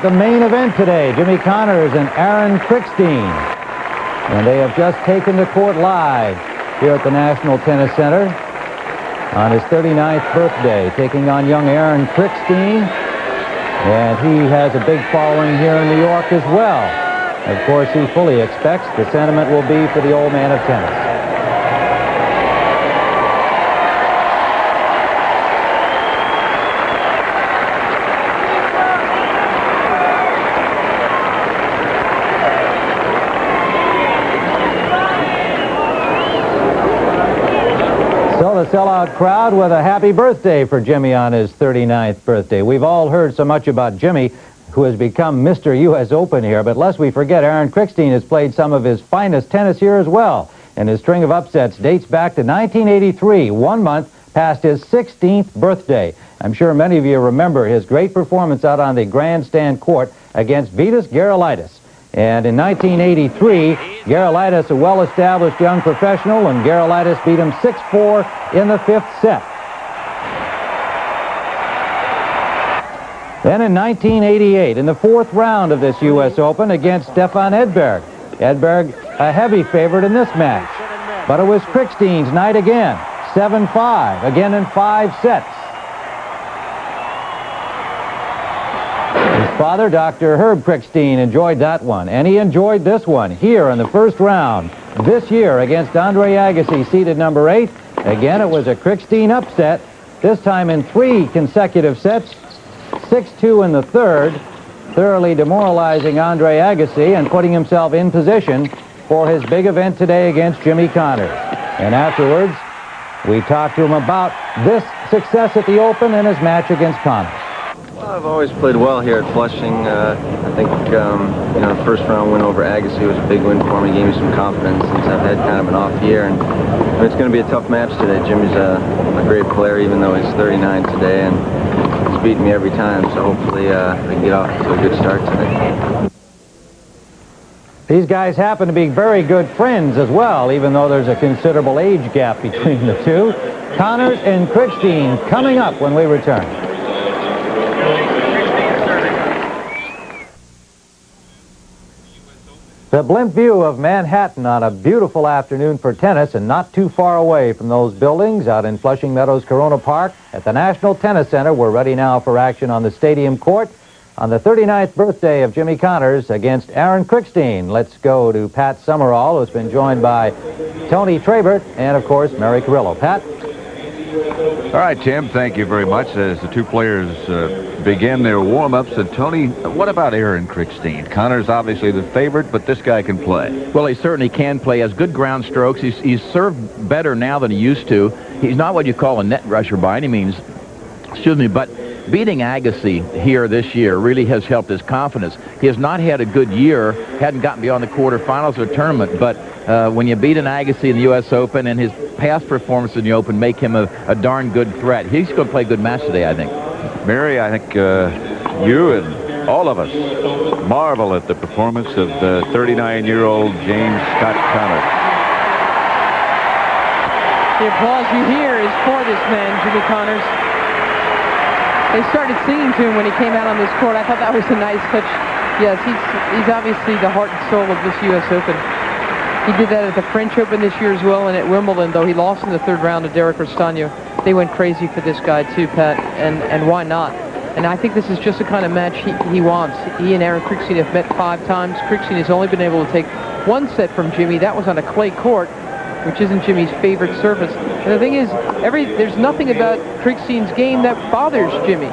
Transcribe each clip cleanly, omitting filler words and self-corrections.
the main event today, Jimmy Connors and Aaron Krikstein. And they have just taken the court live here at the National Tennis Center on his 39th birthday, taking on young Aaron Krikstein. And he has a big following here in New York as well. Of course, he fully expects the sentiment will be for the old man of tennis. So the sellout crowd with a happy birthday for Jimmy on his 39th birthday. We've all heard so much about Jimmy, who has become Mr. U.S. Open here, but lest we forget, Aaron Krikstein has played some of his finest tennis here as well, and his string of upsets dates back to 1983, 1 month past his 16th birthday. I'm sure many of you remember his great performance out on the grandstand court against Vitas Gerulaitis. And in 1983, Gerulaitis, a well-established young professional, and Gerulaitis beat him 6-4 in the 5th set. Then in 1988, in the 4th round of this U.S. Open against Stefan Edberg. Edberg, a heavy favorite in this match. But it was Krikstein's night again, 7-5, again in 5 sets. His father, Dr. Herb Krikstein, enjoyed that one, and he enjoyed this one here in the 1st round this year against Andre Agassi, seeded number 8. Again, it was a Krikstein upset, this time in 3 consecutive sets. 6-2 in the 3rd, thoroughly demoralizing Andre Agassi and putting himself in position for his big event today against Jimmy Connors. And afterwards, we talked to him about this success at the Open and his match against Connors. Well, I've always played well here at Flushing. I think, the 1st round win over Agassi was a big win for me, gave me some confidence since I've had kind of an off year. And it's going to be a tough match today. Jimmy's a great player, even though he's 39 today, and he's beaten me every time, so hopefully I can get off to a good start today. These guys happen to be very good friends as well, even though there's a considerable age gap between the two. Connors and Krikstein coming up when we return. The blimp view of Manhattan on a beautiful afternoon for tennis, and not too far away from those buildings out in Flushing Meadows, Corona Park at the National Tennis Center. We're ready now for action on the stadium court on the 39th birthday of Jimmy Connors against Aaron Krikstein. Let's go to Pat Summerall, who's been joined by Tony Trabert and, of course, Mary Carrillo. Pat? All right, Tim, thank you very much. As the two players begin their warm-ups, and Tony, what about Aaron Krikstein? Connors obviously the favorite, but this guy can play. Well, he certainly can play. He has good ground strokes. He's served better now than he used to. He's not what you call a net rusher by any means, excuse me, but beating Agassi here this year really has helped his confidence. He has not had a good year, hadn't gotten beyond the quarterfinals of the tournament, but when you beat an Agassi in the U.S. Open, and his past performance in the Open make him a darn good threat. He's going to play a good match today, I think. Mary, I think you and all of us marvel at the performance of the 39-year-old James Scott Connors. The applause you hear is for this man, Jimmy Connors. They started singing to him when he came out on this court. I thought that was a nice touch. Yes, he's obviously the heart and soul of this U.S. Open. He did that at the French Open this year as well, and at Wimbledon, though he lost in the 3rd round to Derek Rostagno. They went crazy for this guy too, Pat, and why not? And I think this is just the kind of match he wants. He and Aaron Krikstein have met 5 times. Krikstein has only been able to take 1 set from Jimmy. That was on a clay court, which isn't Jimmy's favorite surface. And the thing is, there's nothing about Krikstein's game that bothers Jimmy.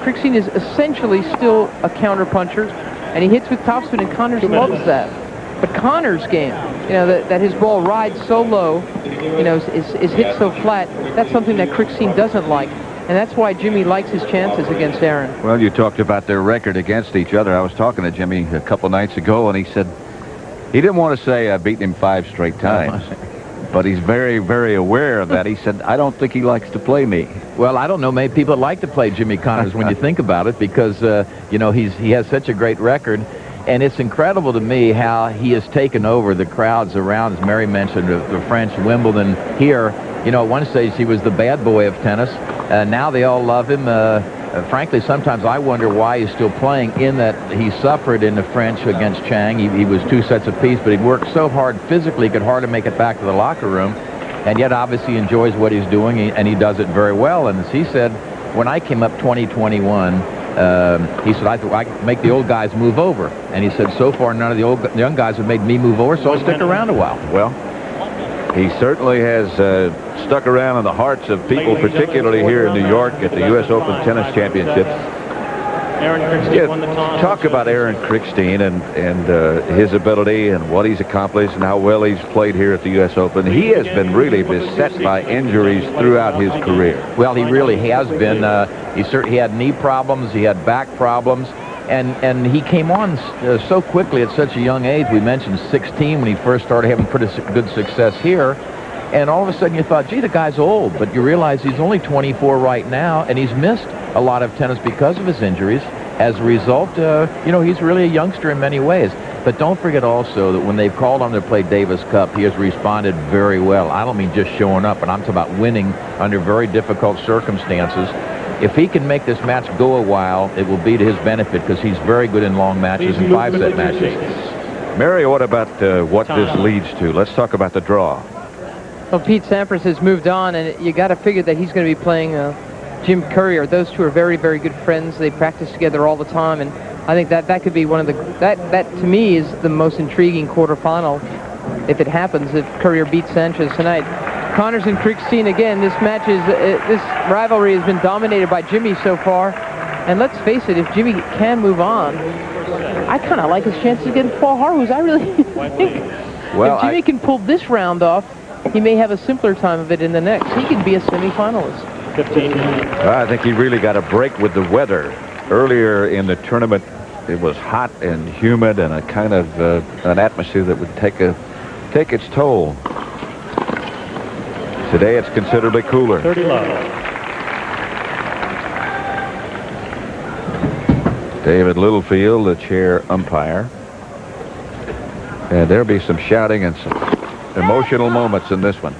Krikstein is essentially still a counterpuncher, and he hits with topspin, and Connors loves that. But Connors' game, that his ball rides so low, is hit so flat, that's something that Krikstein doesn't like. And that's why Jimmy likes his chances against Aaron. Well, you talked about their record against each other. I was talking to Jimmy a couple nights ago, and he said he didn't want to say I beat him 5 straight times. But he's very, very aware of that. He said, I don't think he likes to play me. Well, I don't know. Maybe people like to play Jimmy Connors when you think about it, because, he has such a great record. And it's incredible to me how he has taken over the crowds around, as Mary mentioned, the French, Wimbledon here. At one stage he was the bad boy of tennis. Now they all love him. frankly, sometimes I wonder why he's still playing, in that he suffered in the French against Chang. He was 2 sets apiece, but he worked so hard physically, he could hardly make it back to the locker room, and yet obviously enjoys what he's doing, and he does it very well. And as he said, when I came up 2021, he said, I could make the old guys move over. And he said, so far, none of the young guys have made me move over, so I'll stick around a while. Well, he certainly has stuck around in the hearts of people, particularly here in New York at the U.S. Open Tennis Championships. Talk about Aaron Krikstein and his ability and what he's accomplished and how well he's played here at the U.S. Open. He has been really beset by injuries throughout his career. Well, he really has been. He had knee problems. He had back problems. And he came on so quickly at such a young age. We mentioned 16 when he first started having pretty good success here. And all of a sudden you thought, gee, the guy's old. But you realize he's only 24 right now, and he's missed a lot of tennis because of his injuries. As a result, he's really a youngster in many ways. But don't forget also that when they've called him to play Davis Cup, he has responded very well. I don't mean just showing up, but I'm talking about winning under very difficult circumstances. If he can make this match go a while, it will be to his benefit, because he's very good in long matches and 5-set matches. Mary, what about what this leads to? Let's talk about the draw. Well, Pete Sampras has moved on, and you got to figure that he's going to be playing Jim Courier. Those two are very, very good friends. They practice together all the time, and I think that could be one of the that to me is the most intriguing quarterfinal if it happens, if Courier beats Sanchez tonight. Connors and Krikstein again. This match is this rivalry has been dominated by Jimmy so far, and let's face it, if Jimmy can move on, I kind of like his chances against Paul Harhoos. I really think if Jimmy can pull this round off, he may have a simpler time of it in the next. He could be a semifinalist. I think he really got a break with the weather. Earlier in the tournament, it was hot and humid and a kind of an atmosphere that would take its toll. Today it's considerably cooler. 30 love. David Littlefield, the chair umpire. And there'll be some shouting and some emotional moments in this one.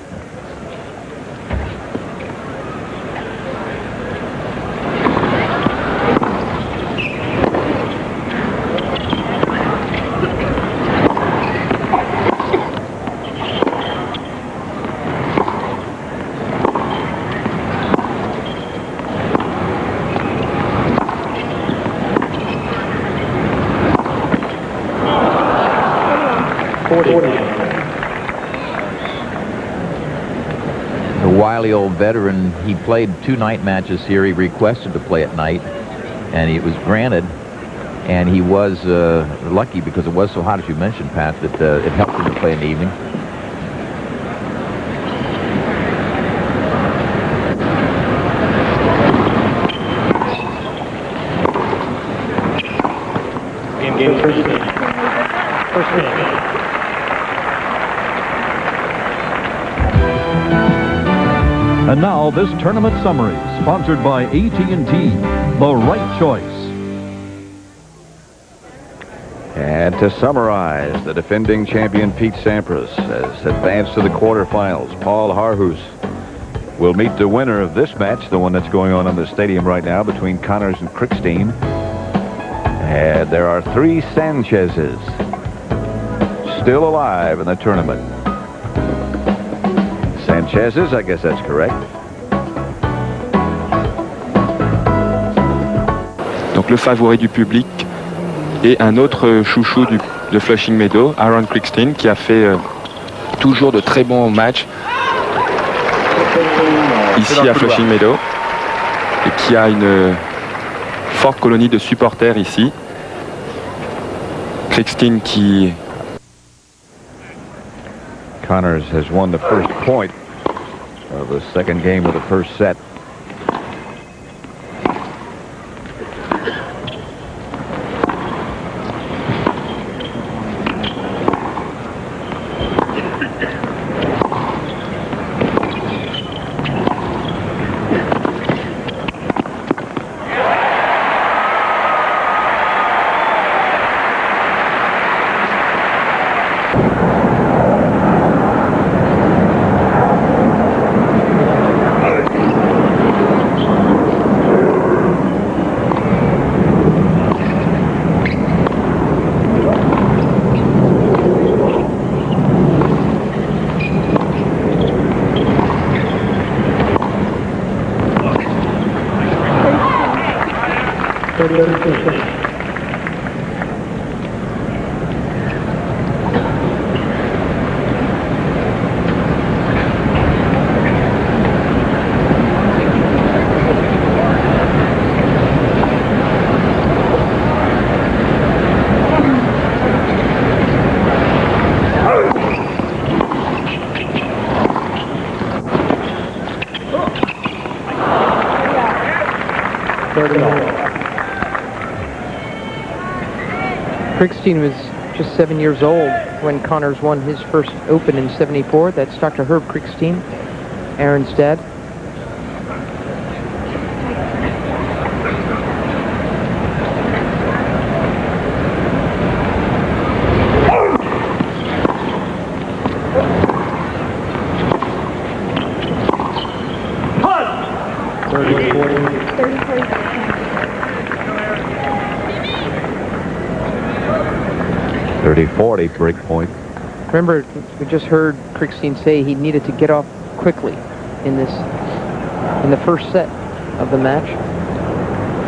The wily old veteran, he played 2 night matches here. He requested to play at night, and it was granted. And he was lucky, because it was so hot, as you mentioned, Pat, that it helped him to play in the evening. Game first game. And now this tournament summary, sponsored by AT&T, the right choice. And to summarize, the defending champion Pete Sampras has advanced to the quarterfinals. Paul Harhoos will meet the winner of this match, the one that's going on in the stadium right now between Connors and Krikstein. And there are 3 Sanchez's still alive in the tournament. Sanchez's, I guess that's correct. Donc le favori du public et un autre chouchou de Flushing Meadow, Aaron Krikstein, qui a fait toujours de très bons matchs ici à Flushing Meadow et qui a une forte colonie de supporters ici. Krikstein qui... Connors has won the first point of the second game of the first set. Krikstein was just 7 years old when Connors won his first Open in '74. That's Dr. Herb Krikstein, Aaron's dad. .30-40 break point. Remember, we just heard Krikstein say he needed to get off quickly in the first set of the match,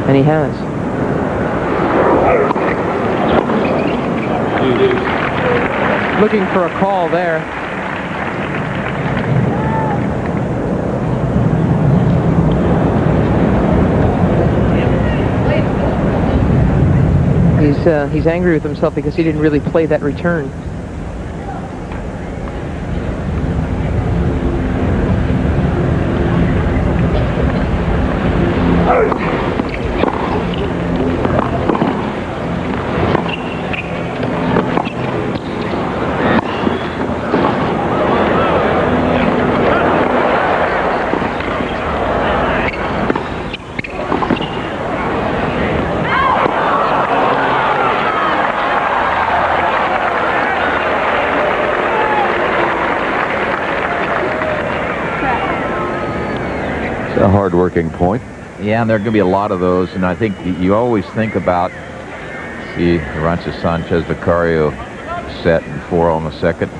and he has. Looking for a call there. He's angry with himself because he didn't really play that return. A hard-working point. Yeah, and there are going to be a lot of those, and I think you always think about, see, Rancho Sanchez Vicario set and 4 on the second.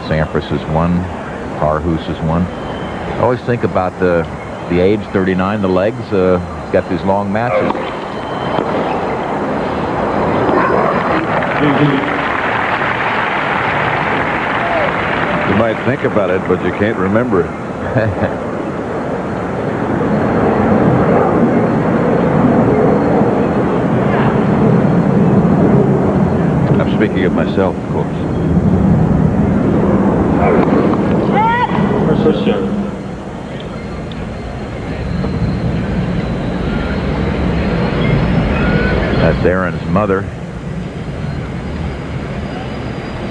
Sampras is 1, Carhus is 1. I always think about the age, 39, the legs. He's got these long matches. You might think about it, but you can't remember it. Speaking of myself, of course. First serve. That's Aaron's mother.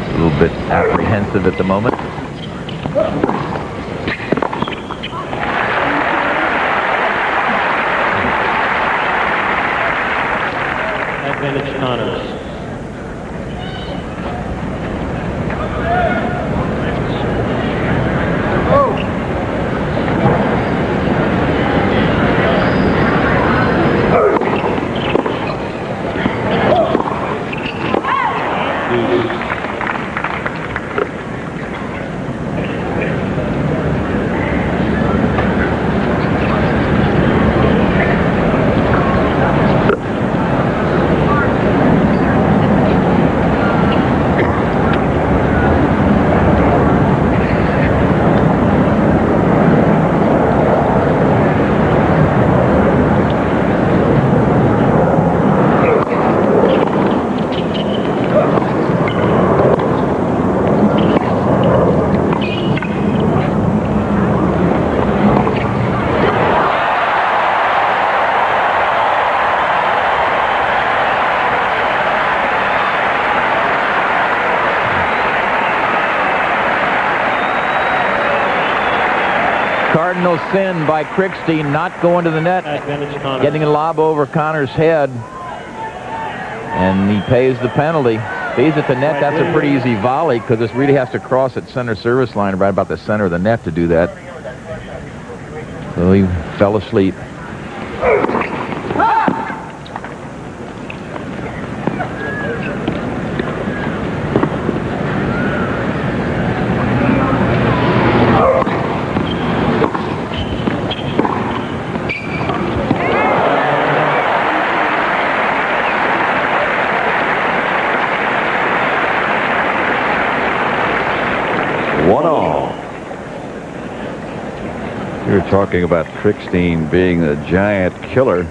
A little bit apprehensive at the moment. Advantage Connors. Cardinal sin by Krikstein, not going to the net, getting a lob over Connor's head, and he pays the penalty. If he's at the net, that's a pretty easy volley because this really has to cross at center service line right about the center of the net to do that. So he fell asleep. Talking about Krikstein being a giant killer,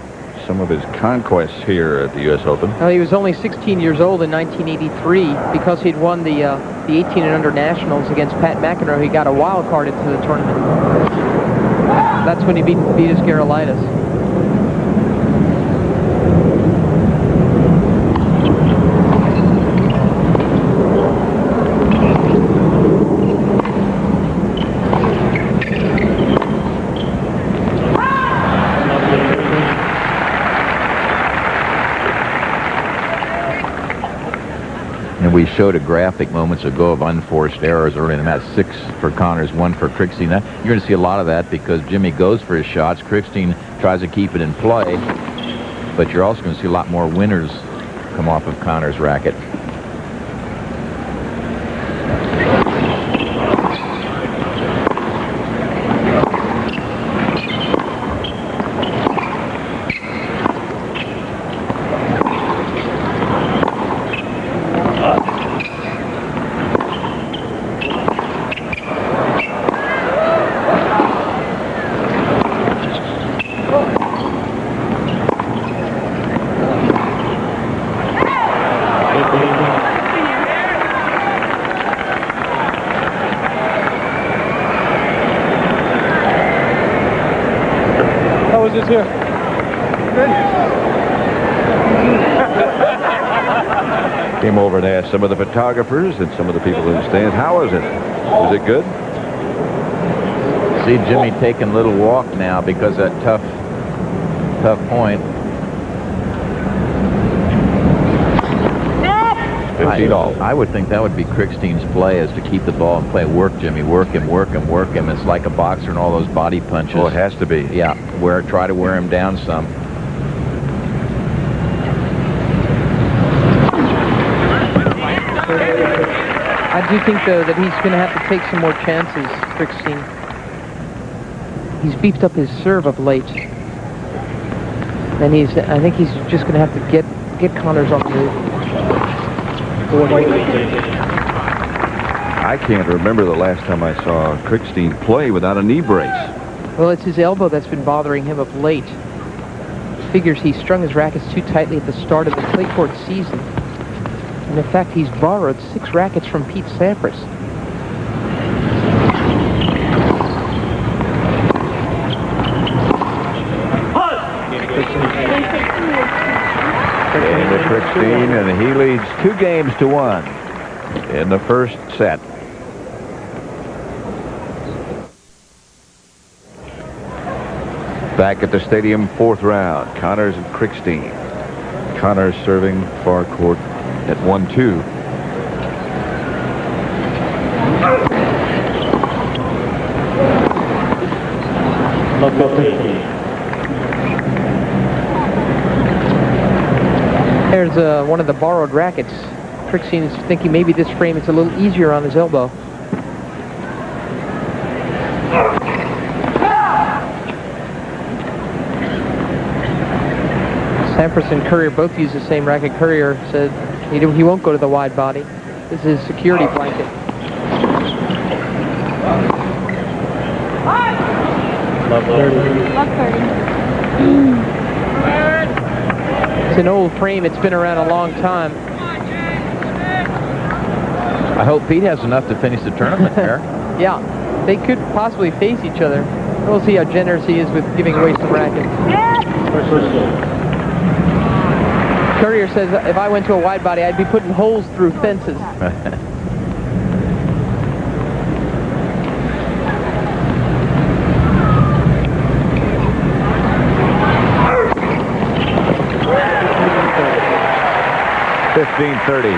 some of his conquests here at the U.S. Open. Well, he was only 16 years old in 1983 because he'd won the 18 and under nationals against Pat McEnroe. He got a wild card into the tournament. That's when he beat his Gerolaitis. And we showed a graphic moments ago of unforced errors early in the match. 6 for Connors, 1 for Krikstein. You're going to see a lot of that because Jimmy goes for his shots. Krikstein tries to keep it in play. But you're also going to see a lot more winners come off of Connors' racket. How was this here? Came over and asked some of the photographers and some of the people in the stands, how is it? Was it good? See Jimmy taking a little walk now because of that tough point. 15 all. I would think that would be Krikstein's play, is to keep the ball in play. Work Jimmy, work him, work him, work him. It's like a boxer and all those body punches. Oh, it has to be. Yeah, try to wear him down some. I do think, though, that he's going to have to take some more chances, Krikstein. He's beefed up his serve of late. And I think he's just going to have to get Connors on the move. I can't remember the last time I saw Krikstein play without a knee brace. Well, it's his elbow that's been bothering him of late. Figures he strung his rackets too tightly at the start of the clay court season. And in fact, he's borrowed 6 rackets from Pete Sampras. Game to Krikstein, and he leads 2 games to 1 in the first set. Back at the stadium, 4th round, Connors and Krikstein. Connors serving far court at 1-2. There's one of the borrowed rackets. Krikstein is thinking maybe this frame is a little easier on his elbow. Sampras and Courier both use the same racket. Courier said he won't go to the wide body. This is his security blanket. Love 30. Love 30. It's an old frame. It's been around a long time. I hope Pete has enough to finish the tournament there. Yeah, they could possibly face each other. We'll see how generous he is with giving away some rackets. Courier says if I went to a wide body, I'd be putting holes through fences. $15-30.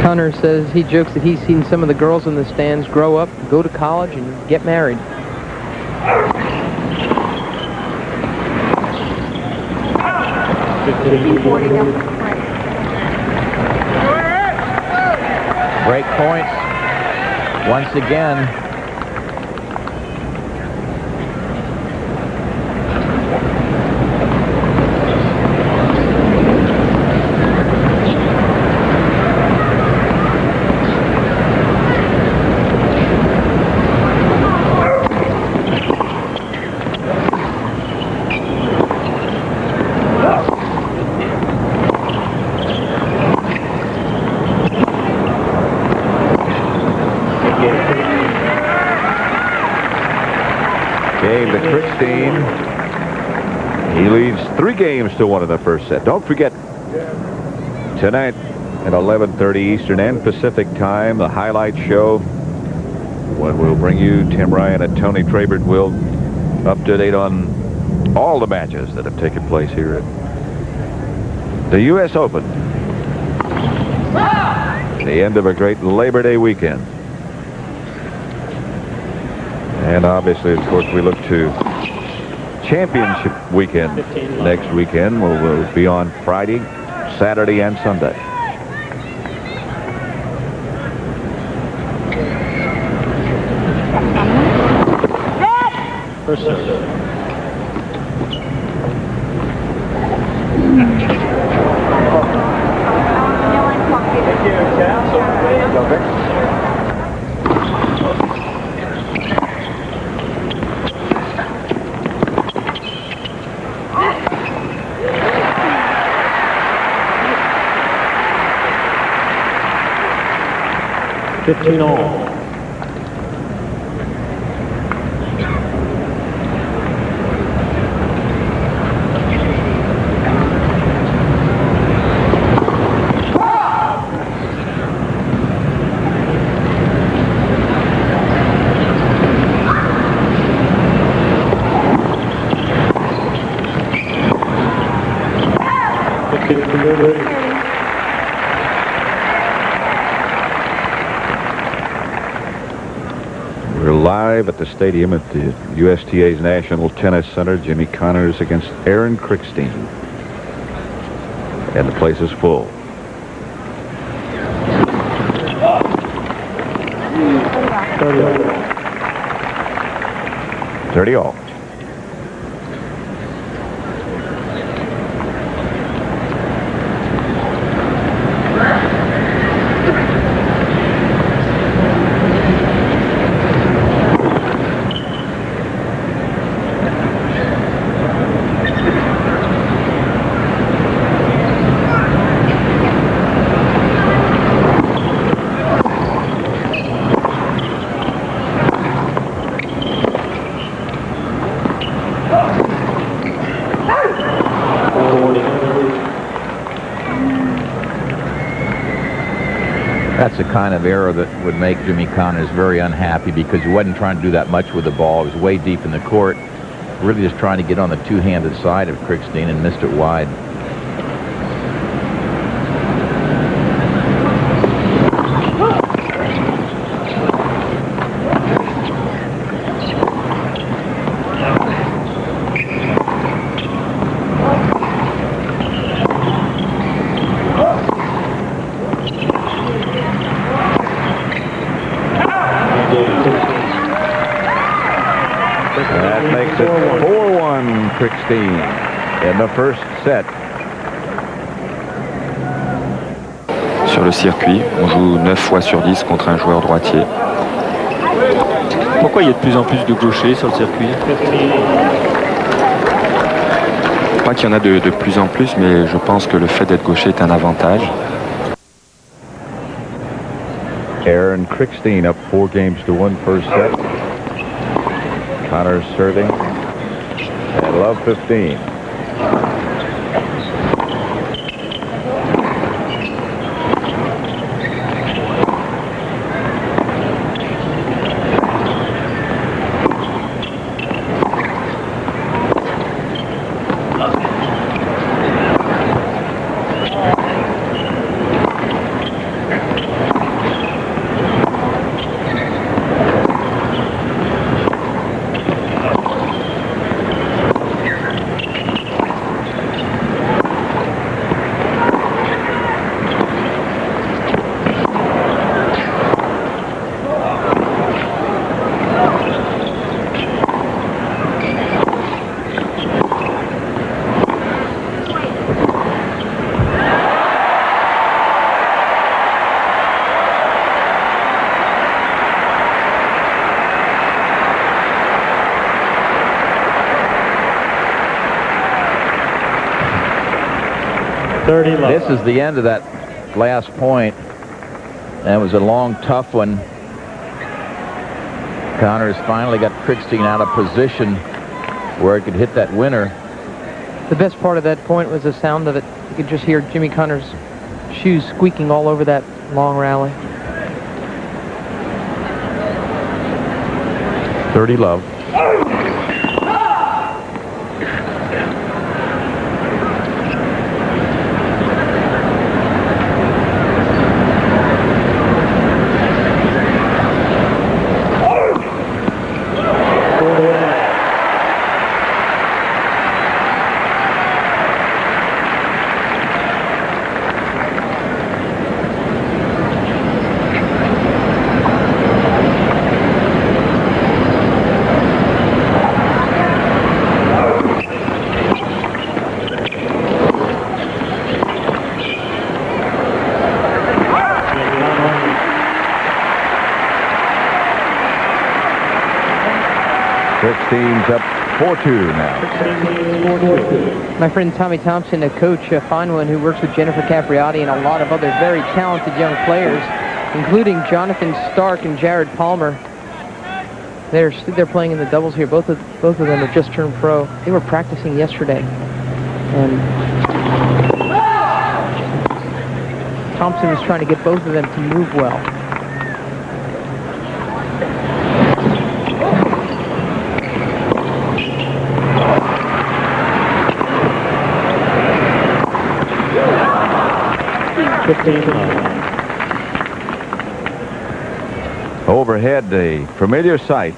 Connor says he jokes that he's seen some of the girls in the stands grow up, go to college, and get married. Break points once again. Game to Krikstein. He leads 3 games to 1 in the first set. Don't forget, tonight at 11:30 Eastern and Pacific time, the highlight show, when we'll bring you Tim Ryan and Tony Trabert will up to date on all the matches that have taken place here at the U.S. Open. The end of a great Labor Day weekend. And obviously, of course, we look to championship weekend next weekend. We'll be on Friday, Saturday, and Sunday. First serve. Fifteen all. We're live at the stadium at the USTA's National Tennis Center. Jimmy Connors against Aaron Krikstein. And the place is full. $30. 30 all. That's the kind of error that would make Jimmy Connors very unhappy, because he wasn't trying to do that much with the ball. He was way deep in the court, really just trying to get on the two-handed side of Krikstein and missed it wide. That makes it 4-1 Krikstein in the first set. Sur le circuit, on joue 9 fois sur 10 contre un joueur droitier. Pourquoi il y a de plus en plus de gauchers sur le circuit? Pas qu'il y en a de plus en plus, mais je pense que le fait d'être gaucher est un avantage. Aaron Krikstein up 4 games to 1 first set. Connors serving at love 15. This is the end of that last point. That was a long, tough one. Connors finally got Krikstein out of position where he could hit that winner. The best part of that point was the sound of it. You could just hear Jimmy Connors' shoes squeaking all over that long rally. 30 love. Krikstein's up 4-2 now. My friend Tommy Thompson, a coach, a fine one, who works with Jennifer Capriati and a lot of other very talented young players, including Jonathan Stark and Jared Palmer. They're playing in the doubles here. Both of them have just turned pro. They were practicing yesterday, and Thompson was trying to get both of them to move well. Overhead, a familiar sight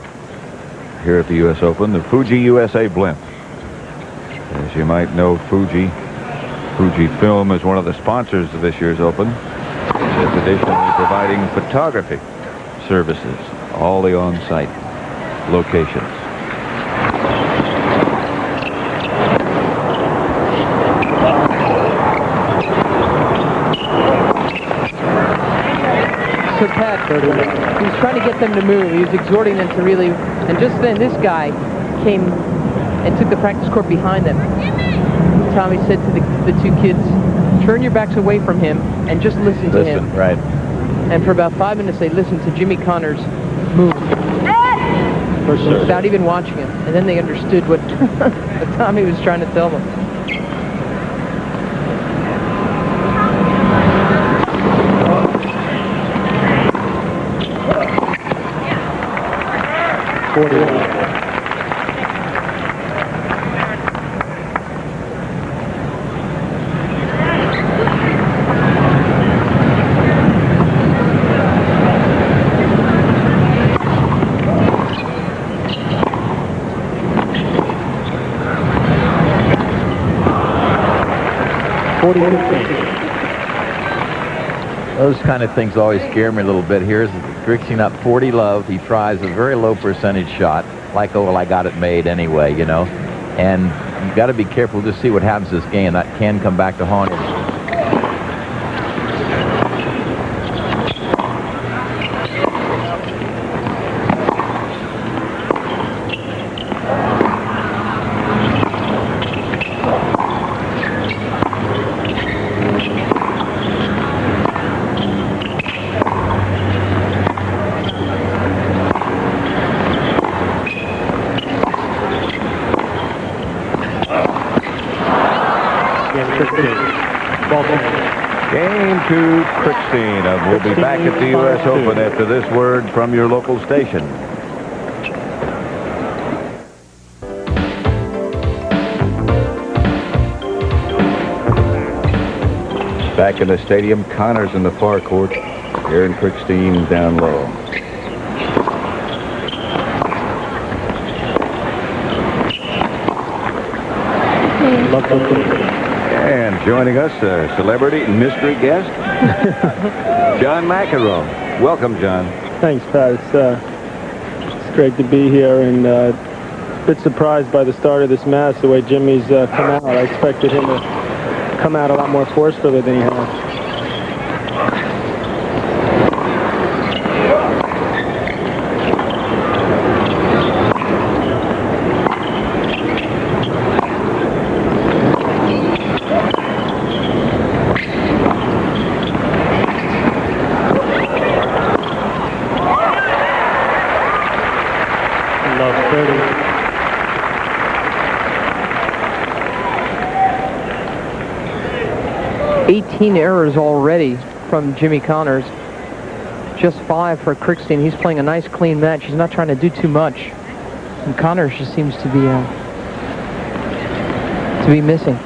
here at the U.S. Open, the Fuji USA blimp. As you might know, Fujifilm is one of the sponsors of this year's Open. It's additionally providing photography services, all the on-site locations. So Pat, he was trying to get them to move. He was exhorting them to really, and just then this guy came and took the practice court behind them. Tommy said to the two kids, turn your backs away from him and just listen to him. Right. And for about 5 minutes they listened to Jimmy Connors move without even watching him. And then they understood what Tommy was trying to tell them. Those kind of things always scare me a little bit. Here's Krikstein up 40 love. He tries a very low percentage shot, like, oh, well, I got it made anyway, you know. And you've got to be careful to see what happens this game. That can come back to haunt him. Game to Krikstein. We'll be back at the U.S. Open after this word from your local station. Back in the stadium, Connors in the far court. Aaron Krikstein down low. And joining us, a celebrity mystery guest, John McEnroe. Welcome, John. Thanks, Pat. It's great to be here, and a bit surprised by the start of this match, the way Jimmy's come out. I expected him to come out a lot more forcefully than he has. love 30. 18 errors already from Jimmy Connors. Just 5 for Krikstein. He's playing a nice clean match. He's not trying to do too much. And Connors just seems to be missing.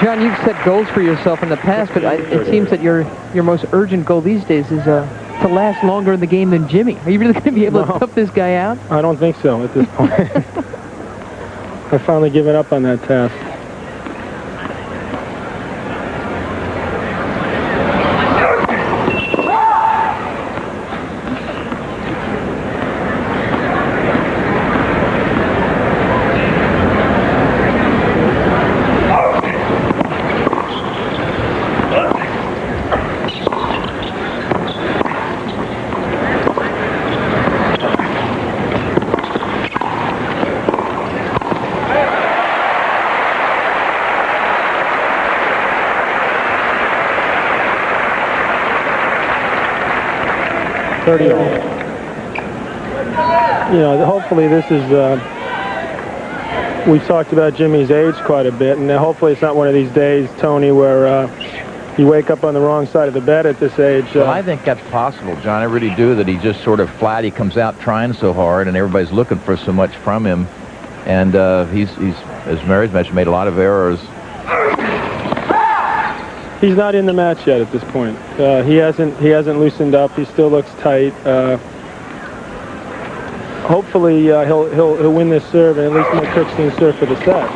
John, you've set goals for yourself in the past, but it seems that your most urgent goal these days is to last longer in the game than Jimmy. Are you really going to be able to tough this guy out? I don't think so at this point. I've finally given up on that task. You know, hopefully this is, we've talked about Jimmy's age quite a bit, and hopefully it's not one of these days, Tony, where you wake up on the wrong side of the bed at this age. Well, I think that's possible, John. I really do, that he just sort of flat. He comes out trying so hard, and everybody's looking for so much from him. And he's, as Mary's mentioned, made a lot of errors. He's not in the match yet at this point. He hasn't loosened up. He still looks tight. Hopefully he'll win this serve and at least make Krikstein serve for the set.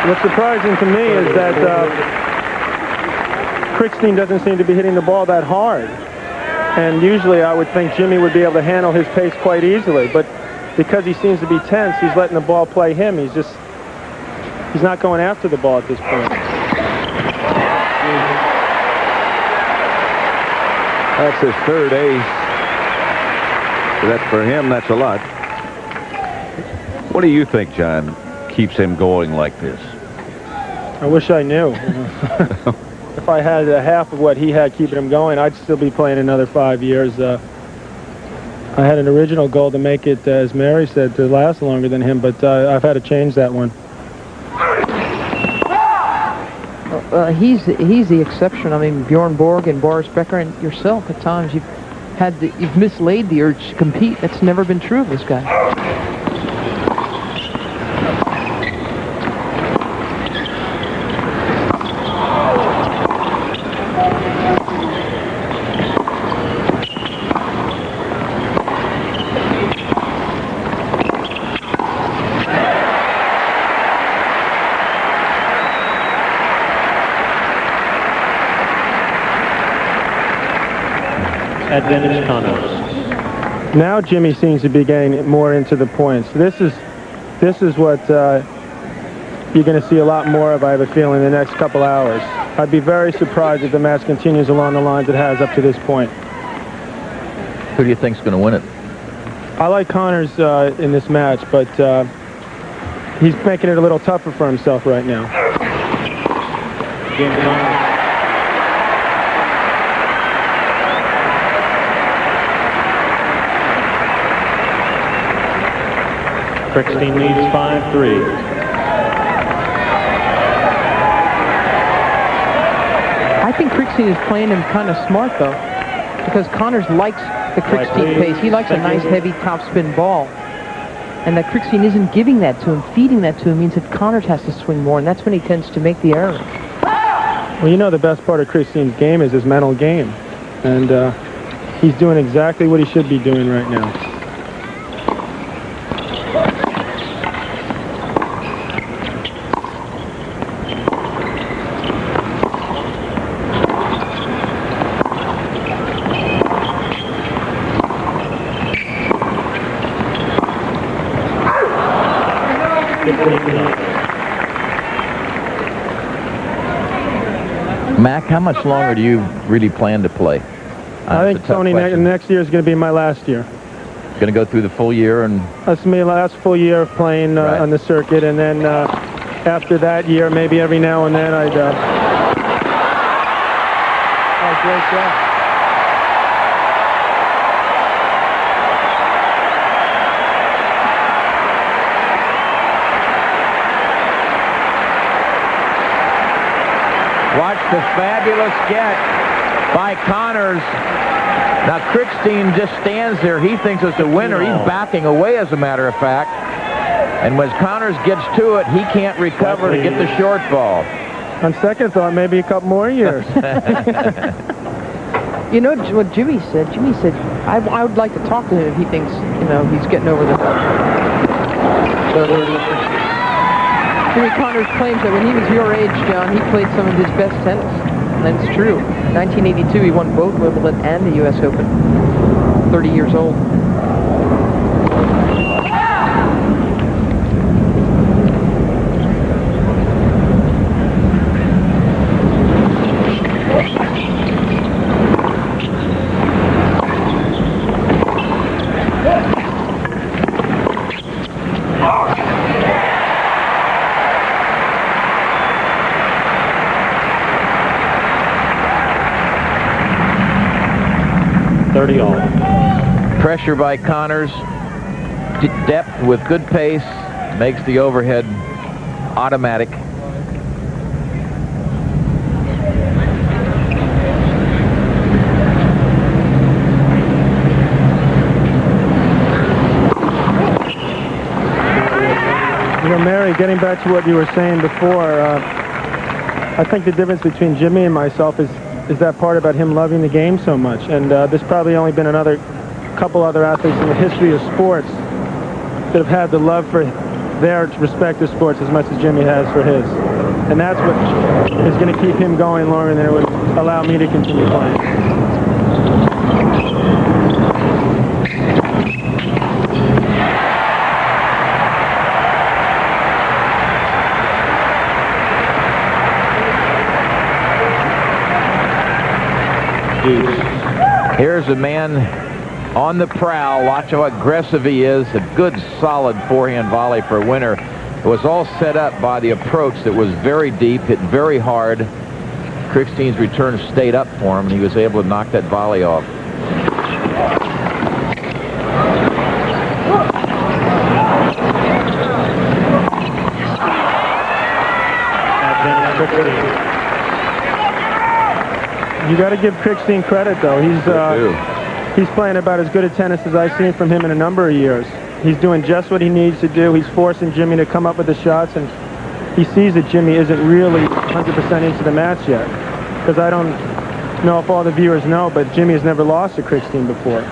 What's surprising to me is that Krikstein doesn't seem to be hitting the ball that hard. And usually I would think Jimmy would be able to handle his pace quite easily, but because he seems to be tense, he's letting the ball play him. He's not going after the ball at this point. That's his third ace. That's for him, that's a lot. What do you think, John, keeps him going like this? I wish I knew. If I had half of what he had keeping him going, I'd still be playing another 5 years. I had an original goal to make it, as Mary said, to last longer than him, but I've had to change that one. He's the exception. I mean, Bjorn Borg and Boris Becker and yourself, at times you've mislaid the urge to compete. That's never been true of this guy. Advantage Connors. Now Jimmy seems to be getting more into the points. This is what you're going to see a lot more of, I have a feeling, in the next couple hours. I'd be very surprised if the match continues along the lines it has up to this point. Who do you think's going to win it? I like Connors in this match, but he's making it a little tougher for himself right now. Game time. Krikstein leads 5-3. I think Krikstein is playing him kind of smart, though, because Connors likes the Krikstein pace. He likes a nice, heavy topspin ball. And that Krikstein isn't giving that to him, feeding that to him, means that Connors has to swing more, and that's when he tends to make the error. Well, you know, the best part of Krikstein's game is his mental game. And he's doing exactly what he should be doing right now. Mac, how much longer do you really plan to play? I think, Tony, next year is going to be my last year. Going to go through the full year? And that's my last full year of playing on the circuit, and then after that year, maybe every now and then I'd... Oh, great shot. Watch the fabulous get by Connors. Now, Krikstein just stands there. He thinks it's a winner. He's backing away, as a matter of fact. And when Connors gets to it, he can't recover to get the short ball. On second thought, maybe a couple more years. You know what Jimmy said? Jimmy said, I would like to talk to him if he thinks, you know, he's getting over the... Jimmy Connors claims that when he was your age, John, he played some of his best tennis. And that's true. In 1982, he won both Wimbledon and the U.S. Open. 30 years old. Pressure by Connors, depth with good pace, makes the overhead automatic. You know, Mary, getting back to what you were saying before, I think the difference between Jimmy and myself is that part about him loving the game so much. And there's probably only been couple other athletes in the history of sports that have had the love for their respective sports as much as Jimmy has for his. And that's what is going to keep him going longer than it would allow me to continue playing. Here's a man on the prowl. Watch how aggressive he is. A good, solid forehand volley for a winner. It was all set up by the approach that was very deep, hit very hard. Krikstein's return stayed up for him, and he was able to knock that volley off. You got to give Krikstein credit, though. He's playing about as good a tennis as I've seen from him in a number of years. He's doing just what he needs to do. He's forcing Jimmy to come up with the shots, and he sees that Jimmy isn't really 100% into the match yet. Because I don't know if all the viewers know, but Jimmy has never lost to Krikstein before.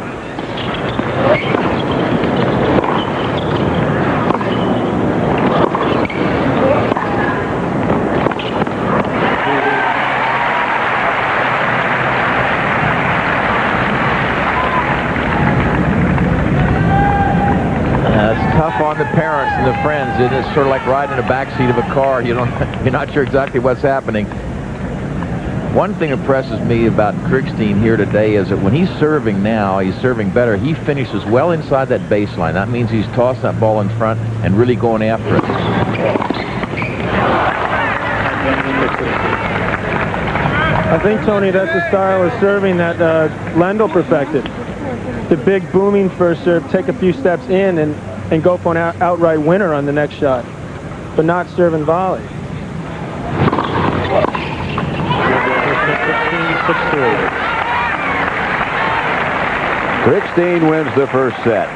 On the parents and the friends. It's sort of like riding in the backseat of a car. You're not sure exactly what's happening. One thing impresses me about Krikstein here today is that when he's serving now, he's serving better. He finishes well inside that baseline. That means he's tossing that ball in front and really going after it. I think, Tony, that's the style of serving that Lendl perfected. The big booming first serve, take a few steps in and go for an outright winner on the next shot, but not serve and volley. 16-6-3. Krikstein wins the first set.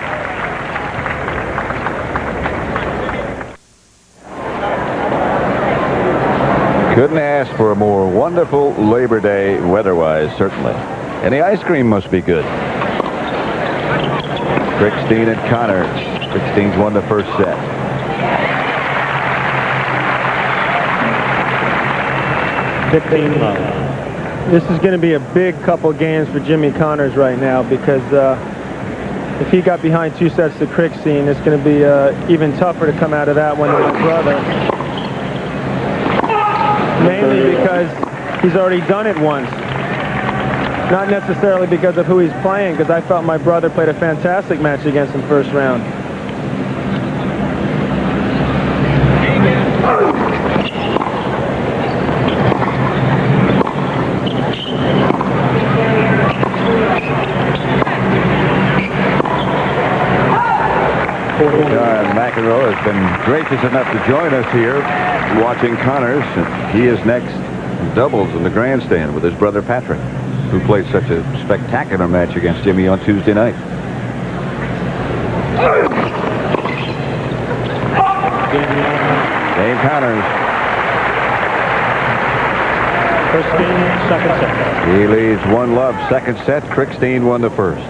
Couldn't ask for a more wonderful Labor Day weather-wise, certainly. And the ice cream must be good. Krikstein and Connors. Krikstein's won the first set. This is going to be a big couple games for Jimmy Connors right now because if he got behind 2 sets to Krikstein, it's going to be even tougher to come out of that one than my brother. Mainly because he's already done it once. Not necessarily because of who he's playing, because I felt my brother played a fantastic match against him first round. McEnroe has been gracious enough to join us here watching Connors. He is next in doubles in the grandstand with his brother Patrick, who played such a spectacular match against Jimmy on Tuesday night. Dave Connors. Krikstein, second set. He leads 1-love, second set. Krikstein won the first.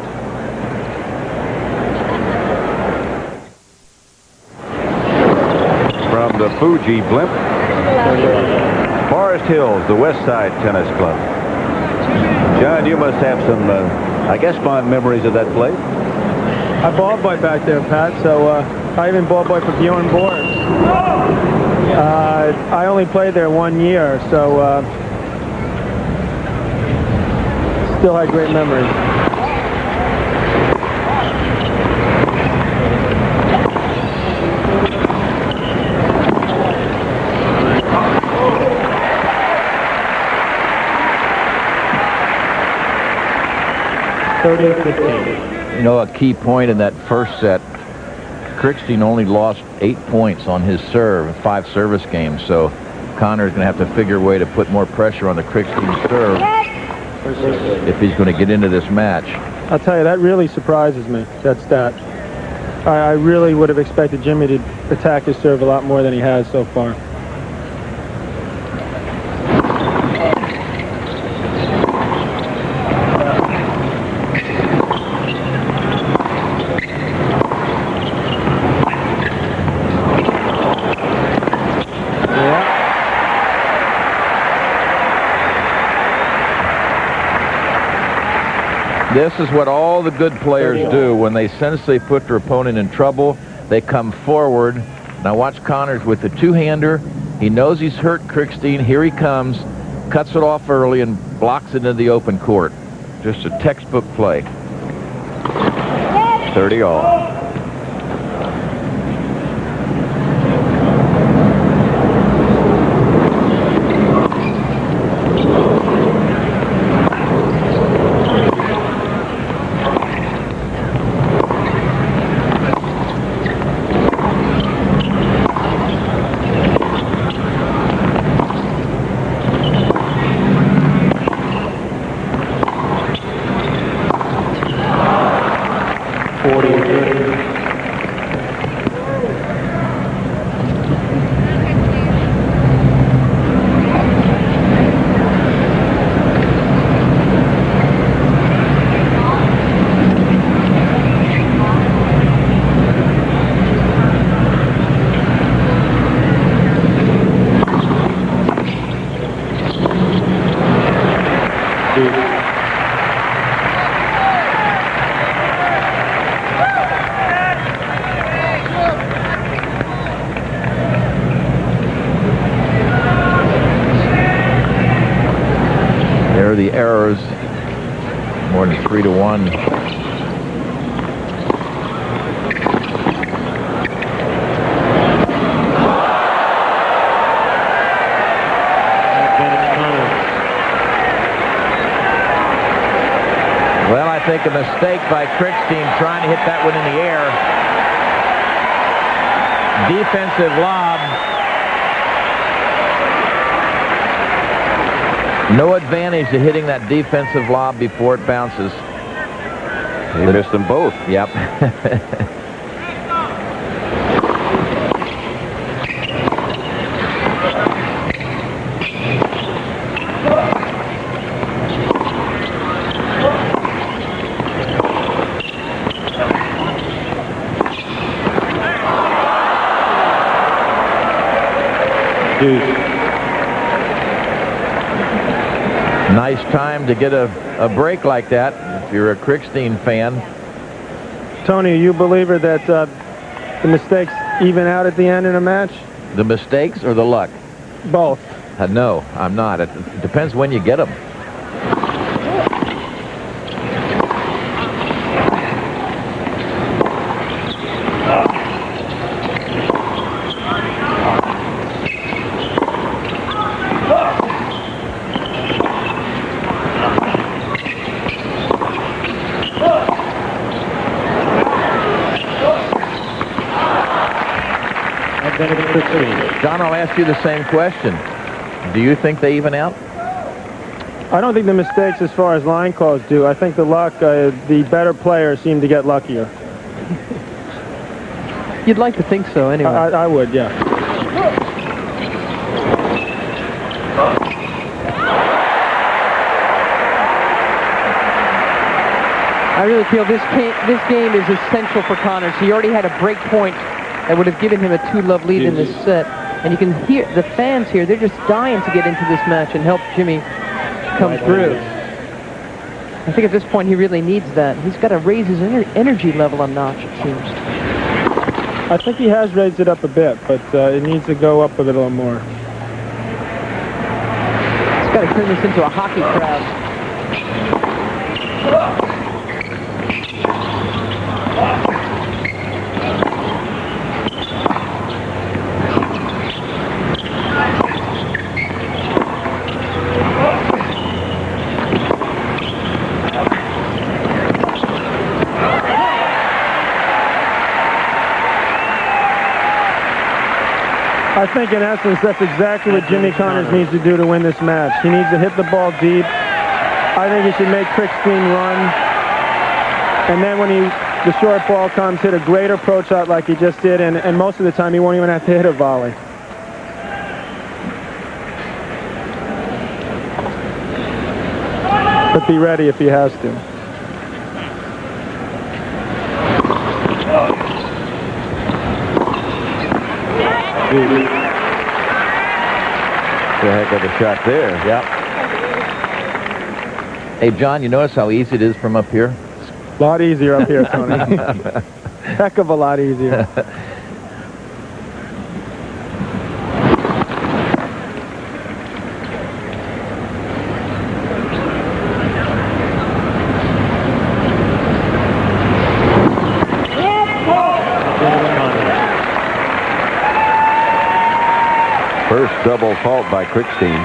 From the Fuji blimp, Forest Hills, the West Side Tennis Club. John, you must have some, I guess, fond memories of that place. I ball boy back there, Pat, so I even ball boy for Bjorn Borg. I only played there 1 year, so still had great memories. You know, a key point in that first set, Krikstein only lost 8 points on his serve, 5 service games, so Connor's going to have to figure a way to put more pressure on the Krikstein serve if he's going to get into this match. I'll tell you, that really surprises me, that stat. I really would have expected Jimmy to attack his serve a lot more than he has so far. This is what all the good players do when they sense they put their opponent in trouble. They come forward. Now watch Connors with the two-hander. He knows he's hurt Krikstein. Here he comes, cuts it off early and blocks it into the open court. Just a textbook play. 30 all. There are the errors. More than 3-1. Well, I think a mistake by Krikstein trying to hit that one in the air. Defensive lob. No advantage to hitting that defensive lob before it bounces. He missed them both. Yep. Nice time to get a break like that if you're a Krikstein fan. Tony, are you a believer that the mistakes even out at the end in a match? The mistakes or the luck? Both. No, I'm not. It depends when you get them. John, I'll ask you the same question. Do you think they even out? I don't think the mistakes as far as line calls do. I think the luck, the better players seem to get luckier. You'd like to think so, anyway. I would, yeah. I really feel this game is essential for Connors. He already had a break point that would have given him a 2-love lead in this set. And you can hear the fans here, they're just dying to get into this match and help Jimmy come through. I think at this point he really needs that. He's got to raise his energy level a notch, it seems. I think he has raised it up a bit, but it needs to go up a little more. He's got to turn this into a hockey crowd. I think in essence that's exactly what Jimmy Connors needs to do to win this match. He needs to hit the ball deep. I think he should make Krikstein run. And then when the short ball comes, hit a great approach shot like he just did, and most of the time he won't even have to hit a volley. But be ready if he has to. A heck of a shot there. Yep. Hey, John, you notice how easy it is from up here? A lot easier up here, Tony. Heck of a lot easier. First double fault by Krikstein.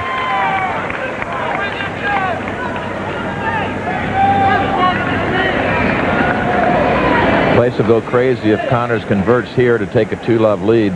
Place will go crazy if Connors converts here to take a 2-love lead.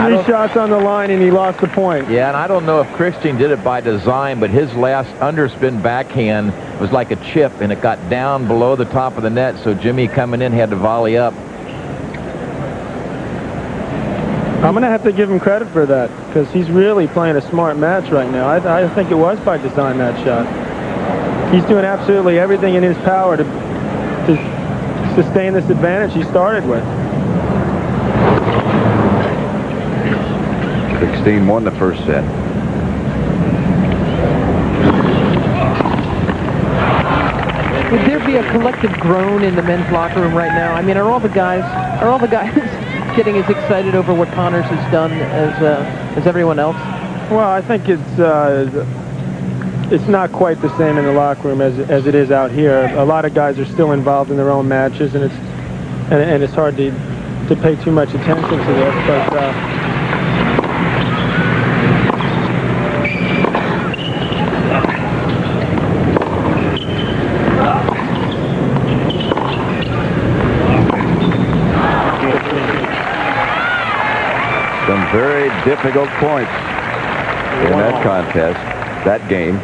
Three shots on the line and he lost the point. Yeah, and I don't know if Krikstein did it by design, but his last underspin backhand was like a chip, and it got down below the top of the net, so Jimmy coming in had to volley up. I'm going to have to give him credit for that, because he's really playing a smart match right now. I think it was by design, that shot. He's doing absolutely everything in his power to sustain this advantage he started with. Krikstein won the first set. Would there be a collective groan in the men's locker room right now? I mean, are all the guys getting as excited over what Connors has done as everyone else? Well, I think it's not quite the same in the locker room as it is out here. A lot of guys are still involved in their own matches, and it's hard to pay too much attention to this. But some very difficult points. in that contest, that game.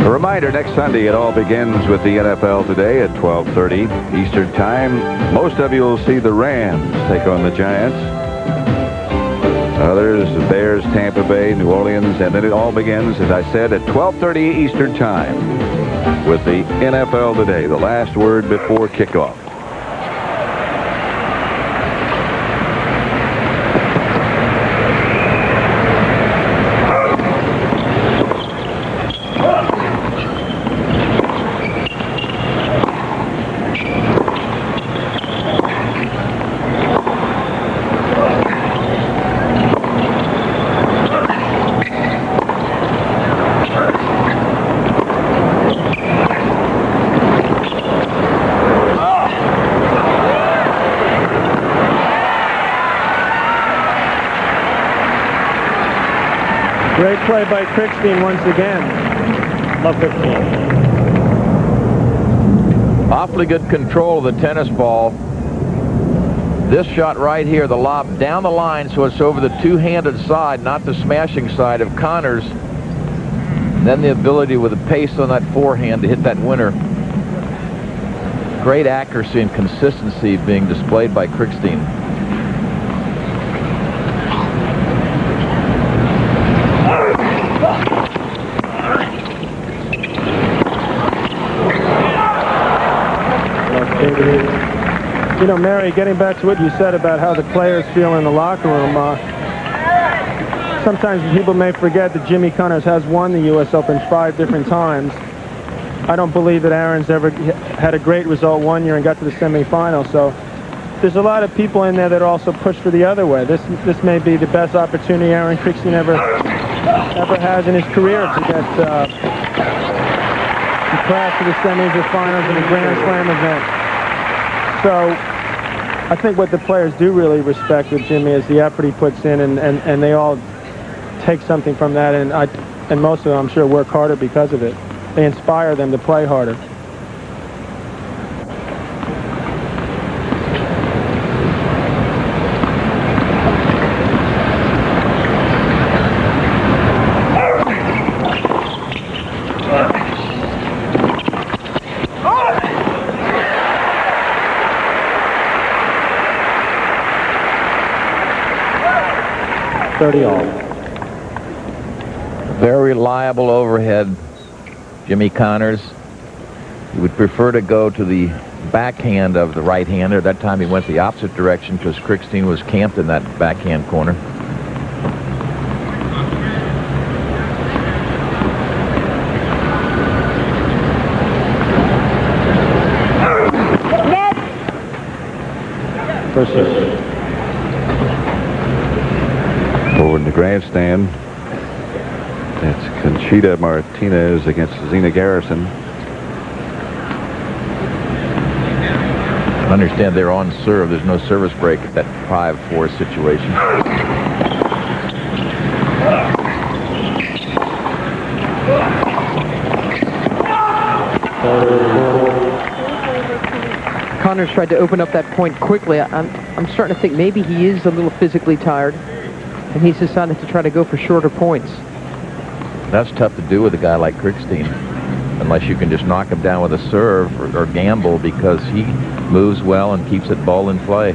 A reminder, next Sunday it all begins with the NFL Today at 12:30 Eastern Time. Most of you will see the Rams take on the Giants. Others, the Bears, Tampa Bay, New Orleans, and then it all begins, as I said, at 12:30 Eastern Time with the NFL Today, the last word before kickoff. Great play by Krikstein once again. Love 15. Awfully good control of the tennis ball. This shot right here, the lob down the line, so it's over the two-handed side, not the smashing side of Connors. And then the ability with the pace on that forehand to hit that winner. Great accuracy and consistency being displayed by Krikstein. You know, Mary, getting back to what you said about how the players feel in the locker room, sometimes people may forget that Jimmy Connors has won the U.S. Open 5 different times. I don't believe that Aaron's ever had a great result one year and got to the semifinal, so there's a lot of people in there that are also pushed for the other way. This may be the best opportunity Aaron Krikstein ever has in his career to get to crash to the semis or finals in a Grand Slam event. So I think what the players do really respect with Jimmy is the effort he puts in, and they all take something from that, and most of them, I'm sure, work harder because of it. They inspire them to play harder. Very reliable overhead, Jimmy Connors. He would prefer to go to the backhand of the right-hander. That time he went the opposite direction because Krikstein was camped in that backhand corner. Over in the grandstand, it's Conchita Martinez against Zina Garrison. I understand they're on serve. There's no service break at that 5-4 situation. Connors tried to open up that point quickly. I'm starting to think maybe he is a little physically tired, and he's decided to try to go for shorter points. That's tough to do with a guy like Krikstein, unless you can just knock him down with a serve or gamble, because he moves well and keeps it ball in play.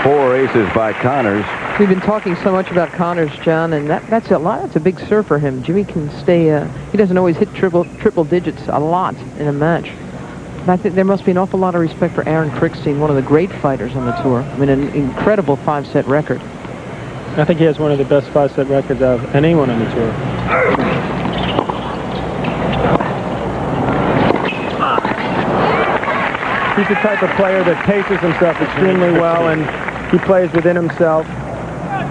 Four aces by Connors. We've been talking so much about Connors, John, and that's a lot. That's a big serve for him. Jimmy can stay. He doesn't always hit triple digits a lot in a match. And I think there must be an awful lot of respect for Aaron Krikstein, one of the great fighters on the tour. I mean, an incredible 5-set record. I think he has one of the best 5-set records of anyone on the tour. He's the type of player that paces himself extremely well, and he plays within himself.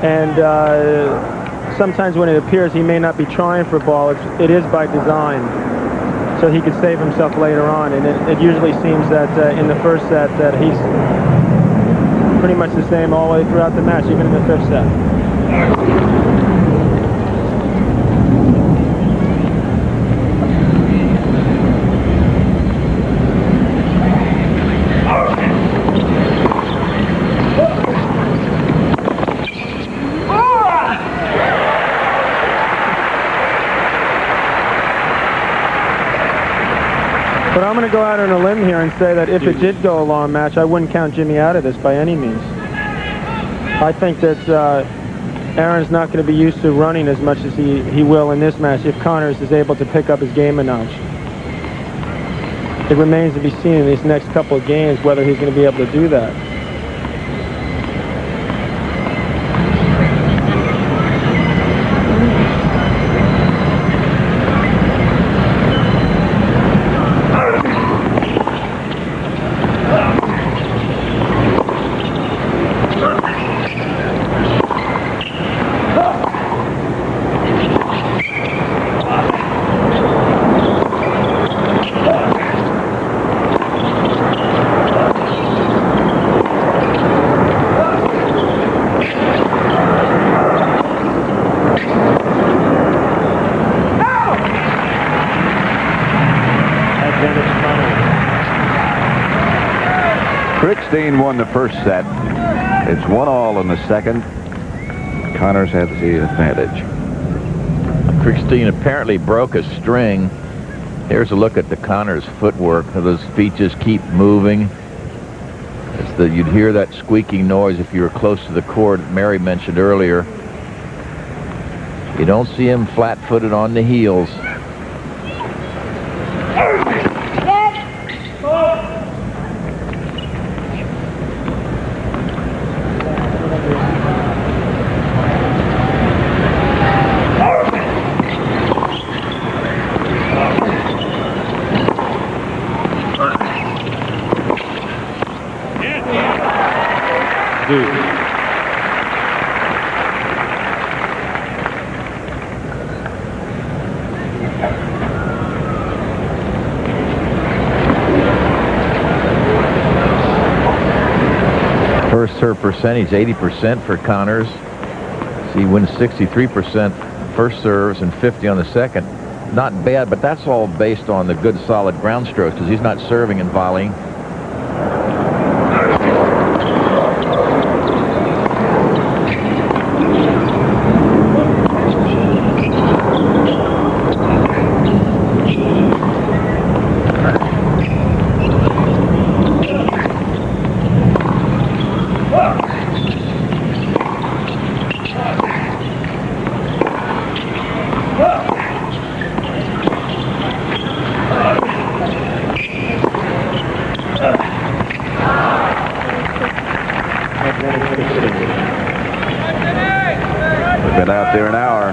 And sometimes when it appears he may not be trying for a ball, it is by design, so he could save himself later on. And it usually seems that in the first set that he's pretty much the same all the way throughout the match, even in the 5th set. I'm going to go out on a limb here and say that if it did go a long match, I wouldn't count Jimmy out of this by any means. I think that Aaron's not going to be used to running as much as he will in this match if Connors is able to pick up his game a notch. It remains to be seen in these next couple of games whether he's going to be able to do that. Krikstein won the first set. It's 1-all in the second. Connors has the advantage. Krikstein apparently broke a string. Here's a look at the Connors footwork. Those feet just keep moving. You'd hear that squeaking noise if you were close to the court Mary mentioned earlier. You don't see him flat-footed on the heels. First serve percentage 80% for Connors. So he wins 63% first serves and 50 on the second. Not bad, but that's all based on the good solid ground strokes because he's not serving and volleying. Been out there an hour.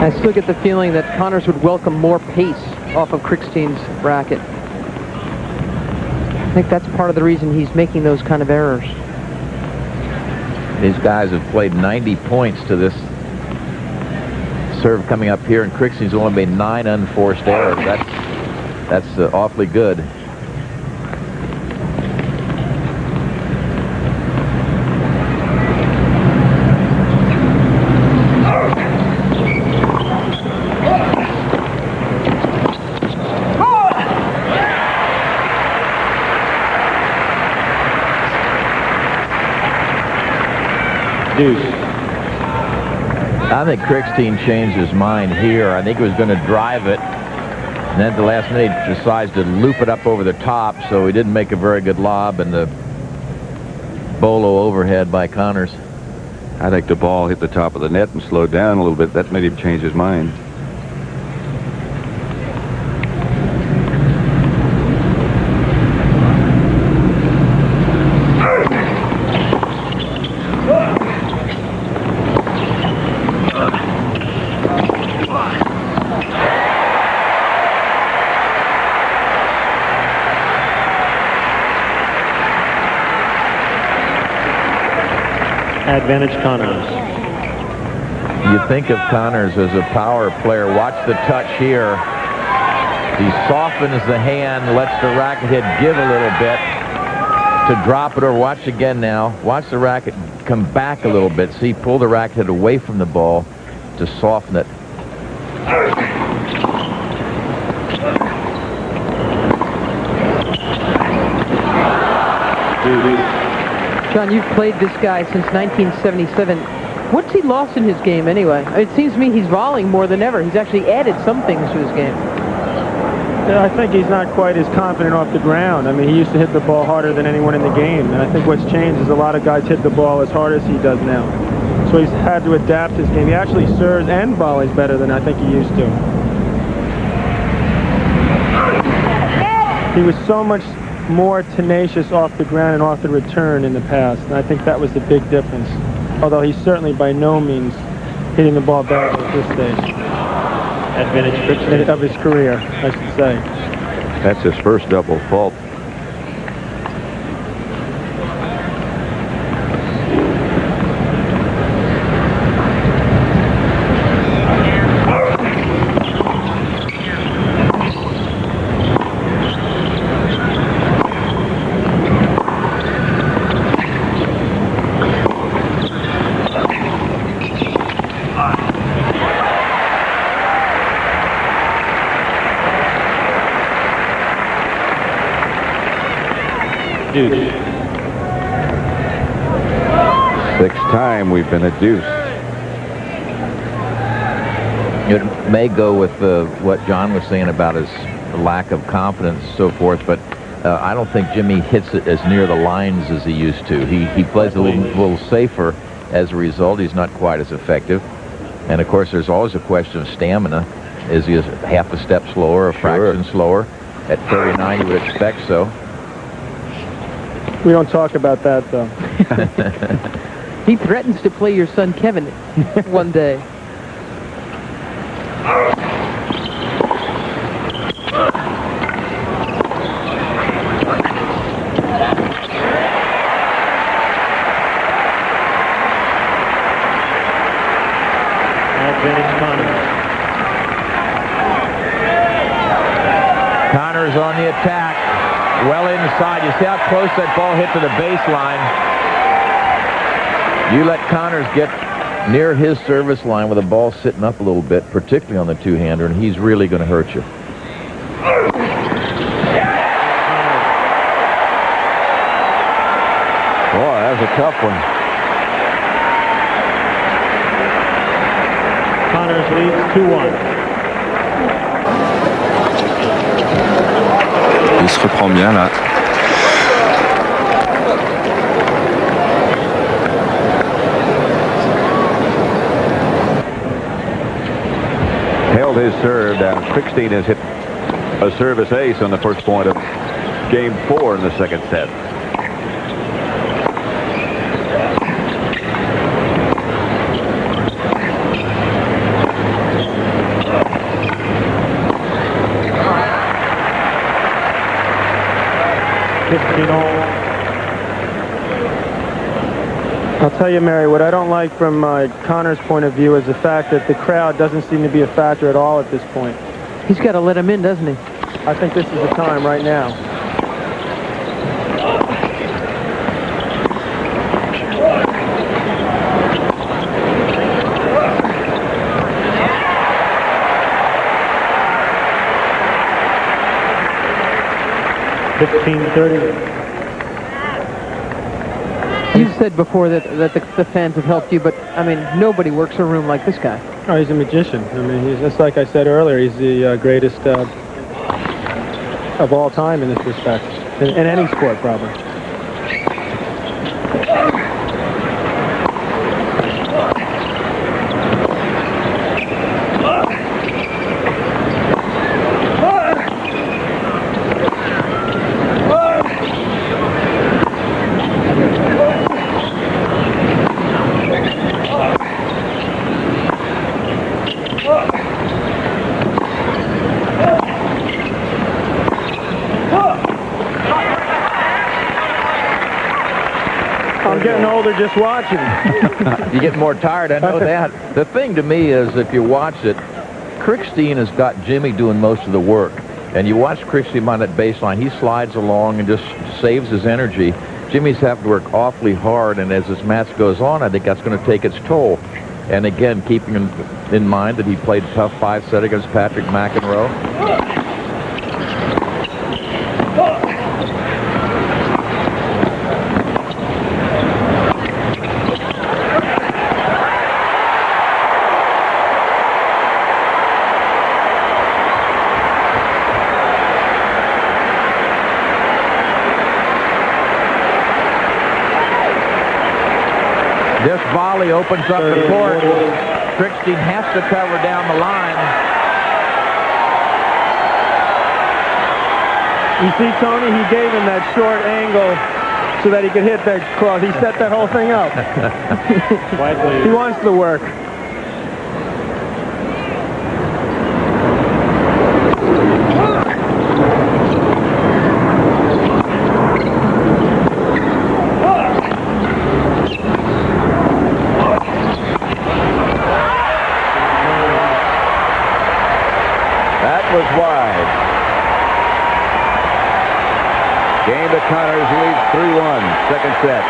I still get the feeling that Connors would welcome more pace off of Krikstein's racket. I think that's part of the reason he's making those kind of errors. These guys have played 90 points to this serve coming up here, and Krikstein's only made 9 unforced errors. That's awfully good. I think Krikstein changed his mind here. I think he was going to drive it, and then at the last minute he decides to loop it up over the top, so he didn't make a very good lob, and the bolo overhead by Connors. I think the ball hit the top of the net and slowed down a little bit. That made him change his mind. Advantage Connors. You think of Connors as a power player. Watch the touch here. He softens the hand, lets the racket head give a little bit to drop it over. Watch again now. Watch the racket come back a little bit. See, pull the racket head away from the ball to soften it. John, you've played this guy since 1977. What's he lost in his game anyway? It seems to me he's volleying more than ever. He's actually added some things to his game. Yeah, I think he's not quite as confident off the ground. I mean, he used to hit the ball harder than anyone in the game. And I think what's changed is a lot of guys hit the ball as hard as he does now. So he's had to adapt his game. He actually serves and volleys better than I think he used to. He was so much more tenacious off the ground and off the return in the past. And I think that was the big difference. Although he's certainly by no means hitting the ball badly at this stage. Advantage Of his career, I should say. That's his first double fault. Deuce. Sixth time we've been at deuce. It may go with what John was saying about his lack of confidence and so forth, but I don't think Jimmy hits it as near the lines as he used to. He plays a little safer as a result. He's not quite as effective. And, of course, there's always a question of stamina. Is he half a step slower, a fraction slower? At 39, you would expect so. We don't talk about that, though. He threatens to play your son Kevin one day. Advantage Connors. Connors on the attack. Well inside. You see how close that ball hit to the baseline. You let Connors get near his service line with the ball sitting up a little bit, particularly on the two-hander, and he's really going to hurt you. Boy, that was a tough one. Connors leads 2-1. Il se reprend bien là. Held his serve down. Krikstein has hit a service ace on the first point of game 4 in the second set. I'll tell you, Mary, what I don't like from Connor's point of view is the fact that the crowd doesn't seem to be a factor at all at this point. He's got to let him in, doesn't he? I think this is the time right now. You said before that the fans have helped you, but, I mean, nobody works a room like this guy. Oh, he's a magician. I mean, he's just like I said earlier, he's the greatest of all time in this respect, in any sport, probably. I'm getting older just watching. You get more tired, I know that. The thing to me is, if you watch it, Krikstein has got Jimmy doing most of the work. And you watch Krikstein on that baseline, he slides along and just saves his energy. Jimmy's having to work awfully hard, and as this match goes on, I think that's going to take its toll. And again, keeping in mind that he played a tough 5-set against Patrick McEnroe. This volley opens up the court. Krikstein has to cover down the line. You see, Tony, he gave him that short angle so that he could hit that cross. He set that whole thing up. He wants to work. That was wide. Game to Connors. He leads 3-1. Second set.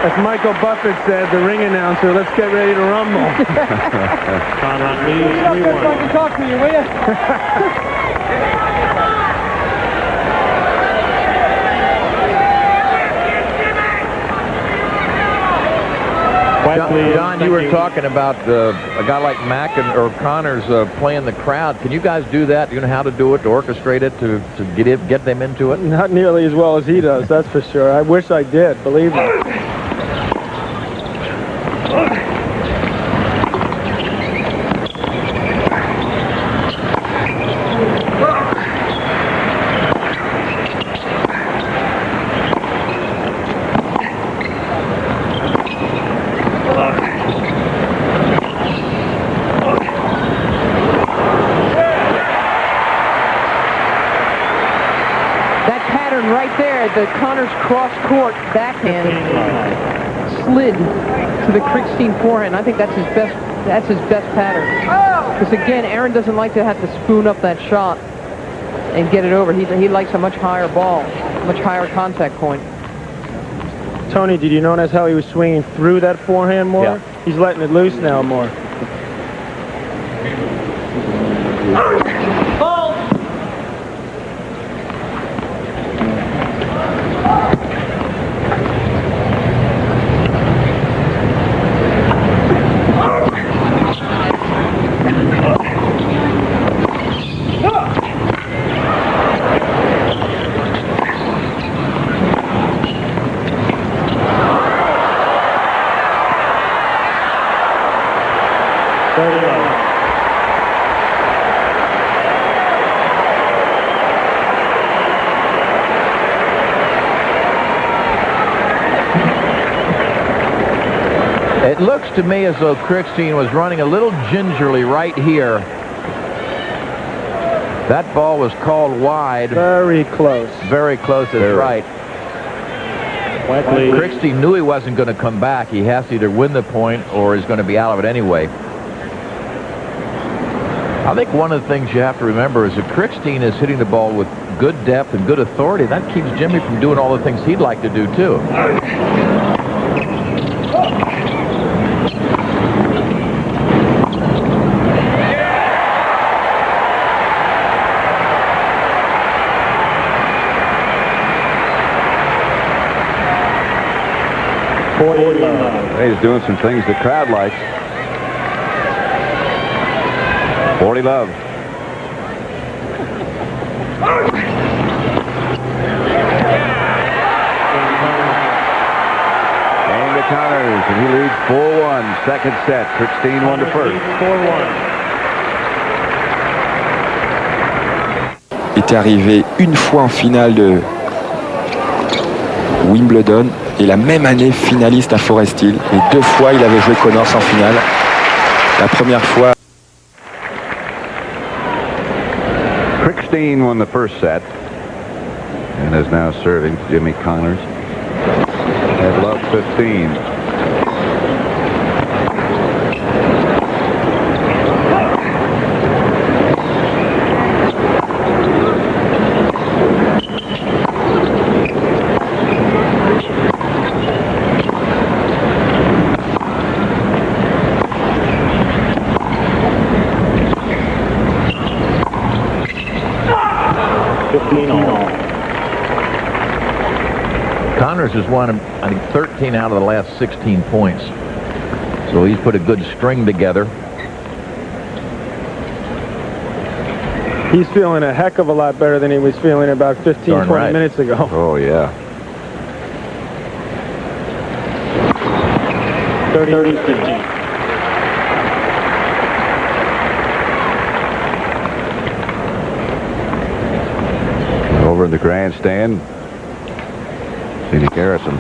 As Michael Buffett said, the ring announcer, let's get ready to rumble. Connors leads 3-1. I can talk to you, will you? John, you were talking about a guy like Mack or Connors playing the crowd. Can you guys do that? Do you know how to do it, to orchestrate it, to get them into it? Not nearly as well as he does, that's for sure. I wish I did, believe me. The Connors cross-court backhand slid to the Krikstein forehand. I think that's his best. That's his best pattern. Because again, Aaron doesn't like to have to spoon up that shot and get it over. He likes a much higher ball, much higher contact point. Tony, did you notice how he was swinging through that forehand more? Yeah. He's letting it loose now more. It looks to me as though Krikstein was running a little gingerly right here. That ball was called wide. Very close. Very close, that's right. Krikstein knew he wasn't going to come back. He has to either win the point or he's going to be out of it anyway. I think one of the things you have to remember is that Krikstein is hitting the ball with good depth and good authority. That keeps Jimmy from doing all the things he'd like to do, too. He's doing some things the crowd likes. 40 love. Game to Connors, and he leads 4-1. Second set. Krikstein won the first. 4-1. Était arrivé une fois en finale de Wimbledon et la même année finaliste à Forest Hill. Et deux fois il avait joué Connors en finale. La première fois. Krikstein won the first set and is now serving Jimmy Connors at love 15. Connors has won, I think, 13 out of the last 16 points. So he's put a good string together. He's feeling a heck of a lot better than he was feeling about 15, 20 minutes ago. Oh, yeah. 30-15. Over in the grandstand, Phoenix Harrison.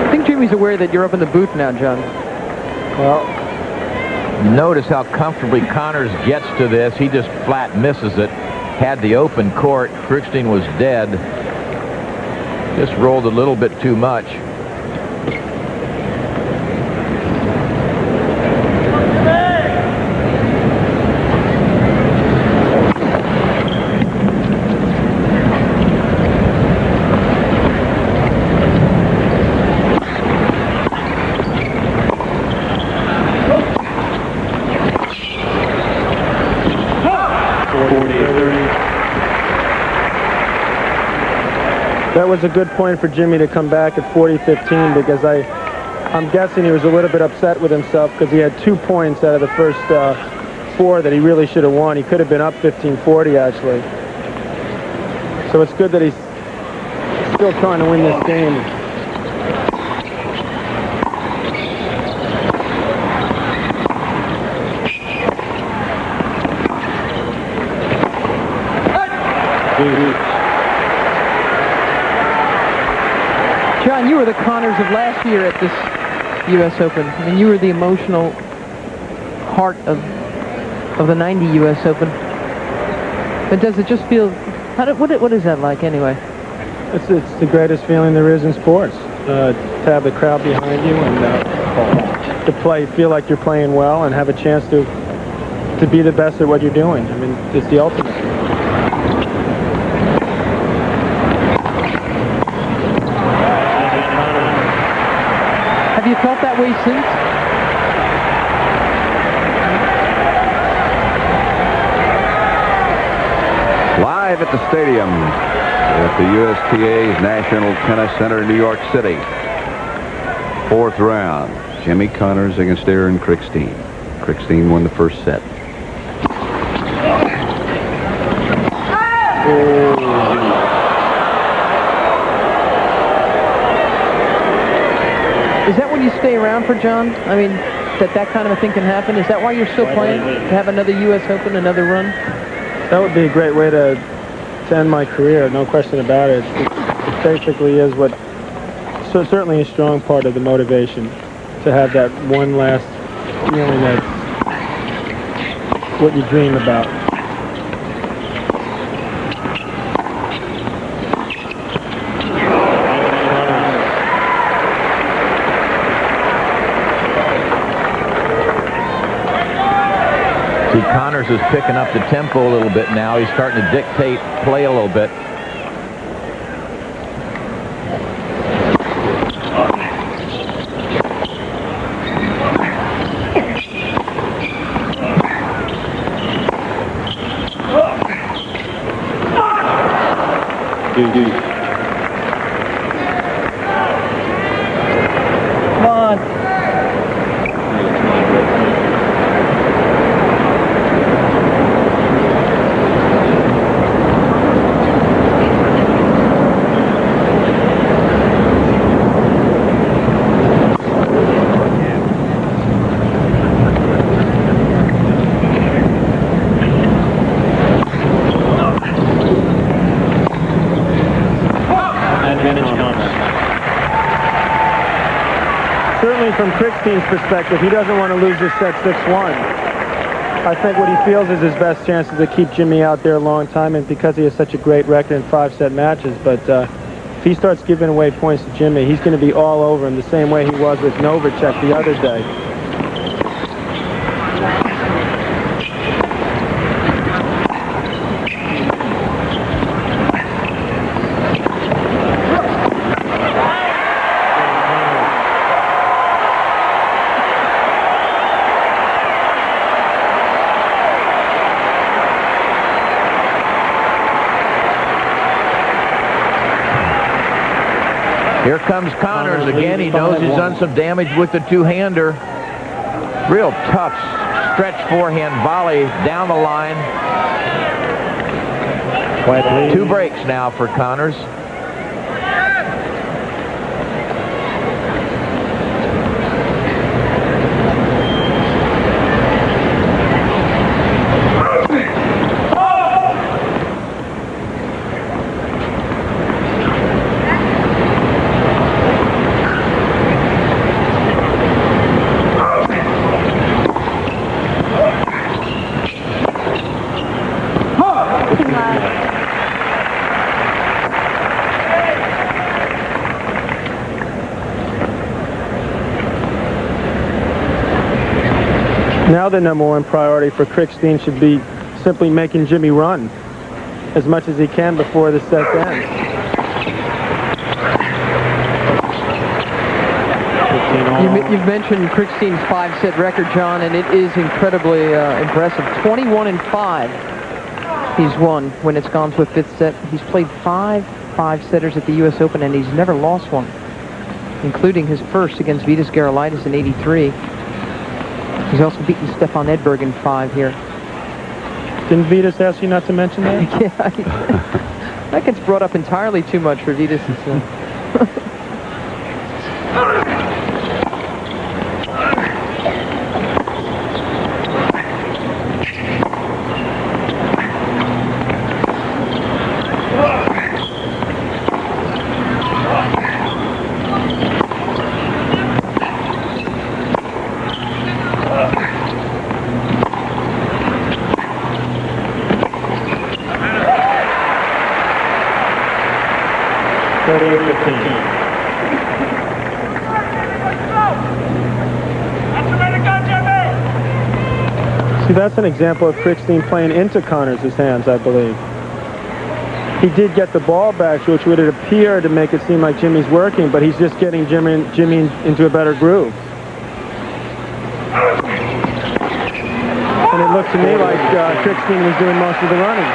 I think Jimmy's aware that you're up in the booth now, John. Well, notice how comfortably Connors gets to this. He just flat misses it. Had the open court. Krikstein was dead. Just rolled a little bit too much. that was a good point for Jimmy to come back at 40-15 because I'm guessing he was a little bit upset with himself because he had 2 points out of the first 4 that he really should have won. He could have been up 15-40 actually. So it's good that he's still trying to win this game. John, you were the Connors of last year at this U.S. Open. I mean, you were the emotional heart of the 90 U.S. Open. But does it just feel... what is that like, anyway? It's the greatest feeling there is in sports. To have the crowd behind you and to feel like you're playing well and have a chance to be the best at what you're doing. I mean, it's the ultimate. Have you felt that way since? Live at the stadium at the USTA's National Tennis Center in New York City. 4th round. Jimmy Connors against Aaron Krikstein. Krikstein won the first set. Is that what you stay around for, John? I mean, that kind of a thing can happen? Is that why you're still playing? To have another U.S. Open, another run? That would be a great way to end my career, no question about it. It basically is what, certainly a strong part of the motivation to have that one last feeling that's what you dream about. See, Connors is picking up the tempo a little bit now. He's starting to dictate play a little bit. Come on. Certainly from Krikstein's perspective, he doesn't want to lose this set 6-1. I think what he feels is his best chance is to keep Jimmy out there a long time, and because he has such a great record in 5-set matches. But if he starts giving away points to Jimmy, he's going to be all over him the same way he was with Novacek the other day. Here comes Connors again. He knows he's done some damage with the two-hander. Real tough stretch forehand volley down the line. 2 breaks now for Connors. Now the number one priority for Krikstein should be simply making Jimmy run as much as he can before the set ends. You've mentioned Krikstein's 5-set record, John, and it is incredibly impressive. 21-5 he's won when it's gone to a 5th set. He's played 5 5-setters at the U.S. Open, and he's never lost one, including his first against Vitas Gerulaitis in '83. He's also beaten Stefan Edberg in 5 here. Didn't Vitas ask you not to mention that? Yeah, that gets brought up entirely too much for Vitas. See, that's an example of Krikstein playing into Connors' hands, I believe. He did get the ball back, which would appear to make it seem like Jimmy's working, but he's just getting Jimmy into a better groove. And it looked to me like Krikstein was doing most of the running.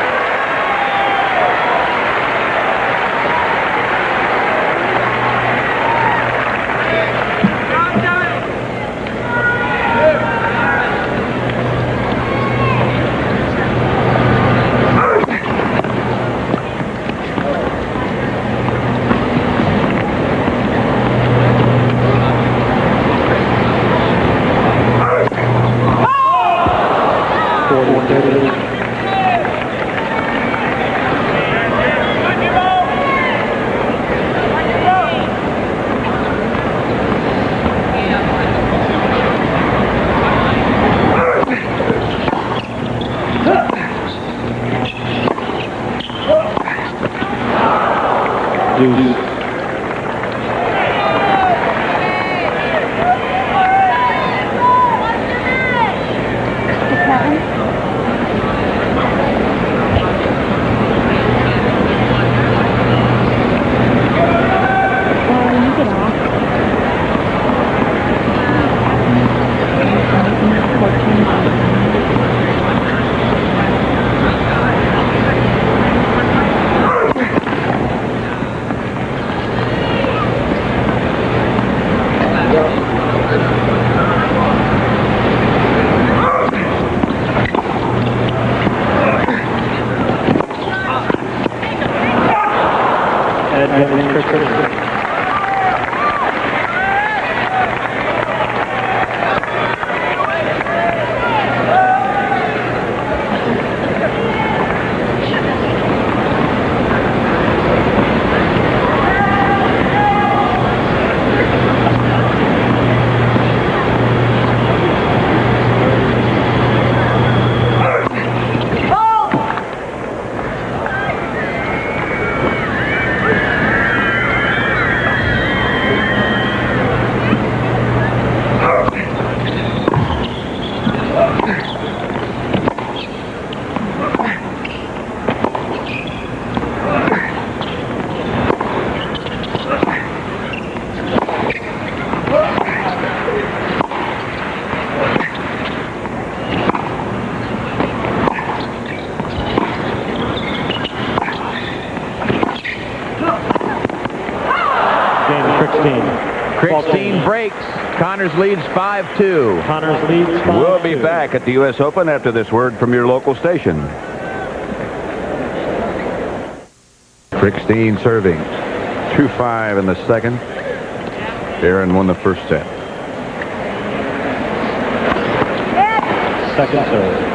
Krikstein breaks. Connors leads 5-2. Connors leads 5-2. We'll be back at the U.S. Open after this word from your local station. Krikstein serving. 2-5 in the second. Aaron won the first set. Second serve.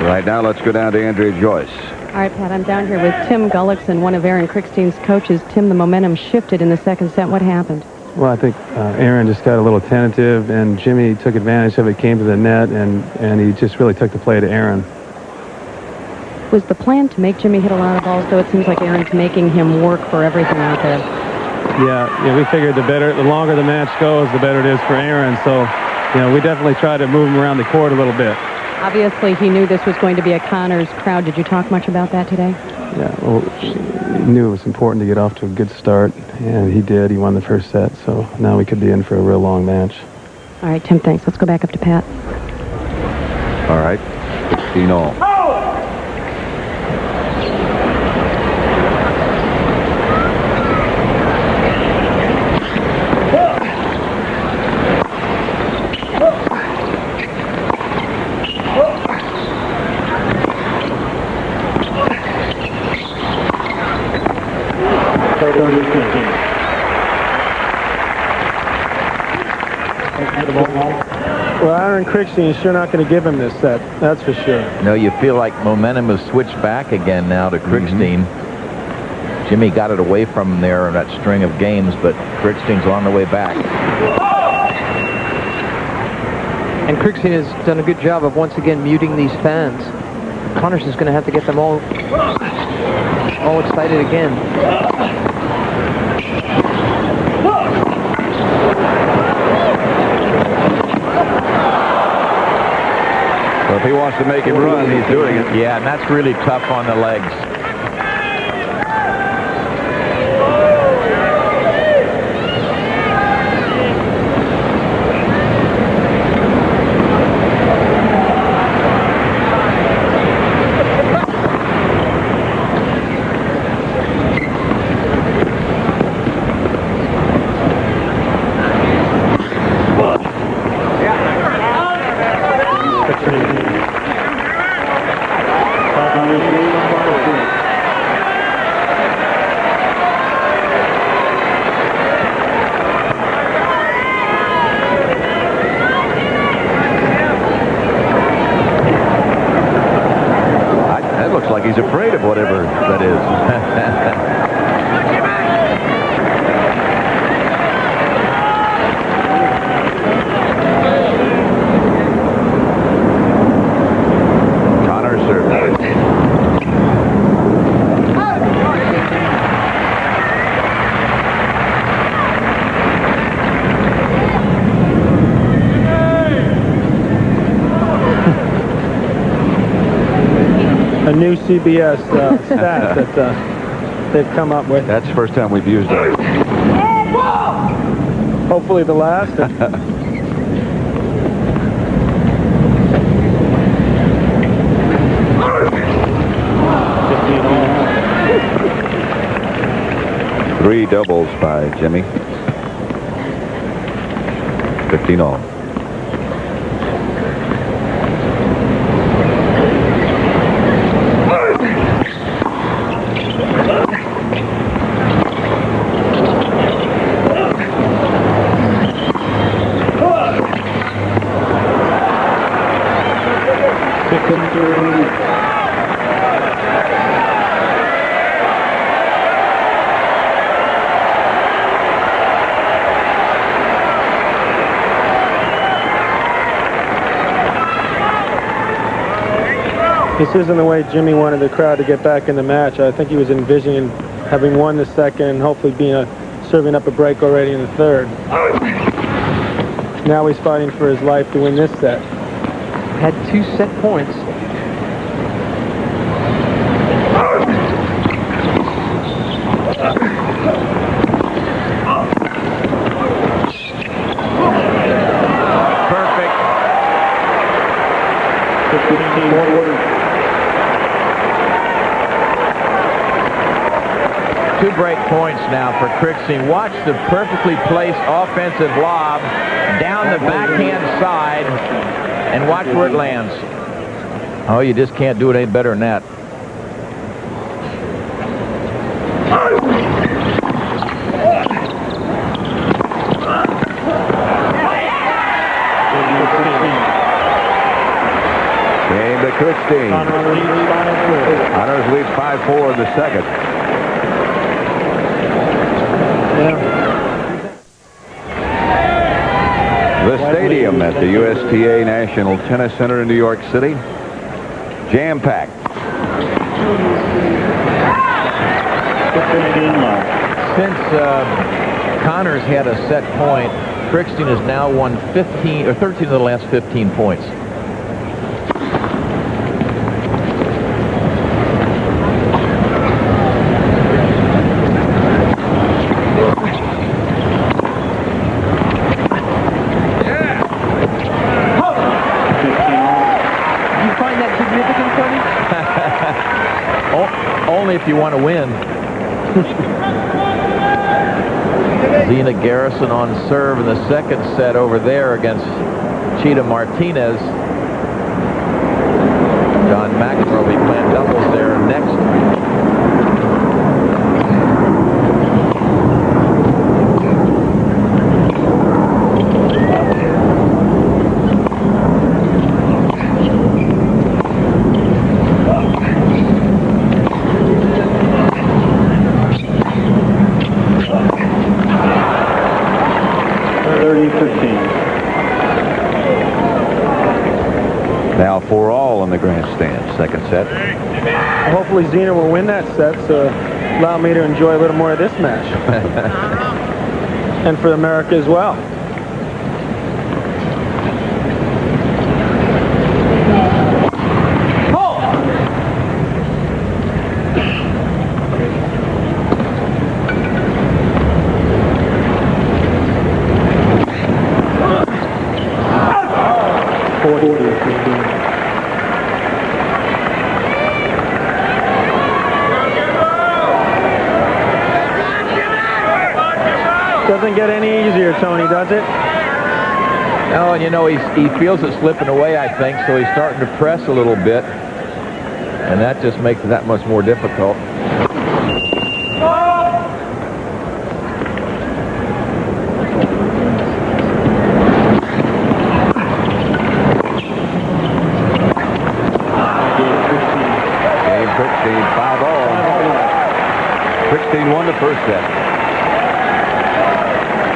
Right now, let's go down to Andrea Joyce. All right, Pat, I'm down here with Tim Gullickson, one of Aaron Krikstein's coaches. Tim, the momentum shifted in the second set. What happened? Well, I think Aaron just got a little tentative, and Jimmy took advantage of it, came to the net, and he just really took the play to Aaron. Was the plan to make Jimmy hit a lot of balls, though? It seems like Aaron's making him work for everything out there. Yeah, we figured the longer the match goes, the better it is for Aaron. So, we definitely tried to move him around the court a little bit. Obviously, he knew this was going to be a Connors crowd. Did you talk much about that today? Yeah, well, he knew it was important to get off to a good start, and he did. He won the first set, so now we could be in for a real long match. All right, Tim, thanks. Let's go back up to Pat. All right. 16-all. Well, Aaron Krikstein is sure not going to give him this set. That's for sure. No, you feel like momentum has switched back again now to Krikstein. Jimmy got it away from him there in that string of games, but Krikstein's on the way back. And Krikstein has done a good job of once again muting these fans. Connors is going to have to get them all excited again. Well, if he wants to make him run, he's doing it. Yeah, and that's really tough on the legs. He's afraid of whatever that is. Connors serves. A new CBS stat that they've come up with. That's the first time we've used it. Hopefully the last. 3 doubles by Jimmy. 15-all. This isn't the way Jimmy wanted the crowd to get back in the match. I think he was envisioning having won the second and hopefully serving up a break already in the third. Now he's fighting for his life to win this set. Had 2 set points. Perfect. 2 break points now for Krikstein. Watch the perfectly placed offensive lob down the backhand side, and watch where it lands. Oh, you just can't do it any better than that. Game to Krikstein. Honors lead 5-4 in the second. The stadium at the USTA National Tennis Center in New York City, jam-packed. Since Connors had a set point, Krikstein has now won 13 of the last 15 points. Only if you want to win. Zina Garrison on serve in the second set over there against Chita Martinez. John McEnroe will be playing doubles there next. Now 4-all in the grandstand, second set. Hopefully Zina will win that set, so allow me to enjoy a little more of this match. And for America as well. Doesn't get any easier, Tony, does it? No, and you know, he feels it slipping away, I think, so he's starting to press a little bit, and that just makes it that much more difficult. Game Krikstein, 5-all. Krikstein won the first set.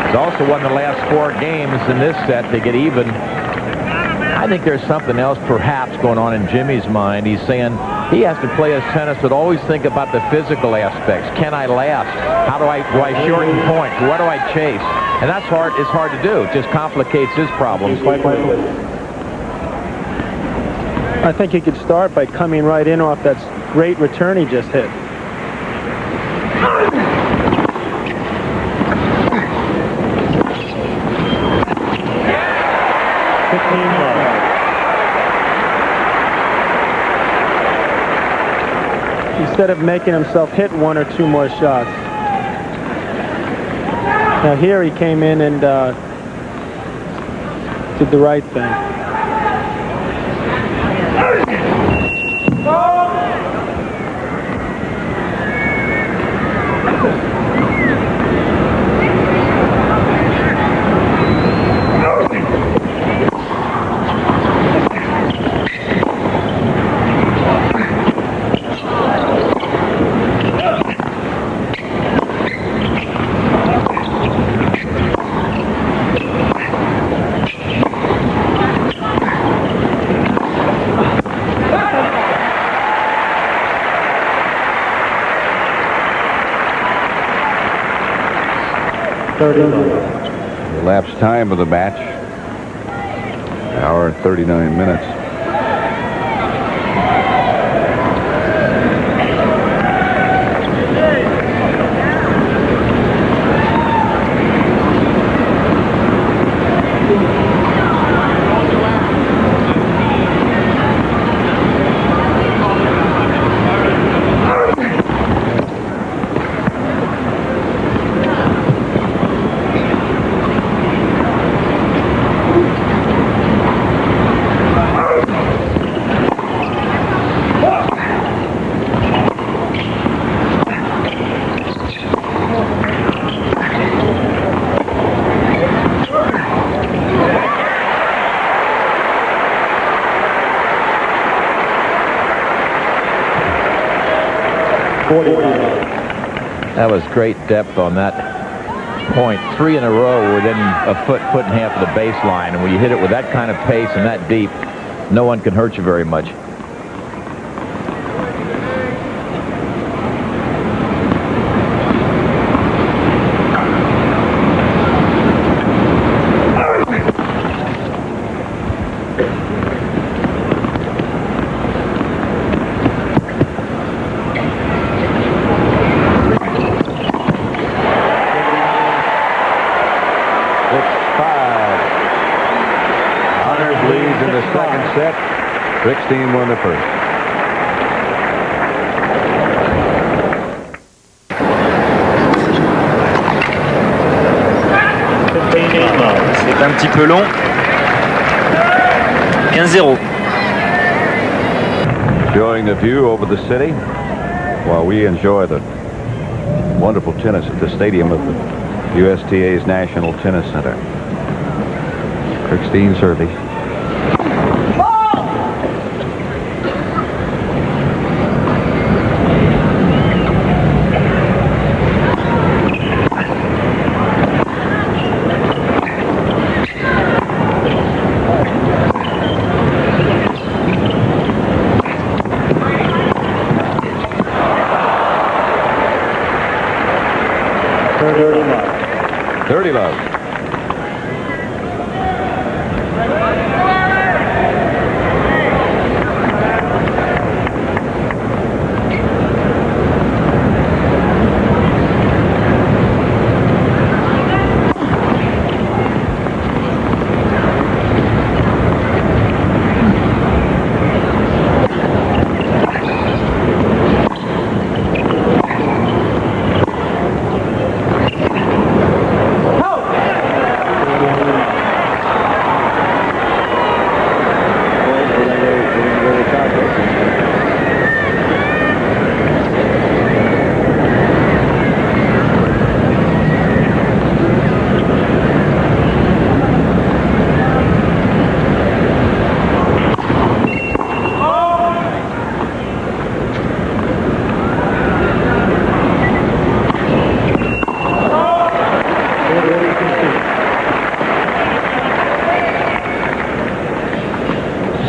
He's also won the last 4 games in this set to get even. I think there's something else perhaps going on in Jimmy's mind. He's saying he has to play his tennis but always think about the physical aspects. Can I last? How do I shorten points? What do I chase? And that's hard. It's hard to do. It just complicates his problems. I think he could start by coming right in off that great return he just hit. Instead of making himself hit 1 or 2 more shots. Now here he came in and did the right thing. Elapsed time of the match, hour and 39 minutes. That was great depth on that point. 3 in a row within a foot and a half of the baseline. And when you hit it with that kind of pace and that deep, no one can hurt you very much. Krikstein won the first. C'est un petit peu long. 15-0. Enjoying the view over the city while we enjoy the wonderful tennis at the stadium of the USTA's National Tennis Center. Krikstein serving. Dirty love.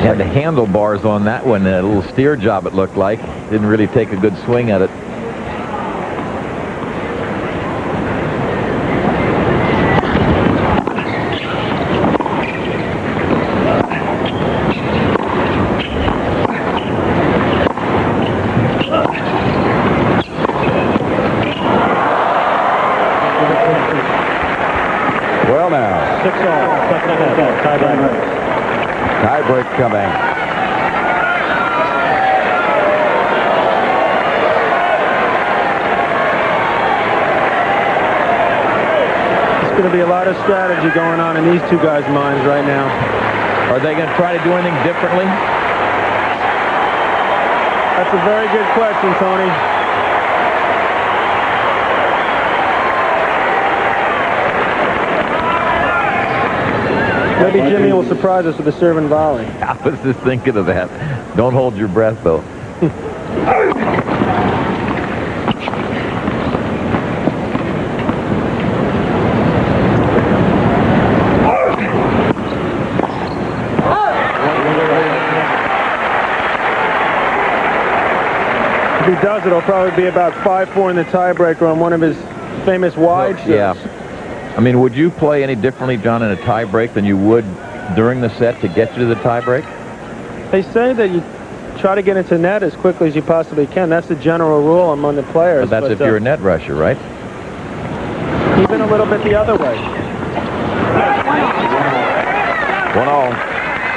Had the handlebars on that one, a little steer job it looked like. Didn't really take a good swing at it. Well now. 6-all, second half, Tie break coming. There's going to be a lot of strategy going on in these two guys' minds right now. Are they going to try to do anything differently? That's a very good question, Tony. Maybe Jimmy will surprise us with a serve and volley. I was just thinking of that. Don't hold your breath, though. If he does, it'll probably be about 5-4 in the tiebreaker on one of his famous wide shots. Yeah. I mean, would you play any differently, John, in a tie break than you would during the set to get you to the tie break? They say that you try to get into net as quickly as you possibly can. That's the general rule among the players. But that's if you're a net rusher, right? Even a little bit the other way. 1-0.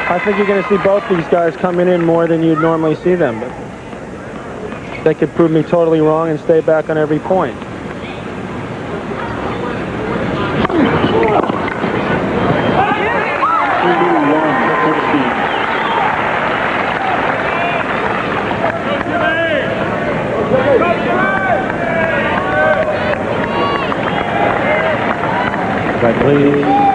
I think you're going to see both these guys coming in more than you'd normally see them. But they could prove me totally wrong and stay back on every point. Right, please.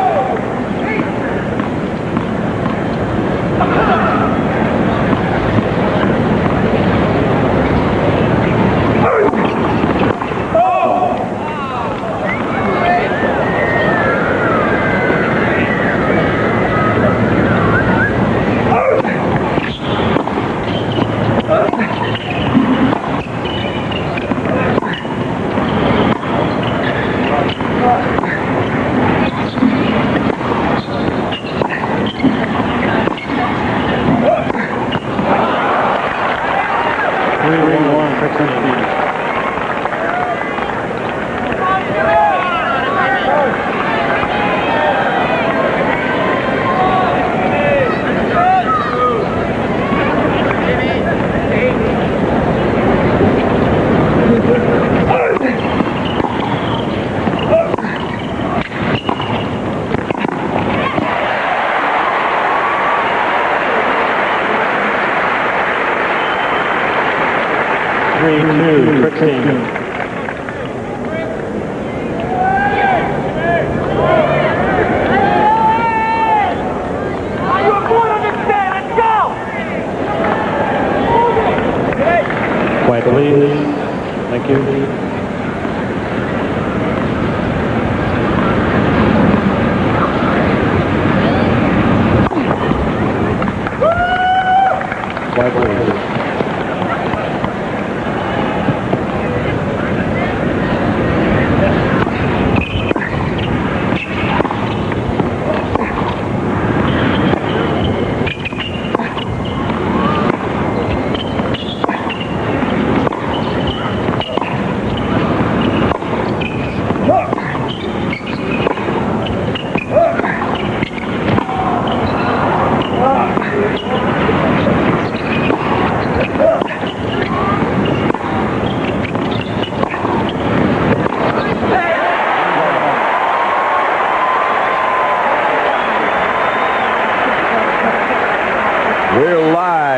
Krikstein. Quiet, please. Thank you. Quiet, please.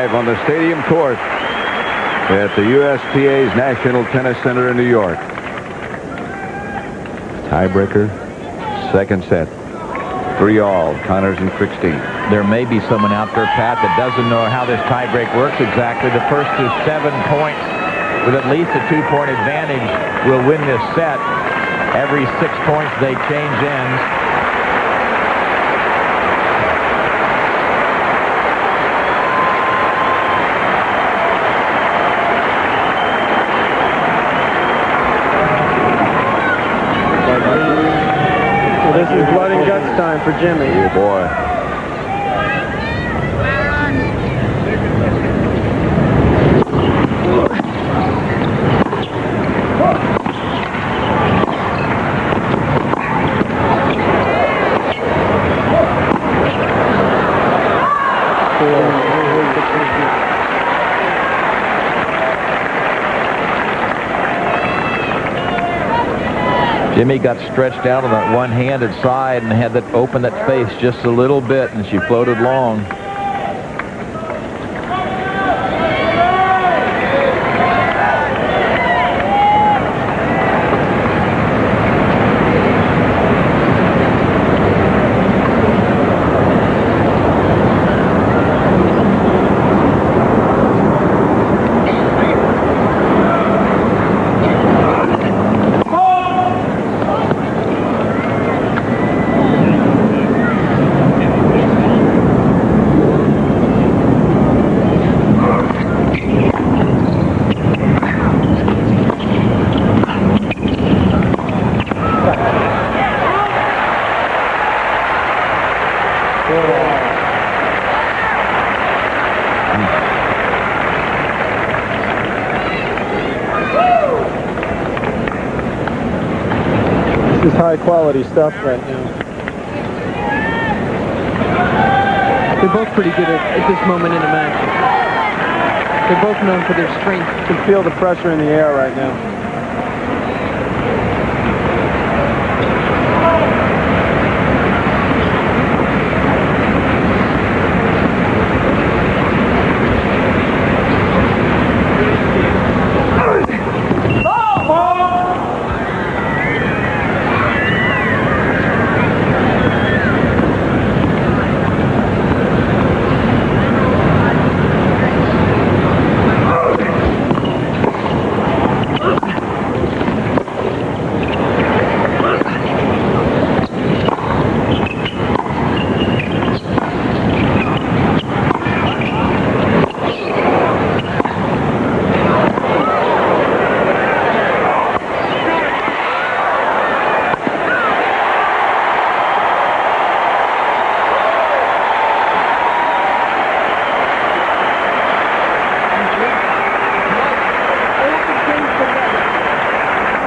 On the stadium court at the USTA's National Tennis Center in New York. Tiebreaker, second set. 3-all, Connors and Krikstein. There may be someone out there, Pat, that doesn't know how this tiebreak works exactly. The first to 7 points with at least a 2-point advantage will win this set. Every 6 points they change ends. This is blood and guts time for Jimmy. Oh, boy. Jimmy got stretched out on that one-handed side and had that open that face just a little bit, and she floated long. high-quality stuff right now. They're both pretty good at this moment in the match. They're both known for their strength. You can feel the pressure in the air right now.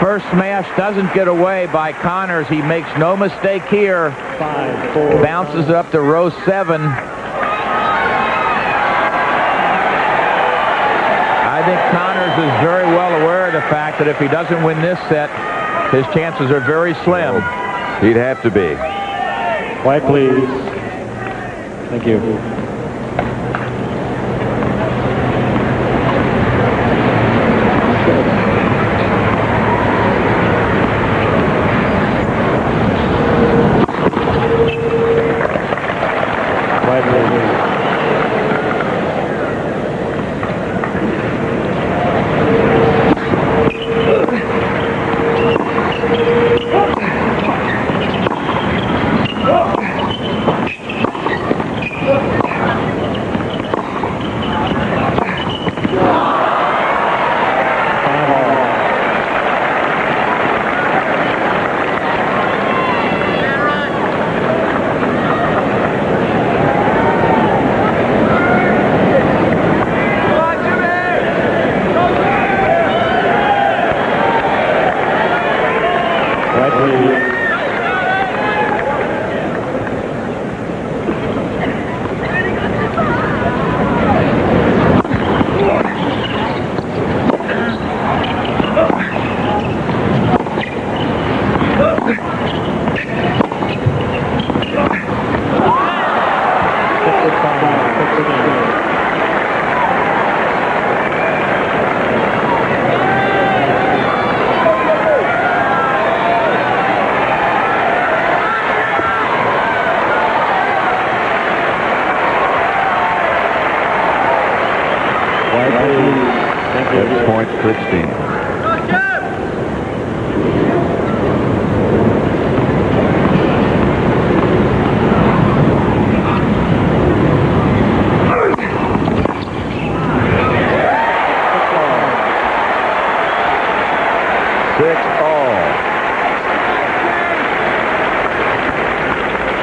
First smash doesn't get away by Connors. He makes no mistake here. 5, 4. Bounces up to row 7. I think Connors is very well aware of the fact that if he doesn't win this set, his chances are very slim. He'd have to be. Quiet, please. Thank you. That's point Krikstein.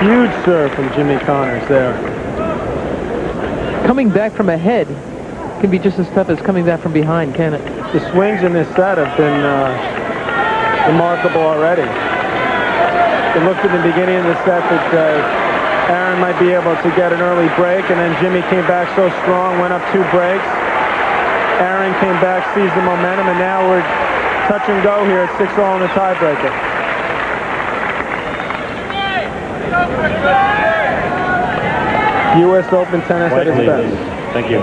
Huge serve from Jimmy Connors there. Coming back from ahead can be just as tough as coming back from behind, can it? The swings in this set have been remarkable already. It looked at the beginning of the set that Aaron might be able to get an early break, and then Jimmy came back so strong, went up 2 breaks. Aaron came back, seized the momentum, and now we're touch and go here at 6-all in the tiebreaker. U.S. Open tennis at its best. Thank you.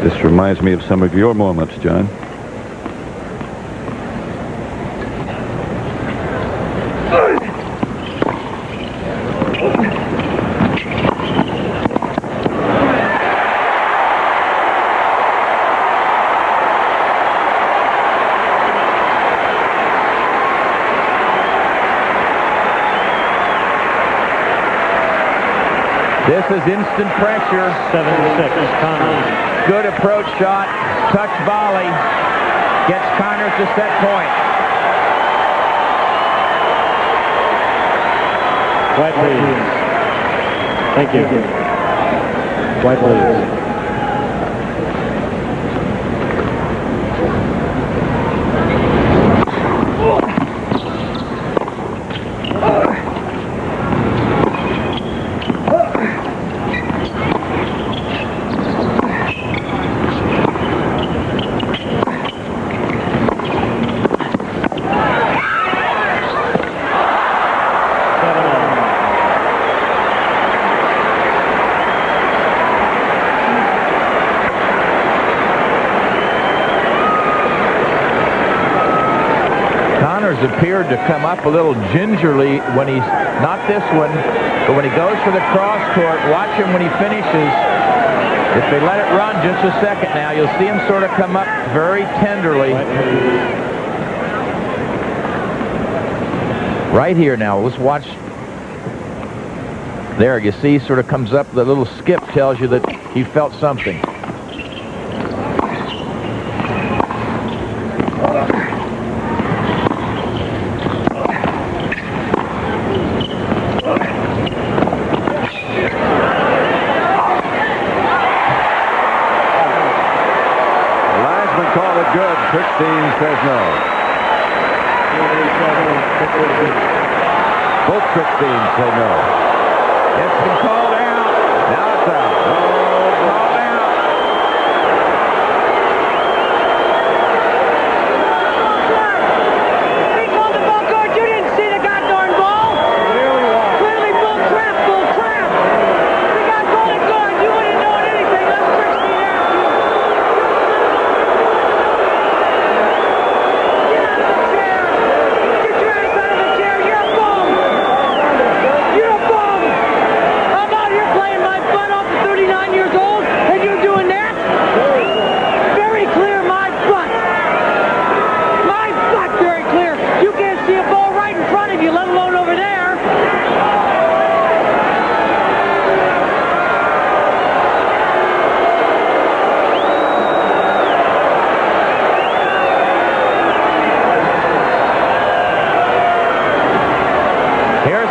This reminds me of some of your moments, John. This is instant pressure. 7-6, Connors. Good approach shot, touch volley, gets Connors to set point. White, please. Thank you. White, please. Jimmy-Connors appeared to come up a little gingerly when he's not this one, but when he goes for the cross court, watch him when he finishes. If they let it run just a second now, you'll see him sort of come up very tenderly. Right here now, let's watch. There, you see, sort of comes up, the little skip tells you that he felt something. Krikstein says no. Both Krikstein say no. It's been called out. Now it's out. Oh, called out. He called the ball court. You didn't see the goddamn ball. Clearly bull crap, bull crap. The guy called it good. You wouldn't know anything. That's Krikstein asked you.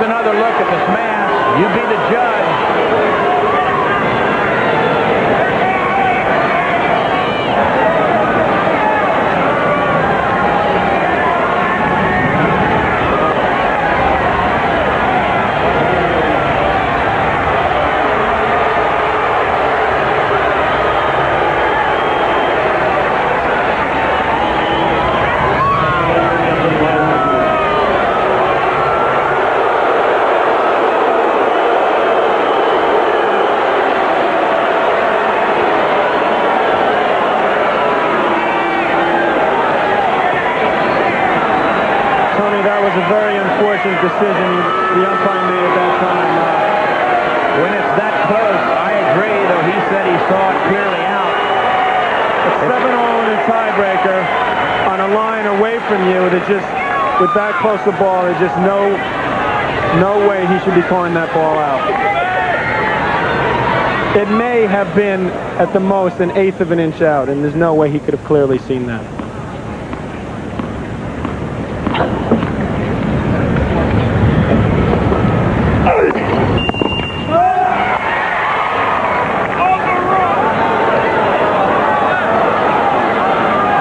Another look at this mask. You be the judge. was a very unfortunate decision the umpire made at that time. When it's that close, I agree, though he said he saw it clearly out. It's 7-all in a tiebreaker on a line away from you. That just, with that close a ball, there's just no way he should be calling that ball out. It may have been, at the most, an eighth of an inch out, and there's no way he could have clearly seen that.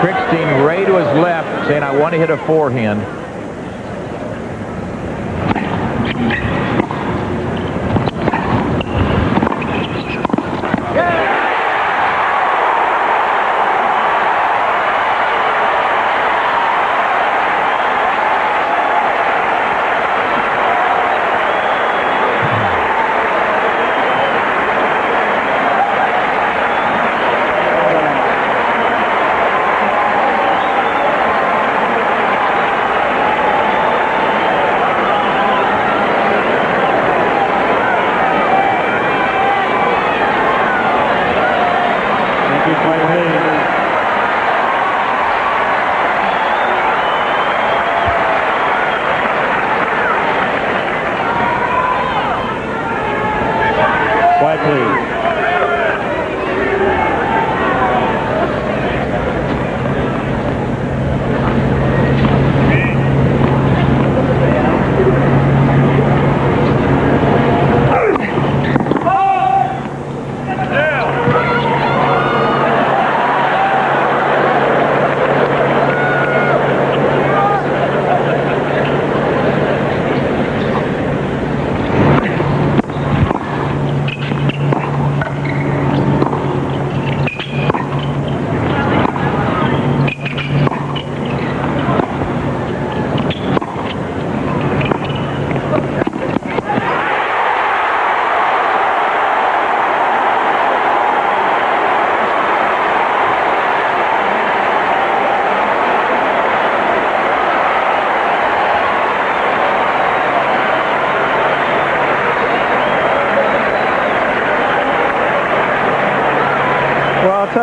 Krikstein right to his left, saying, I want to hit a forehand.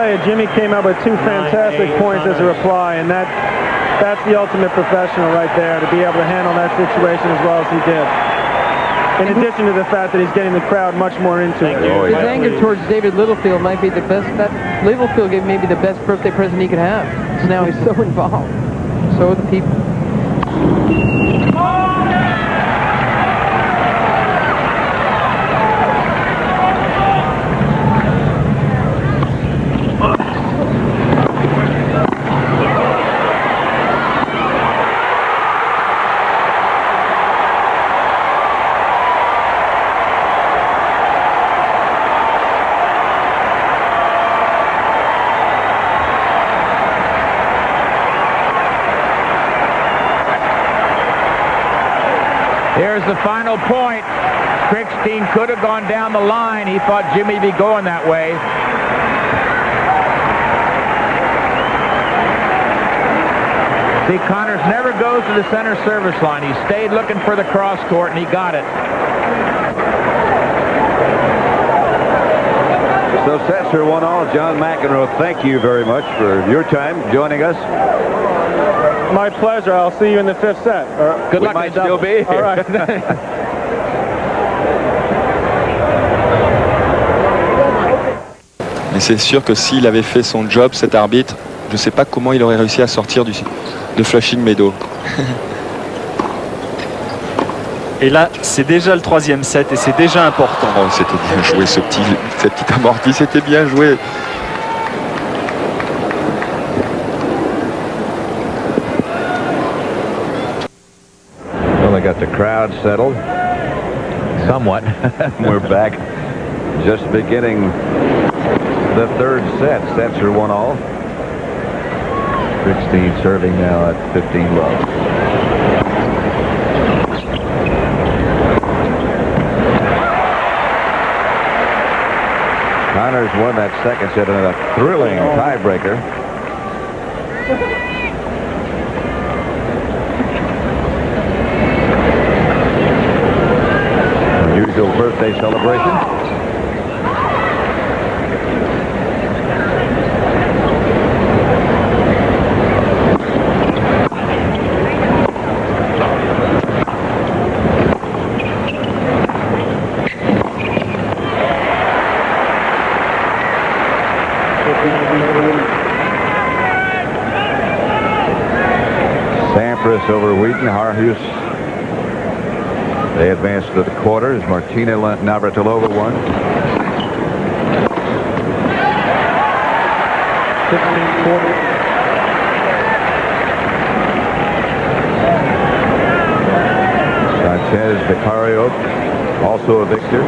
tell you, Jimmy came up with 2 fantastic points as a reply, and that's the ultimate professional right there, to be able to handle that situation as well as he did. In addition to the fact that he's getting the crowd much more into it. His anger towards David Littlefield might be the best. That Littlefield gave maybe the best birthday present he could have. So now he's so involved. So are the people. Here's the final point. Krikstein could have gone down the line. He thought Jimmy'd be going that way. See, Connors never goes to the center service line. He stayed looking for the cross court, and he got it. So sets are 1-all. John McEnroe, thank you very much for your time joining us. My pleasure. I'll see you in the 5th set. Good luck. We might still be here. All right. Mais c'est sûr que s'il avait fait son job, cet arbitre, je ne sais pas comment il aurait réussi à sortir de Flushing Meadows. Et là, c'est déjà le 3e set et c'est déjà important. Oh, c'était bien joué, cette petite amortie, c'était bien joué. Well, I got the crowd settled. Somewhat. We're back. Just beginning the 3rd set. Sets are 1-all. Krikstein serving now at 15 love. Connors won that 2nd set in a thrilling tiebreaker. Unusual birthday celebration. Sampras over Wheaton. Harhus. They advance to the quarters. Martina Navratilova won. 15-40. Sanchez Vicario, also a victor.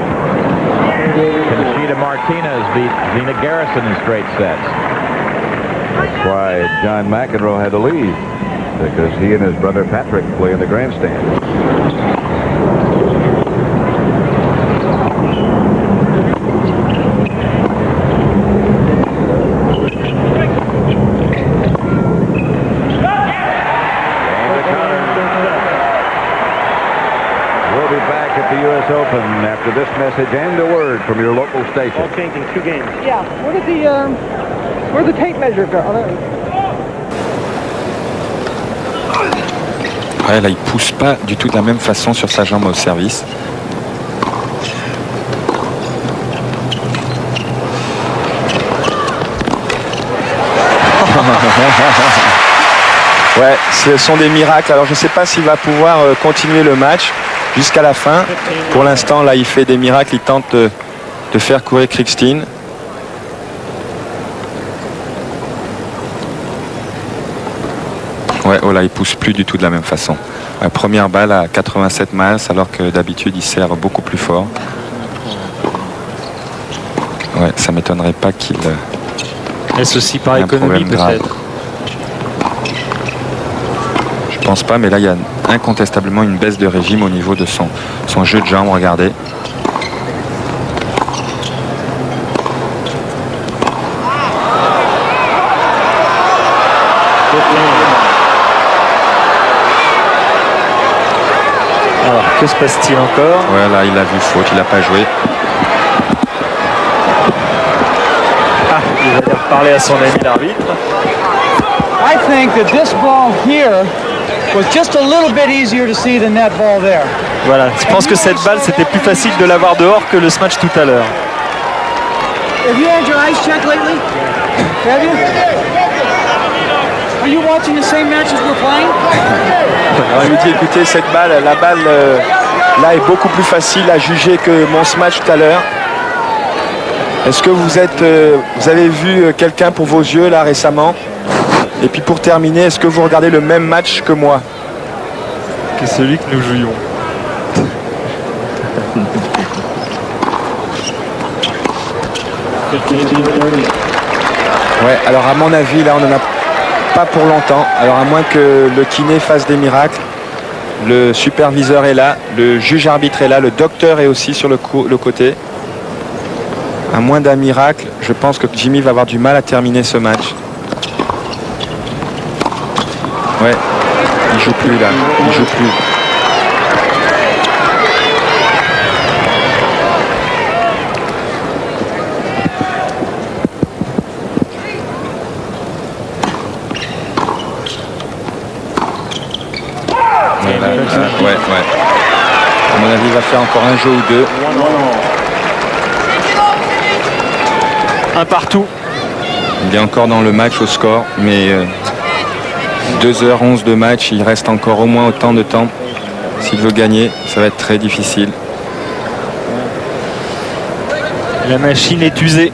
Conchita Martinez beat Zina Garrison in straight sets. That's why John McEnroe had to leave, because he and his brother Patrick play in the grandstand. We'll be back at the U.S. Open after this message and a word from your local station. All changing 2 games. Yeah. Where'd the tape measure go? Ouais, là, il pousse pas du tout de la même façon sur sa jambe au service. Ouais, ce sont des miracles. Alors, je ne sais pas s'il va pouvoir continuer le match jusqu'à la fin. Pour l'instant, là, il fait des miracles. Il tente de faire courir Krikstein. Ouais, oh là, il pousse plus du tout de la même façon. Première balle à 87 miles, alors que d'habitude, il sert beaucoup plus fort. Ouais, ça m'étonnerait pas qu'il... Est-ce aussi par économie peut-être? Je pense pas, mais là, il y a incontestablement une baisse de régime au niveau de son jeu de jambes. Regardez. Alors, que se passe-t-il encore? Ouais, là, il a vu faute, il n'a pas joué. Ah, il va dire parler à son ami l'arbitre. I think that this ball here was just a little bit easier to see than that ball there. Voilà, je pense que cette balle, c'était plus facile de l'avoir dehors que le match tout à l'heure. Have you had your eyes checked lately? Have you? Are you watching the same match as we're playing? Alors, il me dit, écoutez, cette balle, la balle là est beaucoup plus facile à juger que mon match tout à l'heure. Est-ce que vous avez vu quelqu'un pour vos yeux là récemment? Et puis pour terminer, est-ce que vous regardez le même match que moi? Que celui que nous jouions. Ouais, alors à mon avis, là, on n'en a pas pour longtemps. Alors à moins que le kiné fasse des miracles, le superviseur est là, le juge arbitre est là, le docteur est aussi sur le côté. À moins d'un miracle, je pense que Jimmy va avoir du mal à terminer ce match. Ouais, il joue plus là, il joue plus. Ouais. À mon avis, il va faire encore un jeu ou deux. Un partout. Il est encore dans le match au score, mais 2h11 de match, il reste encore au moins autant de temps. S'il veut gagner, ça va être très difficile. La machine est usée.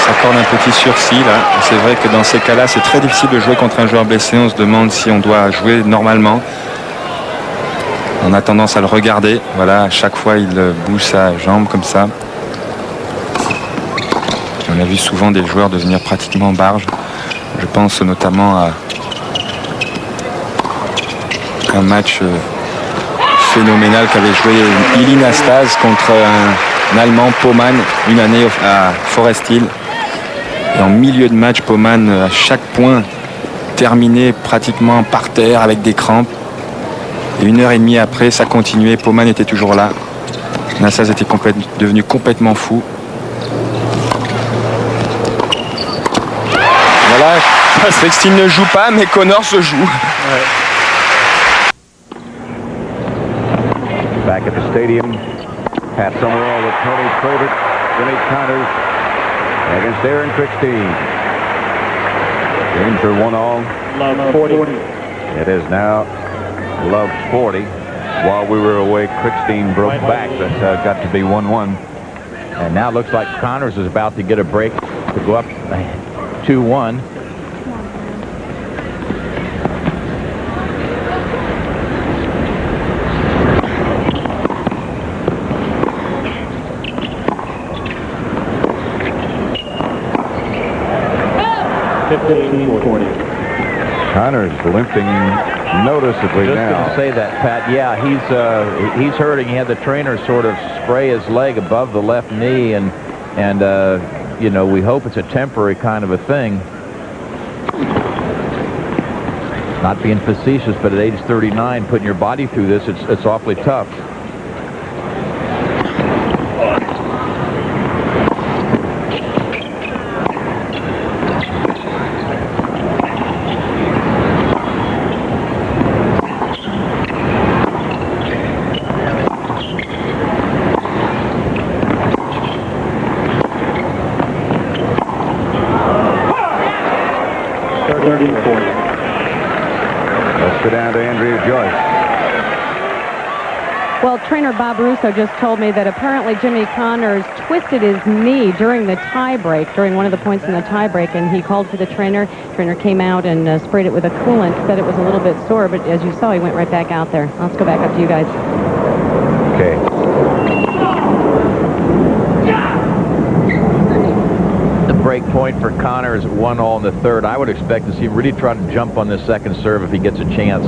S'accorde un petit sursis là. C'est vrai que dans ces cas-là, c'est très difficile de jouer contre un joueur blessé. On se demande si on doit jouer normalement. On a tendance à le regarder. Voilà, à chaque fois, il bouge sa jambe comme ça. On a vu souvent des joueurs devenir pratiquement barges. Je pense notamment à un match phénoménal qu'avait joué Ilina Stas contre un Allemand, Poman, une année à Forest Hill. Et en milieu de match, Poman, à chaque point, terminé pratiquement par terre avec des crampes. Et 1h30 après, ça continuait. Poman était toujours là. Nassaz était devenu complètement fou. Voilà, Krikstein ne joue pas, mais Connor se joue. Ouais. Back at the stadium, Pat Summerall with Tony's favorite, Jimmy Connors against Aaron Krikstein. Games are 1-all. Love 40. It is now Love's 40. While we were away, Krikstein broke back. That got to be 1-1. And now it looks like Connors is about to get a break to go up 2-1. Connors limping noticeably Just now. going to say that, Pat. Yeah, he's hurting. He had the trainer sort of spray his leg above the left knee, and you know, we hope it's a temporary kind of a thing. Not being facetious, but at age 39, putting your body through this, it's awfully tough. Let's go down to Andrea Joyce. Well, trainer Bob Russo just told me that apparently Jimmy Connors twisted his knee during the tiebreak, during one of the points in the tiebreak, and he called for the trainer. Trainer came out and sprayed it with a coolant, said it was a little bit sore, but as you saw, he went right back out there. Let's go back up to you guys. Okay. break point for Connors, 1-all in the third. I would expect to see him really try to jump on this second serve if he gets a chance.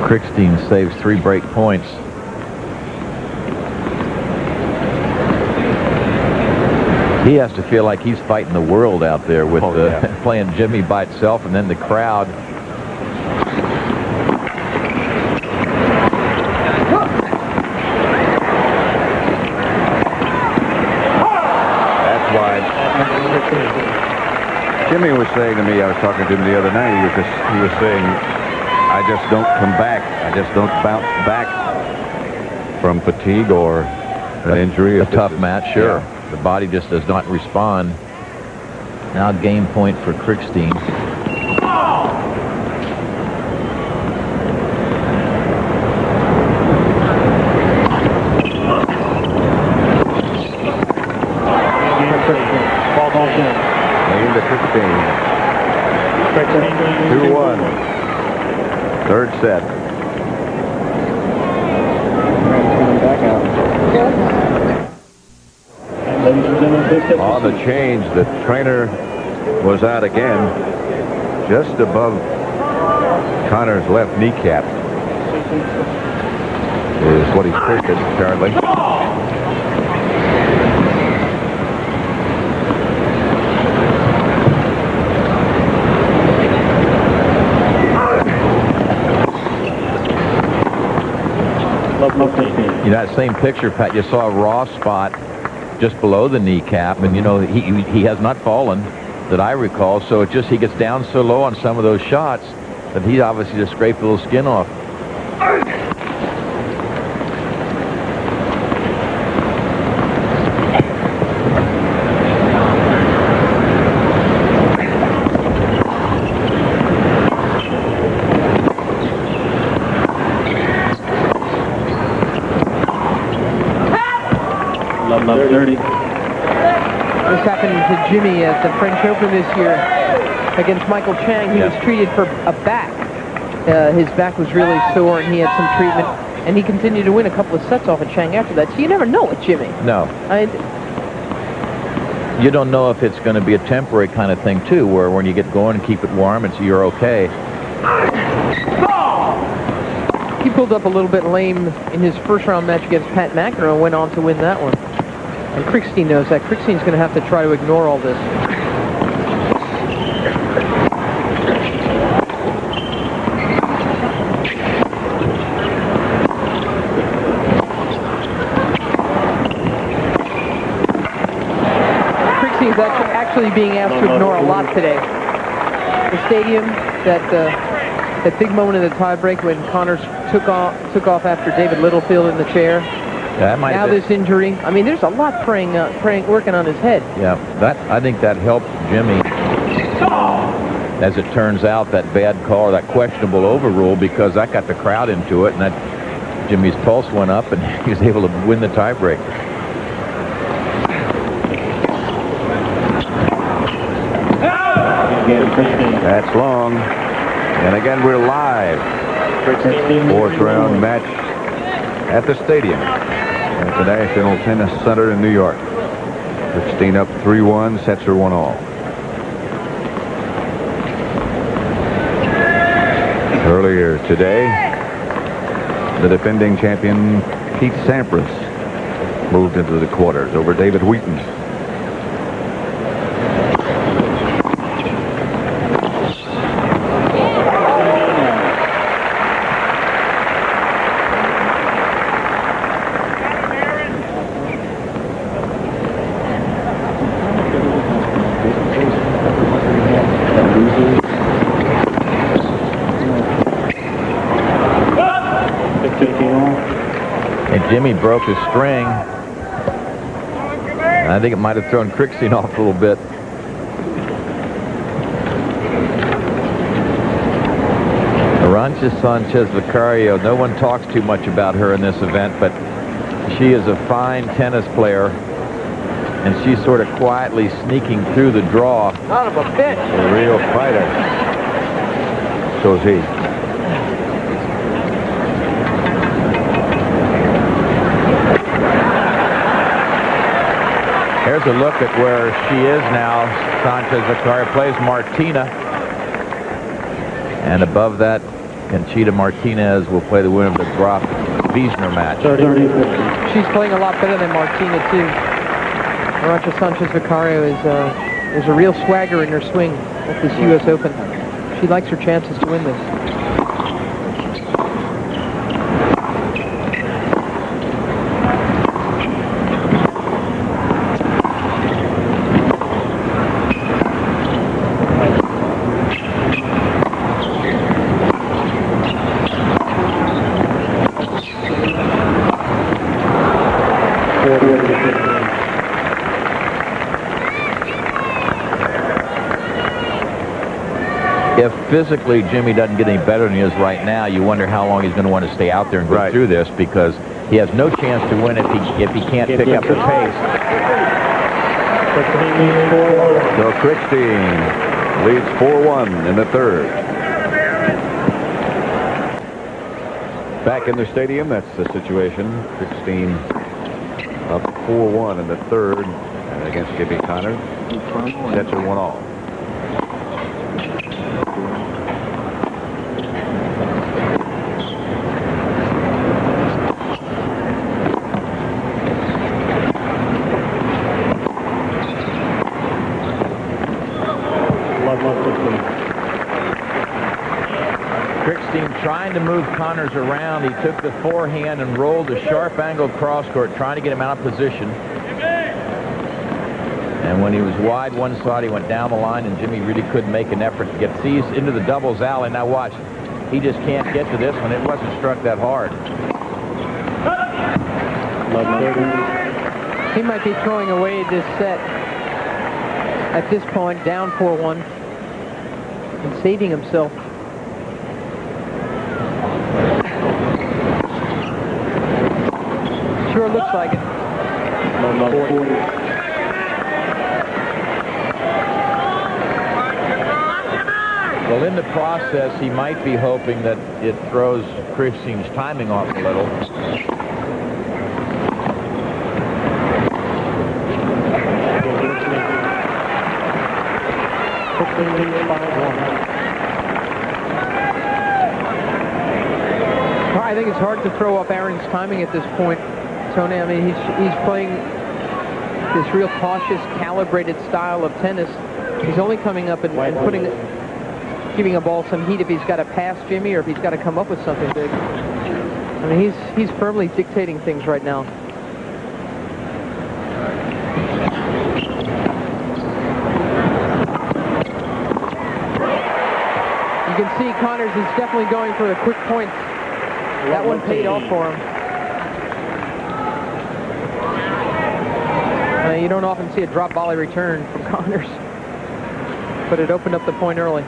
Krikstein saves 3 break points. He has to feel like he's fighting the world out there with playing Jimmy by itself, and then the crowd. That's why Jimmy was saying to me, I was talking to him the other night, he was saying, I just don't come back. I just don't bounce back from fatigue or an injury. A tough match, sure. Yeah. The body just does not respond. Now game point for Krikstein. Game to Krikstein. 2-1. Third set. On the change, the trainer was out again, just above Connor's left kneecap. Is what he's twisted, apparently. You know, that same picture, Pat, you saw a raw spot just below the kneecap, and you know he has not fallen that I recall, so it just he gets down so low on some of those shots that he obviously just scraped a little skin off. This happened to Jimmy at the French Open this year against Michael Chang. He was treated for a back. His back was really sore, and he had some treatment. And he continued to win a couple of sets off of Chang after that. So you never know with Jimmy. No. You don't know if it's going to be a temporary kind of thing, too, where when you get going and keep it warm, you're okay. He pulled up a little bit lame in his first-round match against Pat McEnroe and went on to win that one. And Krikstein knows that. Krikstein's going to have to try to ignore all this. Krikstein's actually being asked to ignore a lot today. The stadium, that big moment in the tiebreak when Connors took off after David Littlefield in the chair. Yeah, now this injury. I mean, there's a lot working on his head. Yeah, I think that helped Jimmy. As it turns out, that bad call, that questionable overrule, because that got the crowd into it, and that Jimmy's pulse went up, and he was able to win the tiebreak. That's long. And again, we're live. Fourth round match at the stadium at the National Tennis Center in New York. Krikstein up 3-1, sets her 1-all. Earlier today, the defending champion Pete Sampras moved into the quarters over David Wheaton. Jimmy broke his string. I think it might have thrown Krikstein off a little bit. Sanchez Vicario, no one talks too much about her in this event, but she is a fine tennis player, and she's sort of quietly sneaking through the draw. Son of a bitch. A real fighter. So is he. Here's a look at where she is now. Sanchez Vicario plays Martina. And above that, Conchita Martinez will play the winner of the Graf Wiesner match. She's playing a lot better than Martina, too. Arantxa Sanchez Vicario there's a real swagger in her swing at this U.S. Open. She likes her chances to win this. If physically Jimmy doesn't get any better than he is right now, you wonder how long he's going to want to stay out there and go through this, because he has no chance to win if he can't pick up the pace. So Krikstein leads 4-1 in the third. Back in the stadium, that's the situation. Krikstein up 4-1 in the third against Jimmy Connors. Sets are 1-all. Krikstein trying to move Connors around. He took the forehand and rolled a sharp angle cross court, trying to get him out of position. And when he was wide one side, he went down the line, and Jimmy really couldn't make an effort to get seized into the doubles alley. Now watch, he just can't get to this one. It wasn't struck that hard. He might be throwing away this set at this point, down 4-1, and saving himself. Sure looks like it. Well, in the process, he might be hoping that it throws Krikstein's timing off a little. I think it's hard to throw off Aaron's timing at this point, Tony. I mean, he's playing this real cautious, calibrated style of tennis. He's only coming up and giving a ball some heat if he's got to pass Jimmy or if he's got to come up with something big. I mean, he's firmly dictating things right now. You can see Connors is definitely going for the quick points. That one paid off for him. You don't often see a drop volley return from Connors, but it opened up the point early.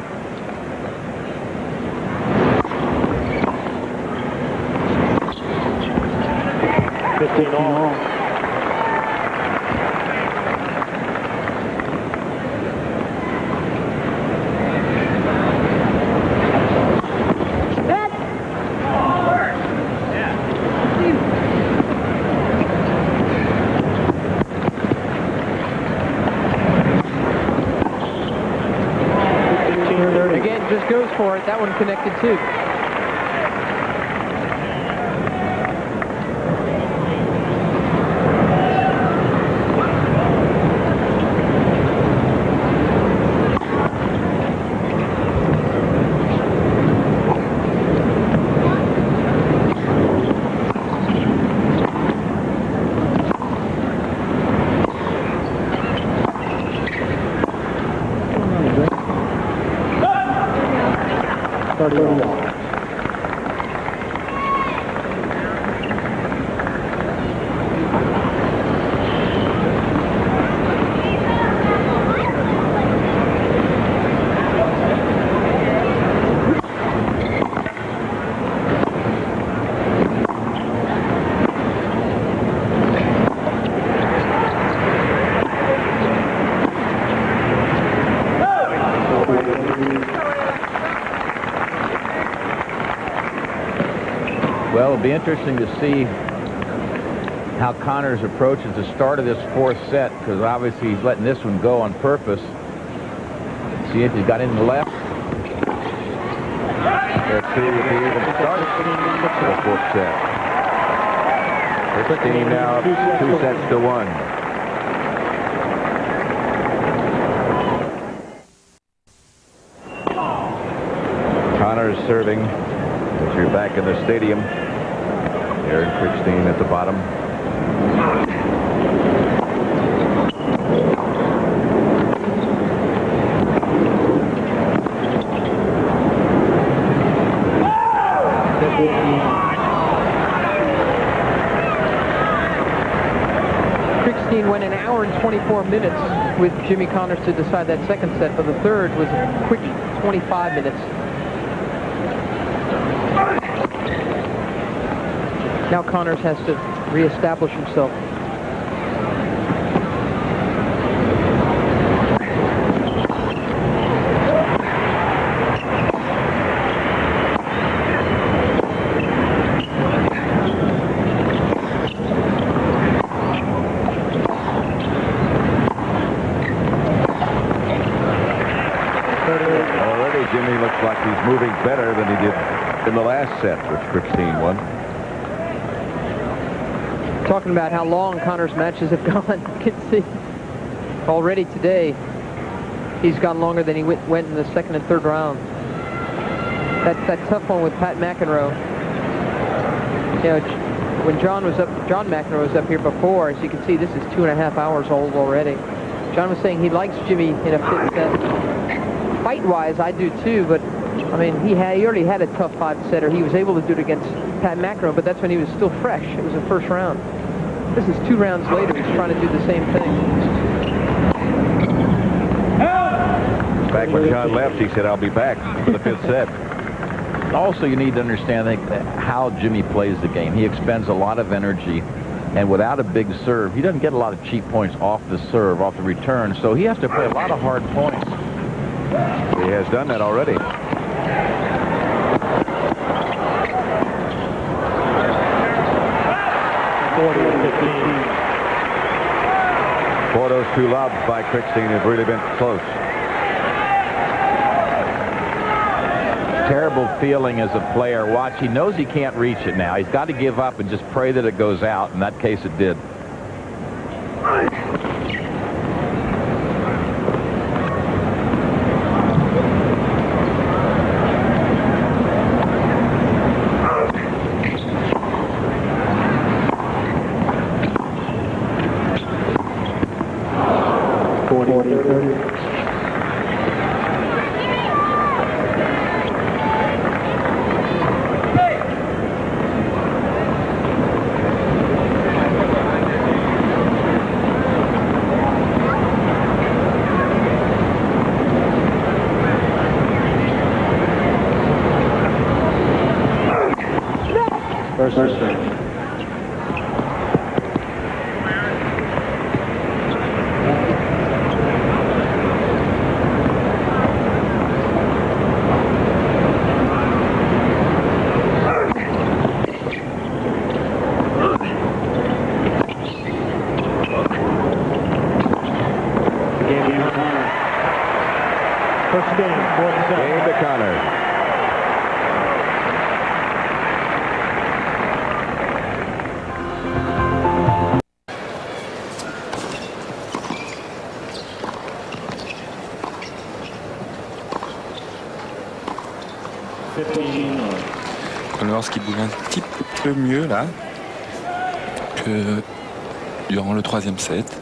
Just goes for it. That one connected too. it'll be interesting to see how Connors approaches the start of this fourth set, because obviously he's letting this one go on purpose. See if he's got in the left. There two would be even start the fourth set. 15 now, 2 sets to 1. Connors serving as you're back in the stadium. Aaron Krikstein at the bottom. Krikstein went an hour and 24 minutes with Jimmy Connors to decide that second set, but the third was a quick 25 minutes. Now Connors has to reestablish himself. Already Jimmy looks like he's moving better than he did in the last set, which Krikstein won. Talking about how long Connors' matches have gone, you can see already today he's gone longer than he went in the second and third round. That tough one with Pat McEnroe. You know, when John McEnroe was up here before, as you can see, this is 2.5 hours old already. John was saying he likes Jimmy in a fifth set. Fight-wise, I do too, but I mean, he already had a tough 5-setter. He was able to do it against Pat McEnroe, but that's when he was still fresh. It was the first round. This is 2 rounds later. He's trying to do the same thing. Back when John left, he said, "I'll be back for the 5th set." Also, you need to understand how Jimmy plays the game. He expends a lot of energy, and without a big serve, he doesn't get a lot of cheap points off the serve, off the return, so he has to play a lot of hard points. He has done that already. Boy, those 2 lobs by Krikstein have really been close. Terrible feeling as a player. Watch, he knows he can't reach it now. He's got to give up and just pray that it goes out. In that case, it did. Game to Connors. Connors qui bouge un petit peu mieux là que durant le 3e set.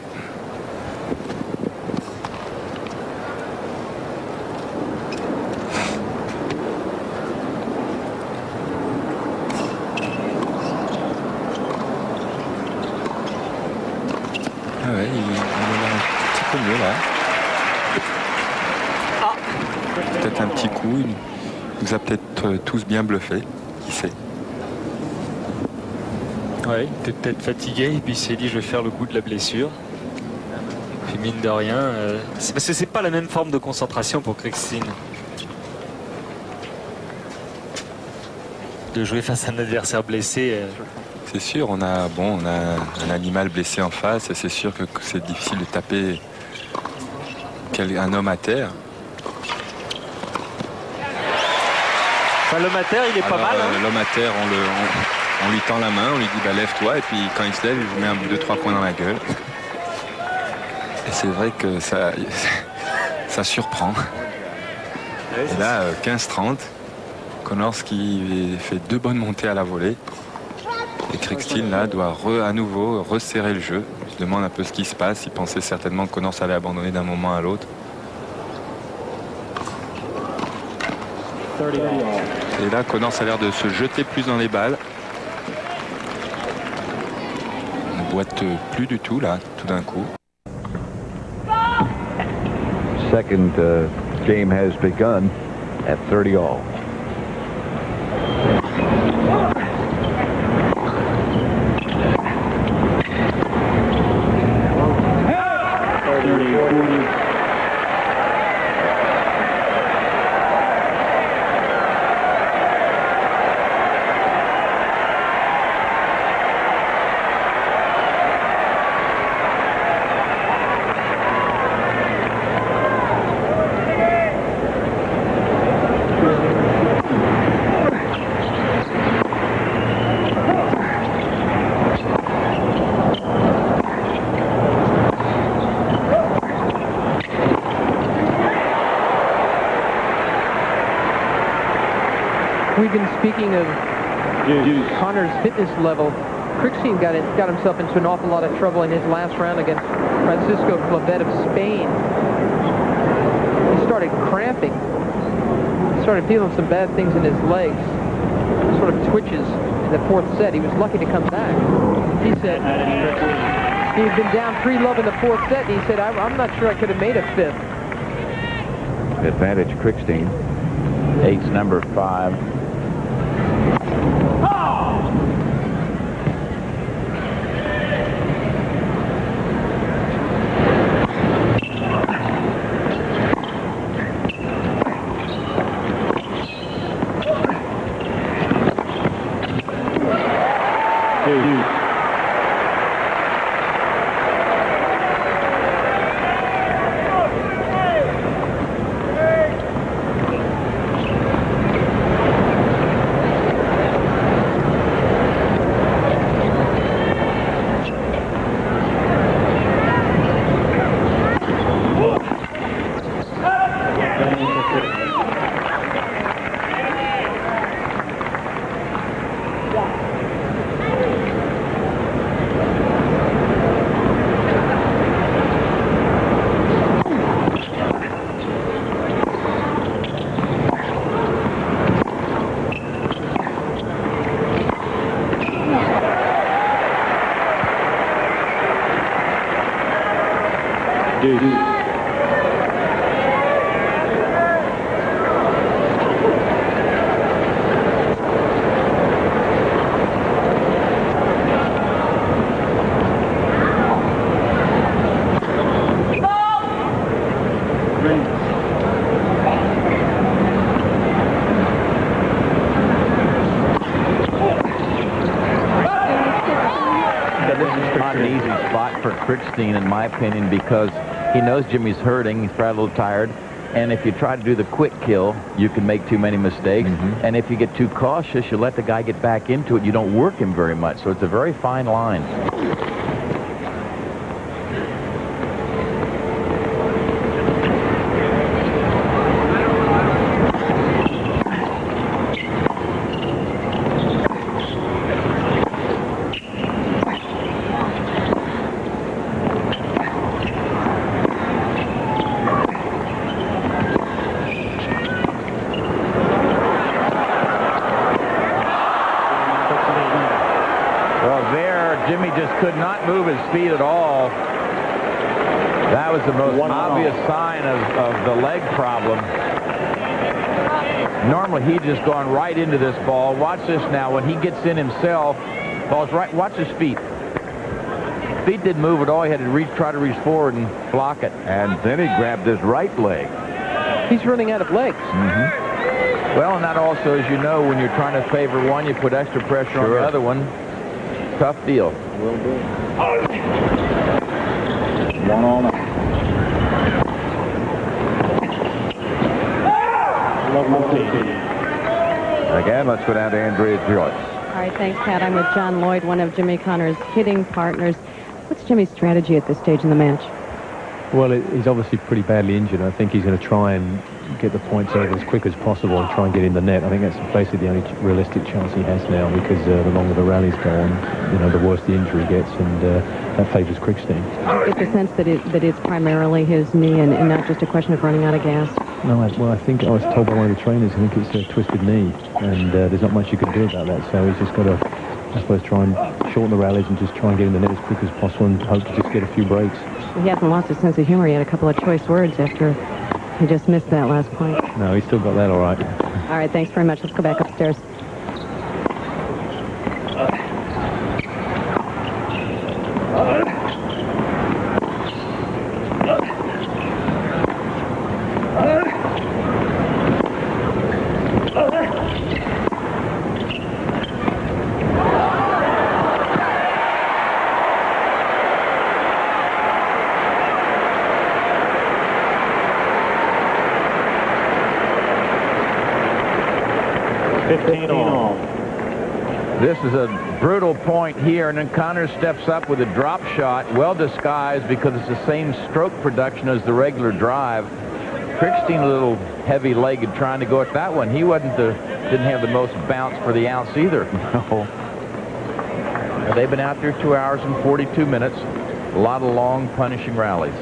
Ah ouais, il est un petit peu mieux là. Peut-être un petit coup, il nous a peut-être tous bien bluffés, qui sait. Ouais, il était peut-être fatigué et puis il s'est dit je vais faire le coup de la blessure. Puis mine de rien, c'est parce que c'est pas la même forme de concentration pour Krikstein. de jouer face à un adversaire blessé. C'est sûr, on a un animal blessé en face et c'est sûr que c'est difficile de taper un homme à terre. Enfin, l'homme à terre, il est pas mal. Hein. L'homme à terre, on lui tend la main, on lui dit bah, lève-toi, et puis quand il se lève, il vous met un but de 3 points dans la gueule. Et c'est vrai que ça surprend. Et là, 15-30, Connors qui fait 2 bonnes montées à la volée. Et Krikstein, là, doit à nouveau resserrer le jeu. Il se demande un peu ce qui se passe. Il pensait certainement que Connors allait abandonner d'un moment à l'autre. Et là, Connors a l'air de se jeter plus dans les balles. Il ne boite plus du tout, là, tout d'un coup. Second game has begun at 30 all. We've been speaking of Connor's fitness level. Krikstein got himself into an awful lot of trouble in his last round against Francisco Clavet of Spain. He started cramping. He started feeling some bad things in his legs. Sort of twitches in the 4th set. He was lucky to come back. He said he had been down 3-love in the 4th set, and he said, I'm not sure I could have made a 5th. Advantage Krikstein. Eight's number 5. Krikstein, in my opinion, because he knows Jimmy's hurting. He's probably a little tired. And if you try to do the quick kill, you can make too many mistakes. And if you get too cautious, you let the guy get back into it. You don't work him very much. So it's a very fine line. Jimmy just could not move his feet at all. That was the most obvious sign of the leg problem. Normally, he'd just gone right into this ball. Watch this now. When he gets in himself, ball's right. Watch his feet. Feet didn't move at all. He had to try to reach forward and block it. And then he grabbed his right leg. He's running out of legs. Well, and that also, as you know, when you're trying to favor one, you put extra pressure on the other one. Tough deal. Will do. 1-1. Again, let's go down to Andrea Joyce. All right, thanks, Pat. I'm with John Lloyd, one of Jimmy Connors' hitting partners. What's Jimmy's strategy at this stage in the match? Well, he's obviously pretty badly injured. I think he's going to try and get the points over as quick as possible and try and get in the net. I think that's basically the only realistic chance he has now, because the longer the rallies go on, the worse the injury gets, and that favors Krikstein. Do you get the sense that it's primarily his knee and not just a question of running out of gas? No, well, I think I was told by one of the trainers, I think it's a twisted knee, and there's not much you can do about that, so he's just got to, I suppose, try and shorten the rallies and just try and get in the net as quick as possible and hope to just get a few breaks. He hasn't lost his sense of humor. He had a couple of choice words after he just missed that last point. No, he's still got that all right. All right, thanks very much. Let's go back upstairs. This is a brutal point here, and then Connors steps up with a drop shot, well disguised because it's the same stroke production as the regular drive. Krikstein a little heavy-legged trying to go at that one. He didn't have the most bounce for the ounce either. No. They've been out there 2 hours and 42 minutes. A lot of long, punishing rallies.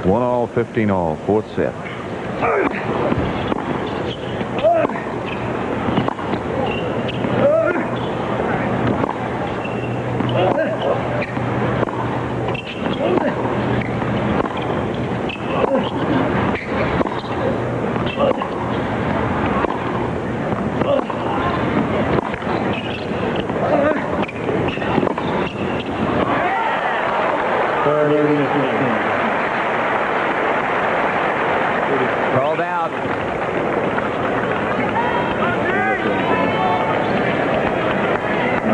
1-all, 15-all, fourth set. Called out.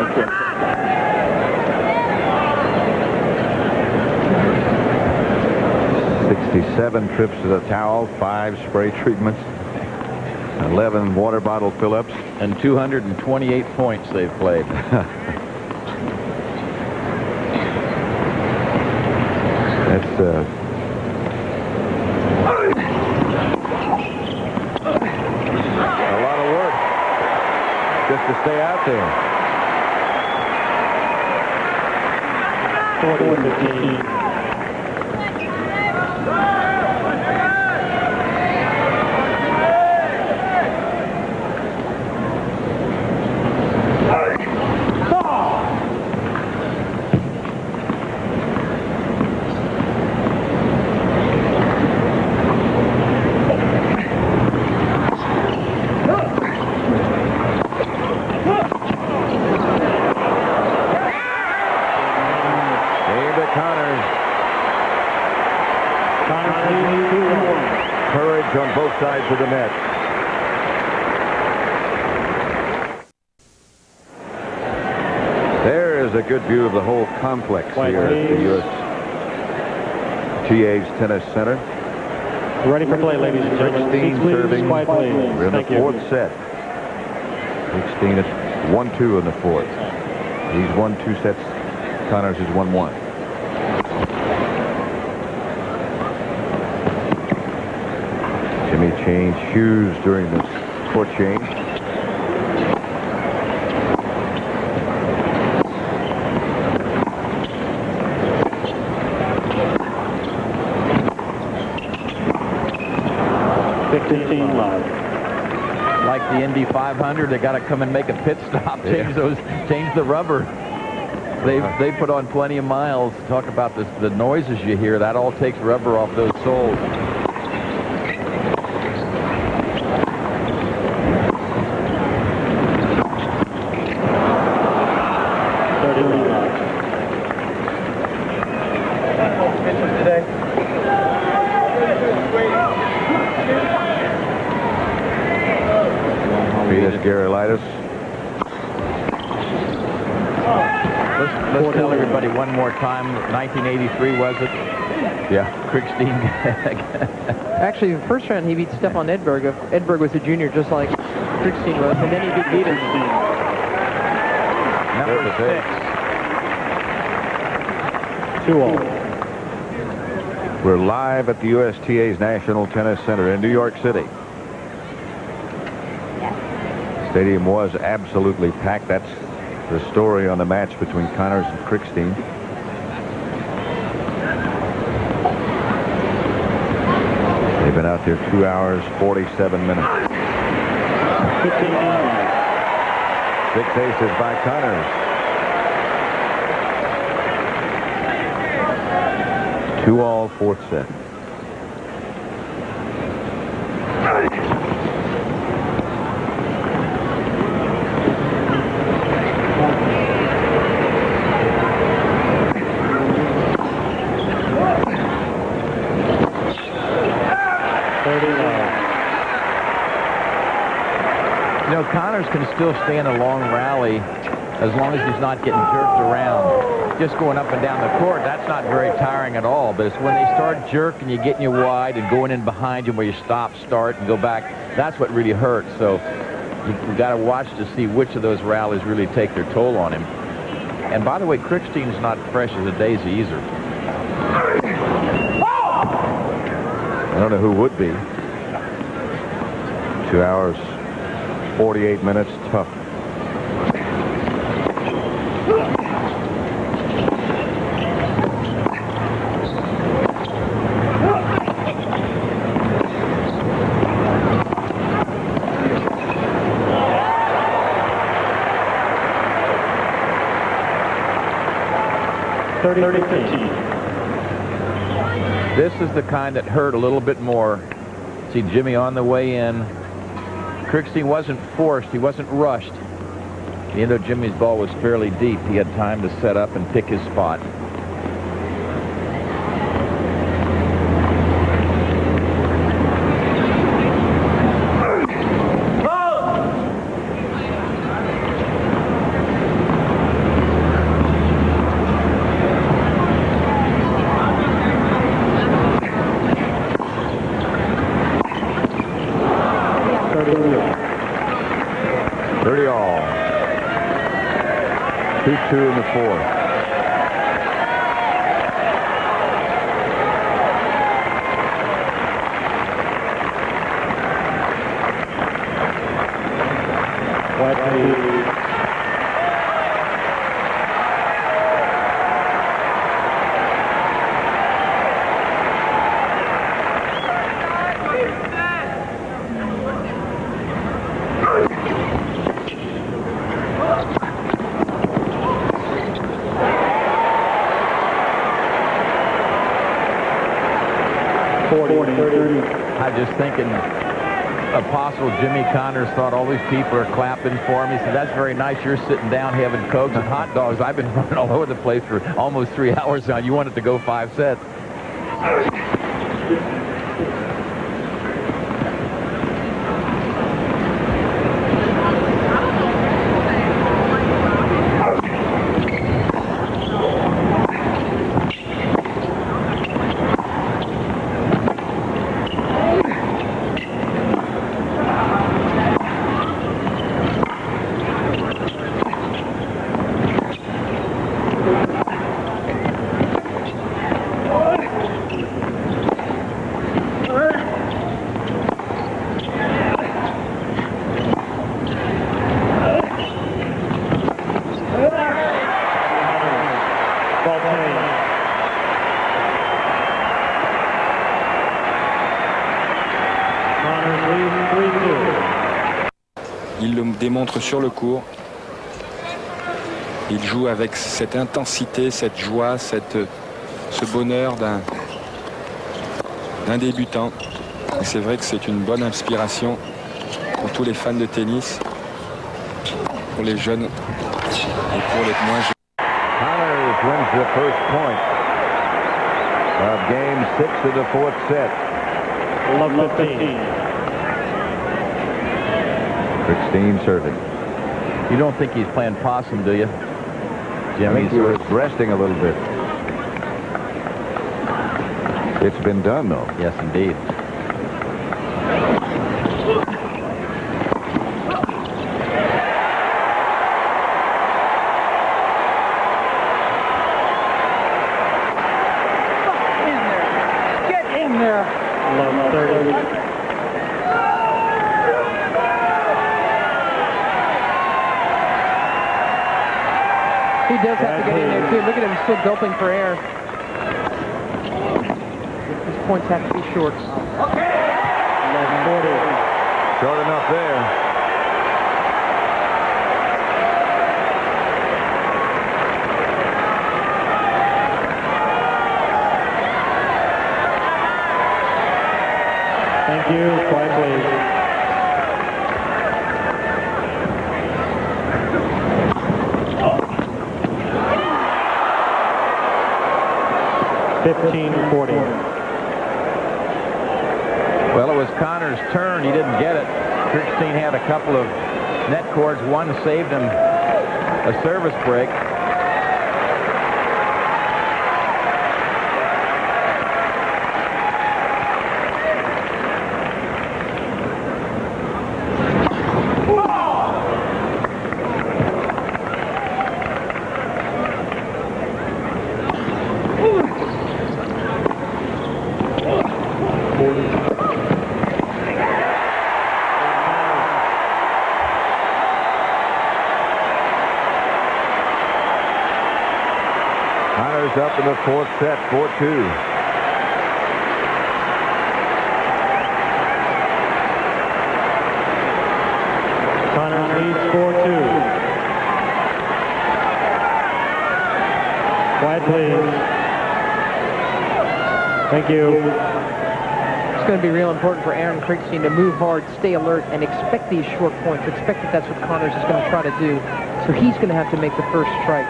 Okay. 67 trips to the towel, 5 spray treatments, 11 water bottle fill-ups, and 228 points they've played. That's a lot of work just to stay out there. 40-15. Courage on both sides of the net. There is a good view of the whole complex here at the USTA's Tennis Center. Ready for play, ladies and gentlemen. Krikstein serving. We're in the fourth set. Krikstein at 1-2 in the fourth. He's won 2 sets. Connors has won 1. Jimmy changed shoes during this court change. Like the Indy 500, they got to come and make a pit stop, change the rubber. They put on plenty of miles. Talk about the noises you hear. That all takes rubber off those soles. Yes, Gary Lightus. Let's tell everybody one more time. 1983 was it? Yeah, Krikstein. Actually, the first round he beat Stefan Edberg. Edberg was a junior just like Krikstein was, and then he beat Vita. Number 6. 2-all. We're live at the USTA's National Tennis Center in New York City. Stadium was absolutely packed. That's the story on the match between Connors and Krikstein. They've been out there 2 hours, 47 minutes. 6 aces by Connors. 2-all, fourth set. You know, Connors can still stay in a long rally as long as he's not getting jerked around. Just going up and down the court, that's not very tiring at all. But it's when they start jerking you, getting you wide and going in behind you where you stop, start, and go back, that's what really hurts. So you got to watch to see which of those rallies really take their toll on him. And by the way, Krikstein's not fresh as a daisy either. I don't know who would be. 2 hours, 48 minutes, tough. This is the kind that hurt a little bit more. See Jimmy on the way in. Krikstein wasn't forced. He wasn't rushed. Even though Jimmy's ball was fairly deep, he had time to set up and pick his spot. Two in the fourth. I'm just thinking, Apostle Jimmy Connors thought all these people are clapping for him. He said, that's very nice. You're sitting down having Cokes and hot dogs. I've been running all over the place for almost 3 hours now. You want it to go 5 sets. Il le démontre sur le court. Il joue avec cette intensité, cette joie, ce bonheur d'un débutant. Et c'est vrai que c'est une bonne inspiration pour tous les fans de tennis, pour les jeunes et pour les moins jeunes. Connors wins the first point of game 6 of the fourth set. Krikstein serving. You don't think he's playing possum, do you? I Jimmy, think he was resting a little bit. It's been done, though. Yes, indeed. Get in there. Love 30. He does have to get in there, too. Look at him still gulping for air. These points have to be short. 40. Short enough there. Thank you. Quiet, please. Well, it was Connor's turn. He didn't get it. Krikstein had a couple of net cords. One saved him a service break. Connor's up in the fourth set, 4-2. Connor leads 4-2. Quiet, please. Thank you. It's going to be real important for Aaron Krikstein to move hard, stay alert, and expect these short points. Expect that that's what Connors is going to try to do. So he's going to have to make the first strike.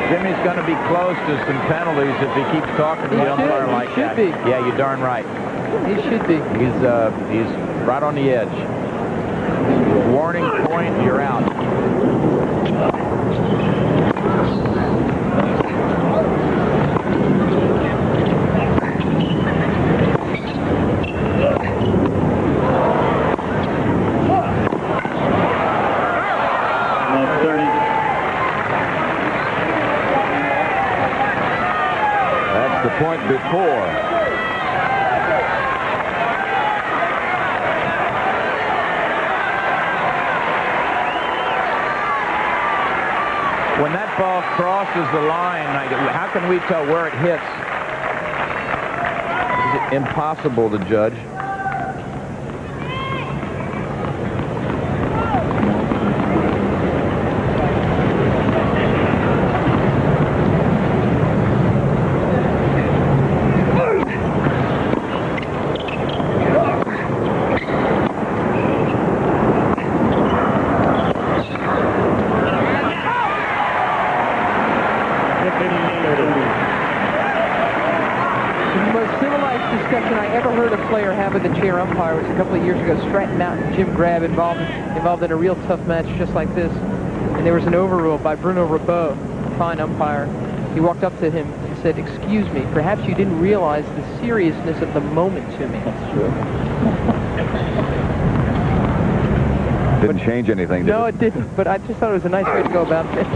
Jimmy's going to be close to some penalties if he keeps talking to the umpire like that. He should be. Yeah, you're darn right. He should be. He's right on the edge. Warning point, you're out. The point before. When that ball crosses the line, how can we tell where it hits? Is it impossible to judge? The chair umpire was a couple of years ago. Stratton Mountain and Jim Grab involved in a real tough match just like this, and there was an overrule by Bruno Rabot, fine umpire. He walked up to him and said, "Excuse me, perhaps you didn't realize the seriousness of the moment to me." That's true. Didn't change anything, did No, it? it didn't, but I just thought it was a nice way to go about it.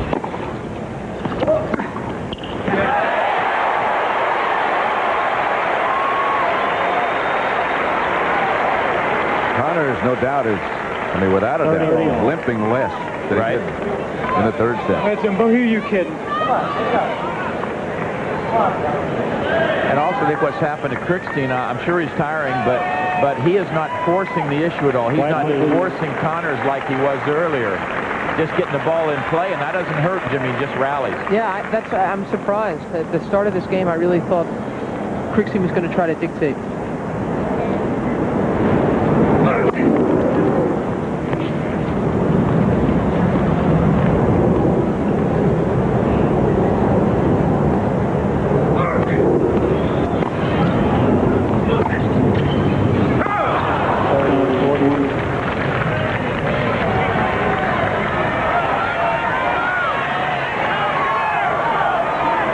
Connors, no doubt, without a doubt, limping less. that Right. he did in the third set. That's him. Who are you kidding? And also, I think what's happened to Krikstein, I'm sure he's tiring, but he is not forcing the issue at all. He's not forcing Connors like he was earlier. Just getting the ball in play, and that doesn't hurt Jimmy, just rallies. Yeah, I'm surprised. At the start of this game, I really thought Krikstein was going to try to dictate.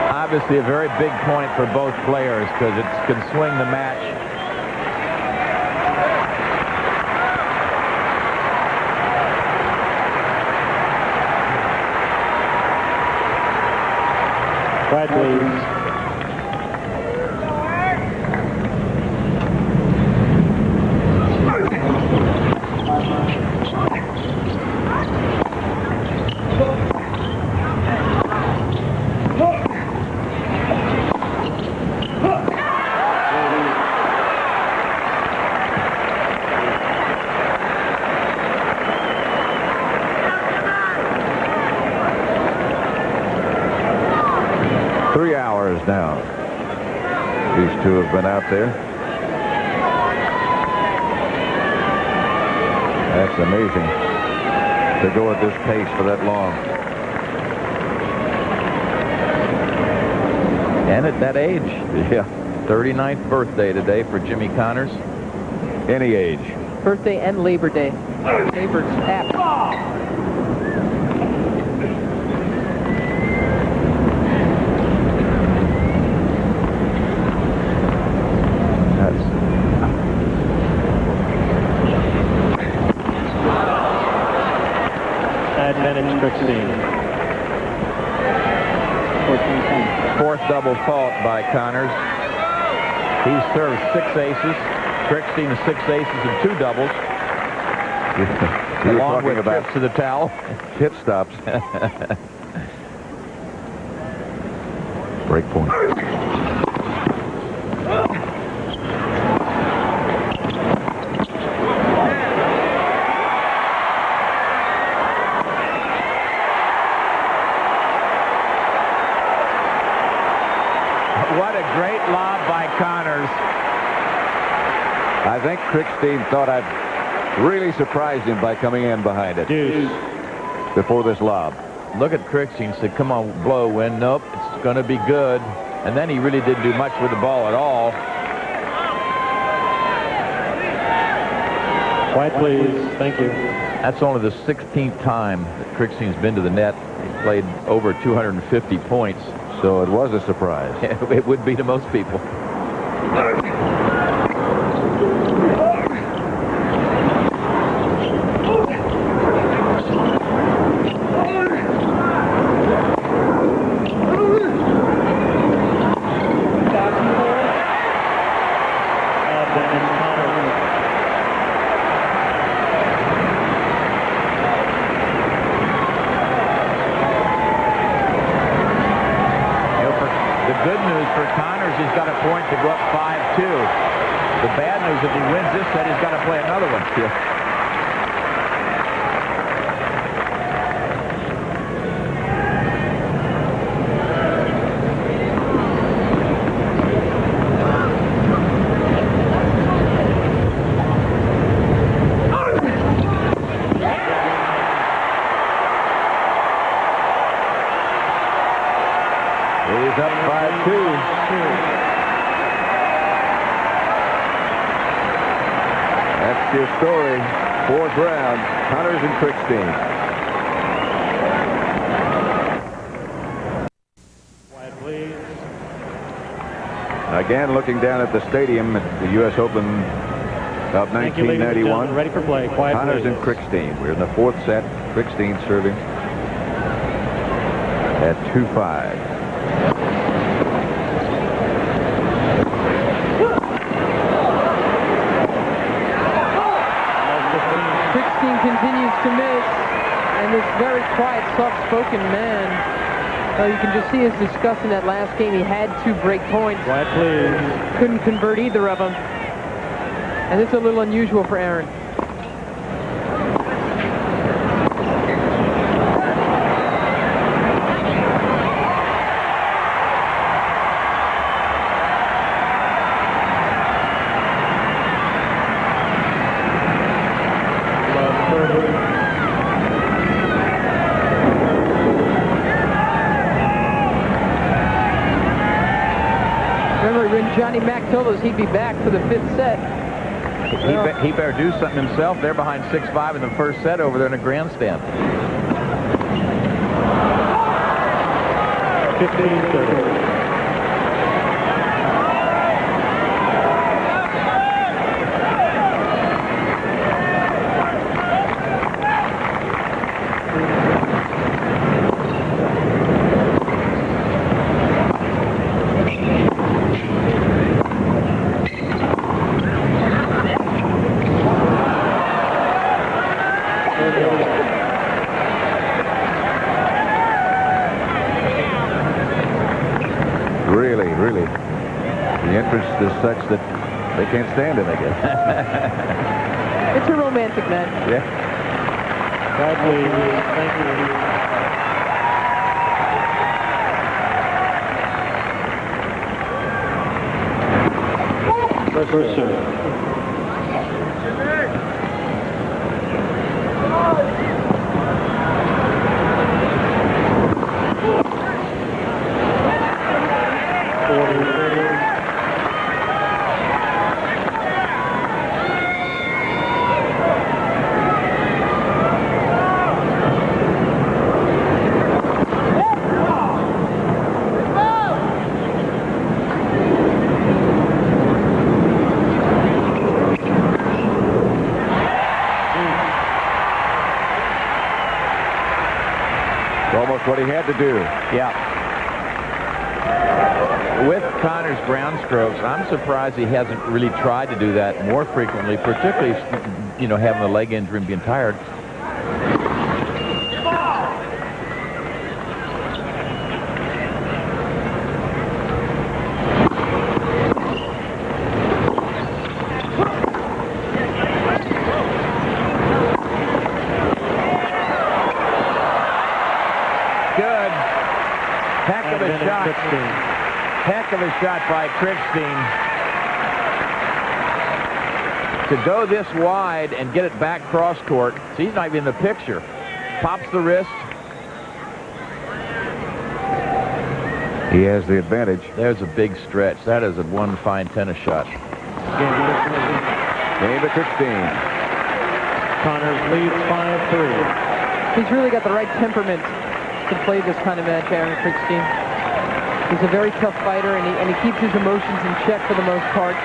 Obviously a very big point for both players because it can swing the match. Quiet, please. 3 hours now. These two have been out there. That's amazing to go at this pace for that long. And at that age. Yeah. 39th birthday today for Jimmy Connors. Any age. Birthday and Labor Day. Labor's apt. Advantage Krikstein. 14-10. Fourth double fault by Connors. He served 6 aces. Krikstein 6 aces and 2 doubles. You're along talking with about trips to the towel. Hit stops. Break point. What a great lob by Connors. I think Krikstein thought I'd really surprised him by coming in behind it. Deuce. Before this lob. Look at Krikstein, said, come on, blow, win. Nope, it's going to be good. And then he really didn't do much with the ball at all. Quiet, please. Thank you. That's only the 16th time that Krikstein's been to the net. He played over 250 points. So it was a surprise. It would be to most people. Good news for Connors, he's got a point to go up 5-2. The bad news, if he wins this set, he's got to play another one. Yeah. He's up 5-2. That's your story. 4th round, Connors and Krikstein. Quiet, please. Again, looking down at the stadium at the U.S. Open of Thank you, ladies and 1991. gentlemen. Ready for play. Quiet, Connors please. and Krikstein. We're in the 4th set. Krikstein serving at 2-5. Krikstein continues to miss. And this very quiet, soft-spoken man, you can just see his disgust in that last game. He had to break points. Quiet, please. Couldn't convert either of them. And it's a little unusual for Aaron. Johnny Mack told us he'd be back for the 5th set. He better do something himself. They're behind 6-5 in the first set over there in the grandstand. 15-30. Really. The interest is such that they can't stand it, I guess. It's a romantic match. Yeah. Quiet, please. Thank you. First serve. Almost what he had to do. Yeah. With Connor's ground strokes, I'm surprised he hasn't really tried to do that more frequently, particularly, you know, having a leg injury and being tired. Heck of a shot by Krikstein to go this wide and get it back cross court. See, he's not even in the picture. Pops the wrist. He has the advantage. There's a big stretch. That is a one fine tennis shot. Game to Krikstein. Connors leads 5-3. He's really got the right temperament to play this kind of match, Aaron Krikstein. He's a very tough fighter, and he keeps his emotions in check for the most part.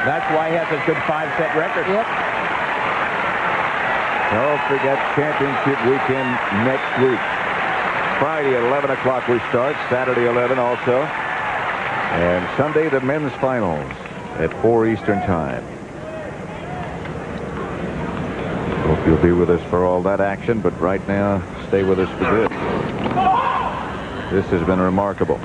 That's why he has a good 5-set record. Yep. Don't forget championship weekend next week. Friday at 11 o'clock we start. Saturday 11 also. And Sunday the men's finals at 4 Eastern time. Hope you'll be with us for all that action, but right now, stay with us for this. This has been remarkable.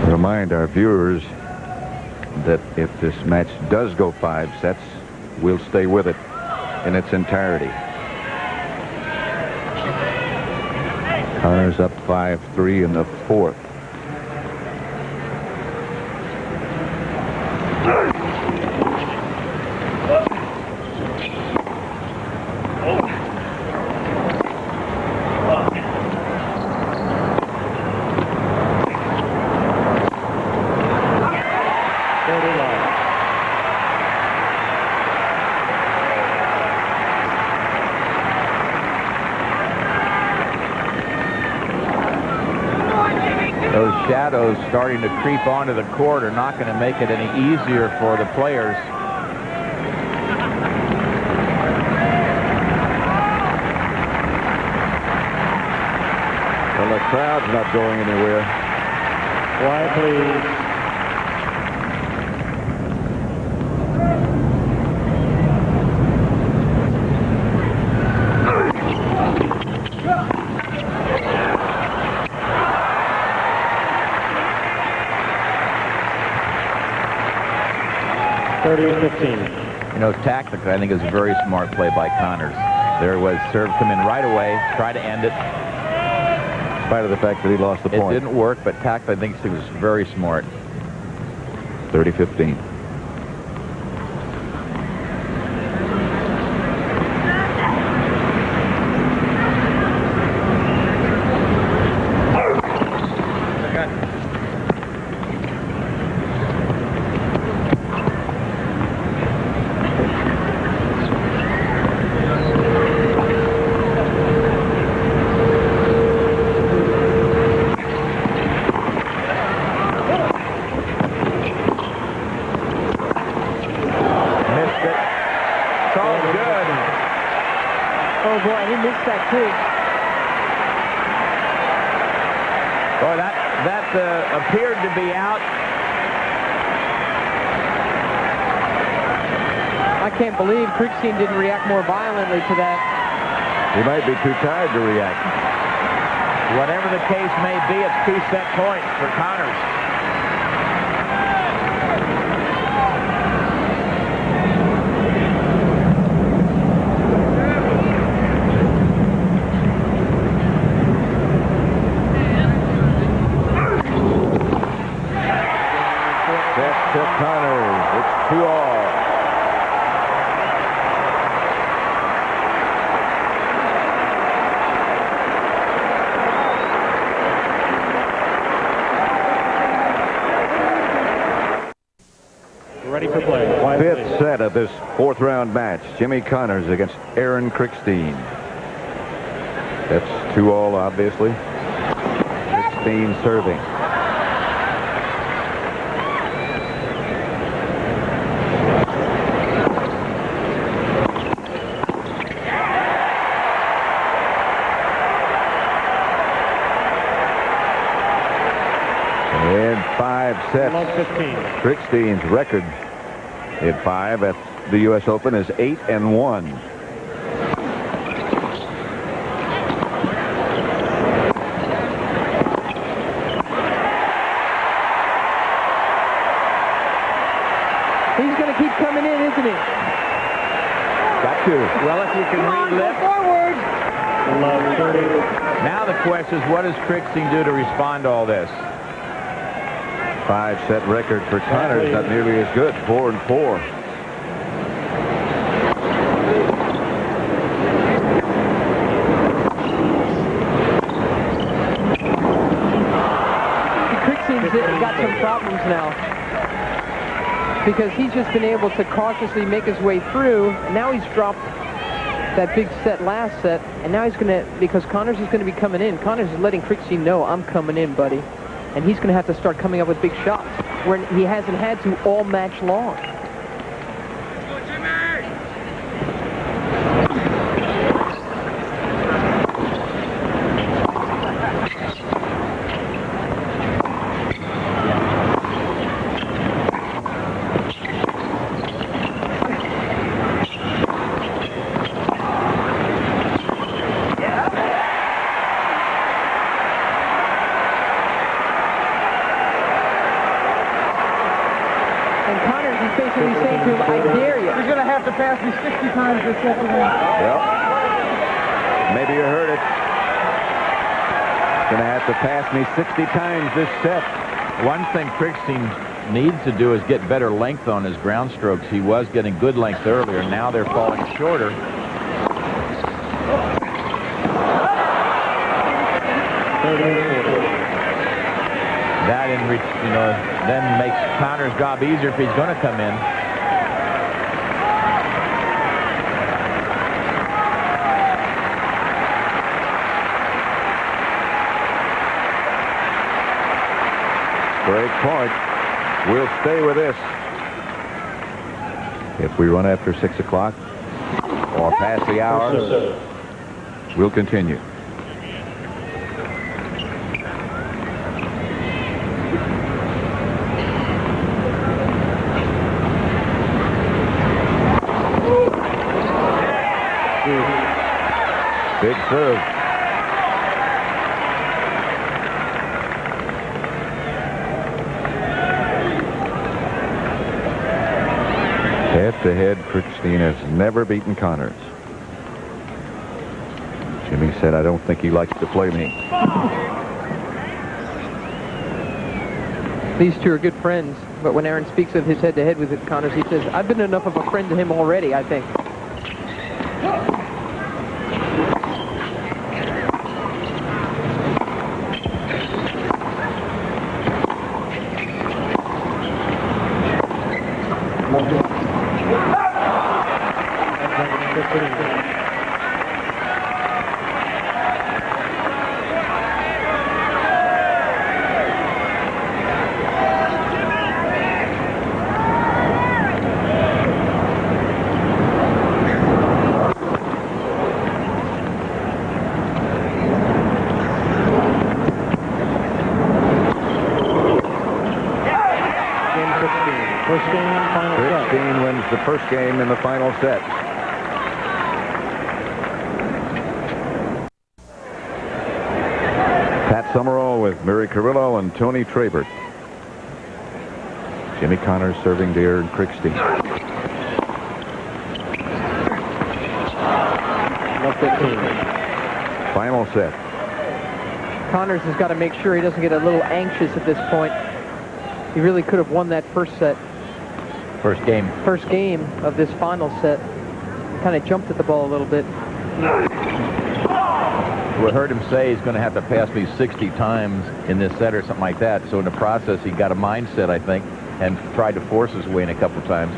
Remind our viewers that if this match does go 5 sets, we'll stay with it in its entirety. Connor's up 5-3 in the 4th. shadows starting to creep onto the court are not going to make it any easier for the players. Well, the crowd's not going anywhere. Quiet, please. You know, tactically, I think it was a very smart play by Connors. There was serve come in right away, try to end it. In spite of the fact that he lost the point. It didn't work, but tactically, I think he was very smart. 30-15. Appeared to be out. I can't believe Krikstein didn't react more violently to that. He might be too tired to react. Whatever the case may be, it's 2 set points for Connors. Connors, it's 2-all. Ready for play. Fifth set of this fourth-round match. Jimmy Connors against Aaron Krikstein. That's 2-all, obviously. Krikstein serving. In 5 sets, Krikstein's record in 5 at the U.S. Open is 8-1. He's going to keep coming in, isn't he? Got to. Well, if you can read lips. Forward. Now the question is, what does Krikstein do to respond to all this? 5-set record for Connors, not nearly as good, 4-4. Krikstein's got some problems now because he's just been able to cautiously make his way through. Now he's dropped that big set last set, and now he's going to, because Connors is going to be coming in. Connors is letting Krikstein know, I'm coming in, buddy. And he's going to have to start coming up with big shots where he hasn't had to all match long. Pass me 60 times this second half. Well, maybe you heard it. Gonna have to pass me 60 times this set. One thing Krikstein needs to do is get better length on his ground strokes. He was getting good length earlier. Now they're falling shorter. That, then makes Connors' job easier if he's going to come in. Break point. We'll stay with this. If we run after 6 o'clock or past the hour, we'll continue. Big serve. Head-to-head, Krikstein has never beaten Connors. Jimmy said, I don't think he likes to play me. These two are good friends, but when Aaron speaks of his head-to-head with Connors, he says, I've been enough of a friend to him already, I think. Krikstein wins the first game in the final set. Pat Summerall with Murray Carrillo and Tony Trabert. Jimmy Connors serving to Aaron Krikstein. Final set. Connors has got to make sure he doesn't get a little anxious at this point. He really could have won that first set. First game of this final set. Kind of jumped at the ball a little bit. We heard him say he's going to have to pass me 60 times in this set or something like that. So in the process, he got a mindset, I think, and tried to force his way in a couple times.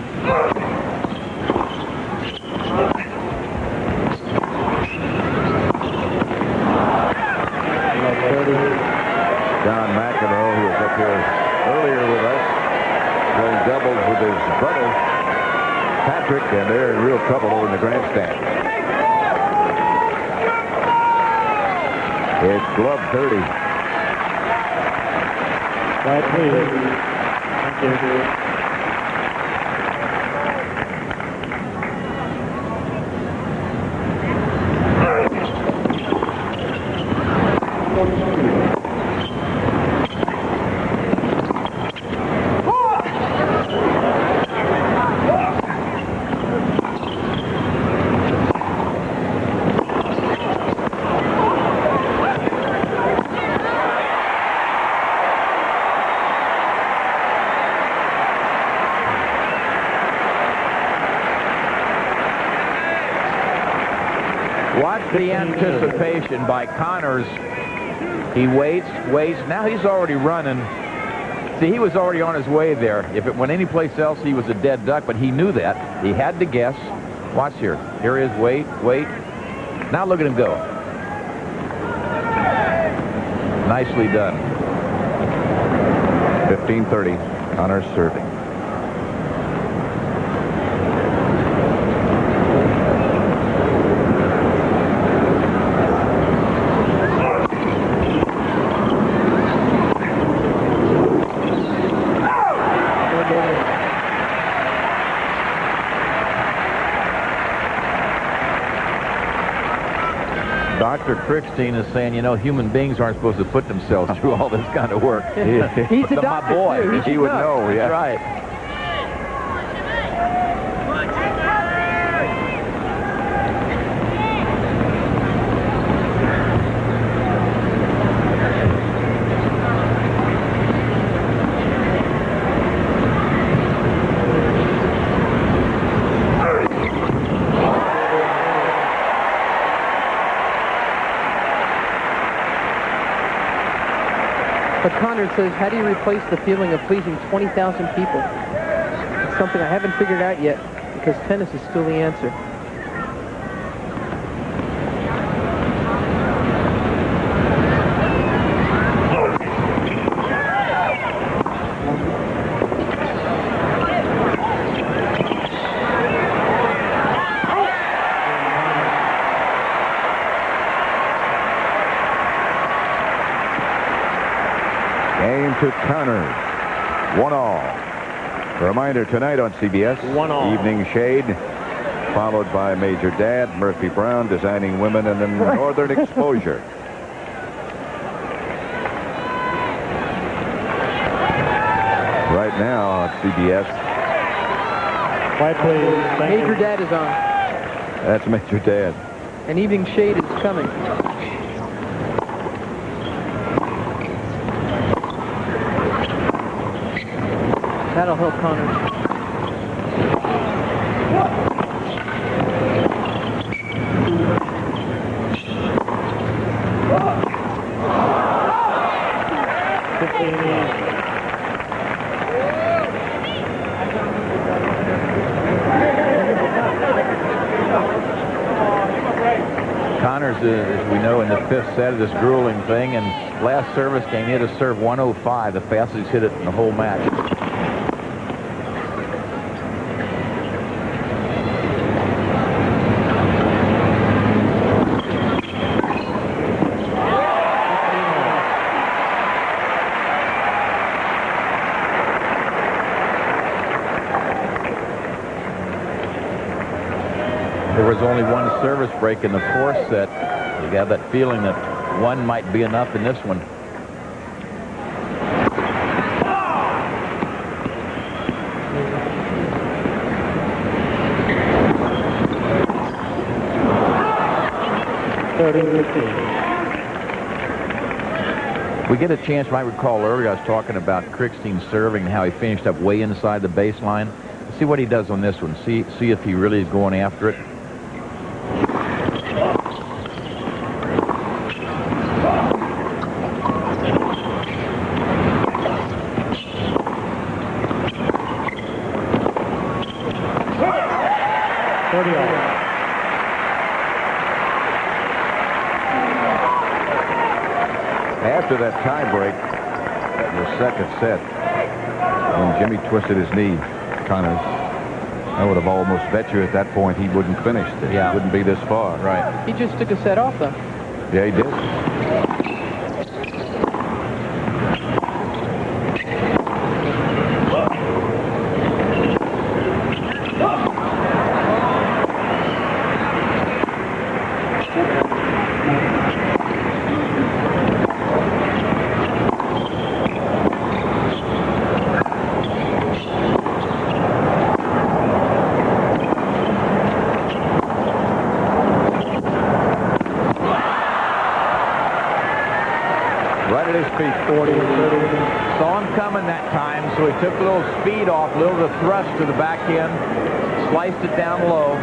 John McEnroe, who was up here earlier with us, playing doubles with his brother, Patrick, and they're in real trouble over in the grandstand. It's glove 30. Right, please. Thank you. Watch the anticipation by Connors. He waits. Now he's already running. See, he was already on his way there. If it went anyplace else, he was a dead duck, but he knew that. He had to guess. Watch here. Here he is. Wait. Now look at him go. Nicely done. 15-30. Connors serving. Dr. Krikstein is saying, you know, human beings aren't supposed to put themselves through all this kind of work. He's a doctor, my boy, too. he would know. Yeah. That's right. But Connors says, how do you replace the feeling of pleasing 20,000 people? It's something I haven't figured out yet, because tennis is still the answer. Game to Connors. 1-all. A reminder tonight on CBS. 1-all. Evening Shade, followed by Major Dad, Murphy Brown, Designing Women, and then Northern Exposure. Right now on CBS. Quiet, please. Thank Major you. Dad is on. That's Major Dad. And Evening Shade is coming. That'll help Connors. Connors, as we know, in the 5th set of this grueling thing, and last service game, he had to serve 105, the fastest he's hit it in the whole match. There was only one service break in the 4th set. You have that feeling that one might be enough in this one. We get a chance, you might recall earlier, I was talking about Krikstein serving and how he finished up way inside the baseline. Let's see what he does on this one. See if he really is going after it. After that tie break in the 2nd set, when Jimmy twisted his knee, Connors, I would have almost bet you at that point he wouldn't finish this. Yeah. He wouldn't be this far. Right. He just took a set off, though. Yeah, he did. Right at his feet. 40. Saw him coming that time, so he took a little speed off, a little of the thrust to the back end, sliced it down low.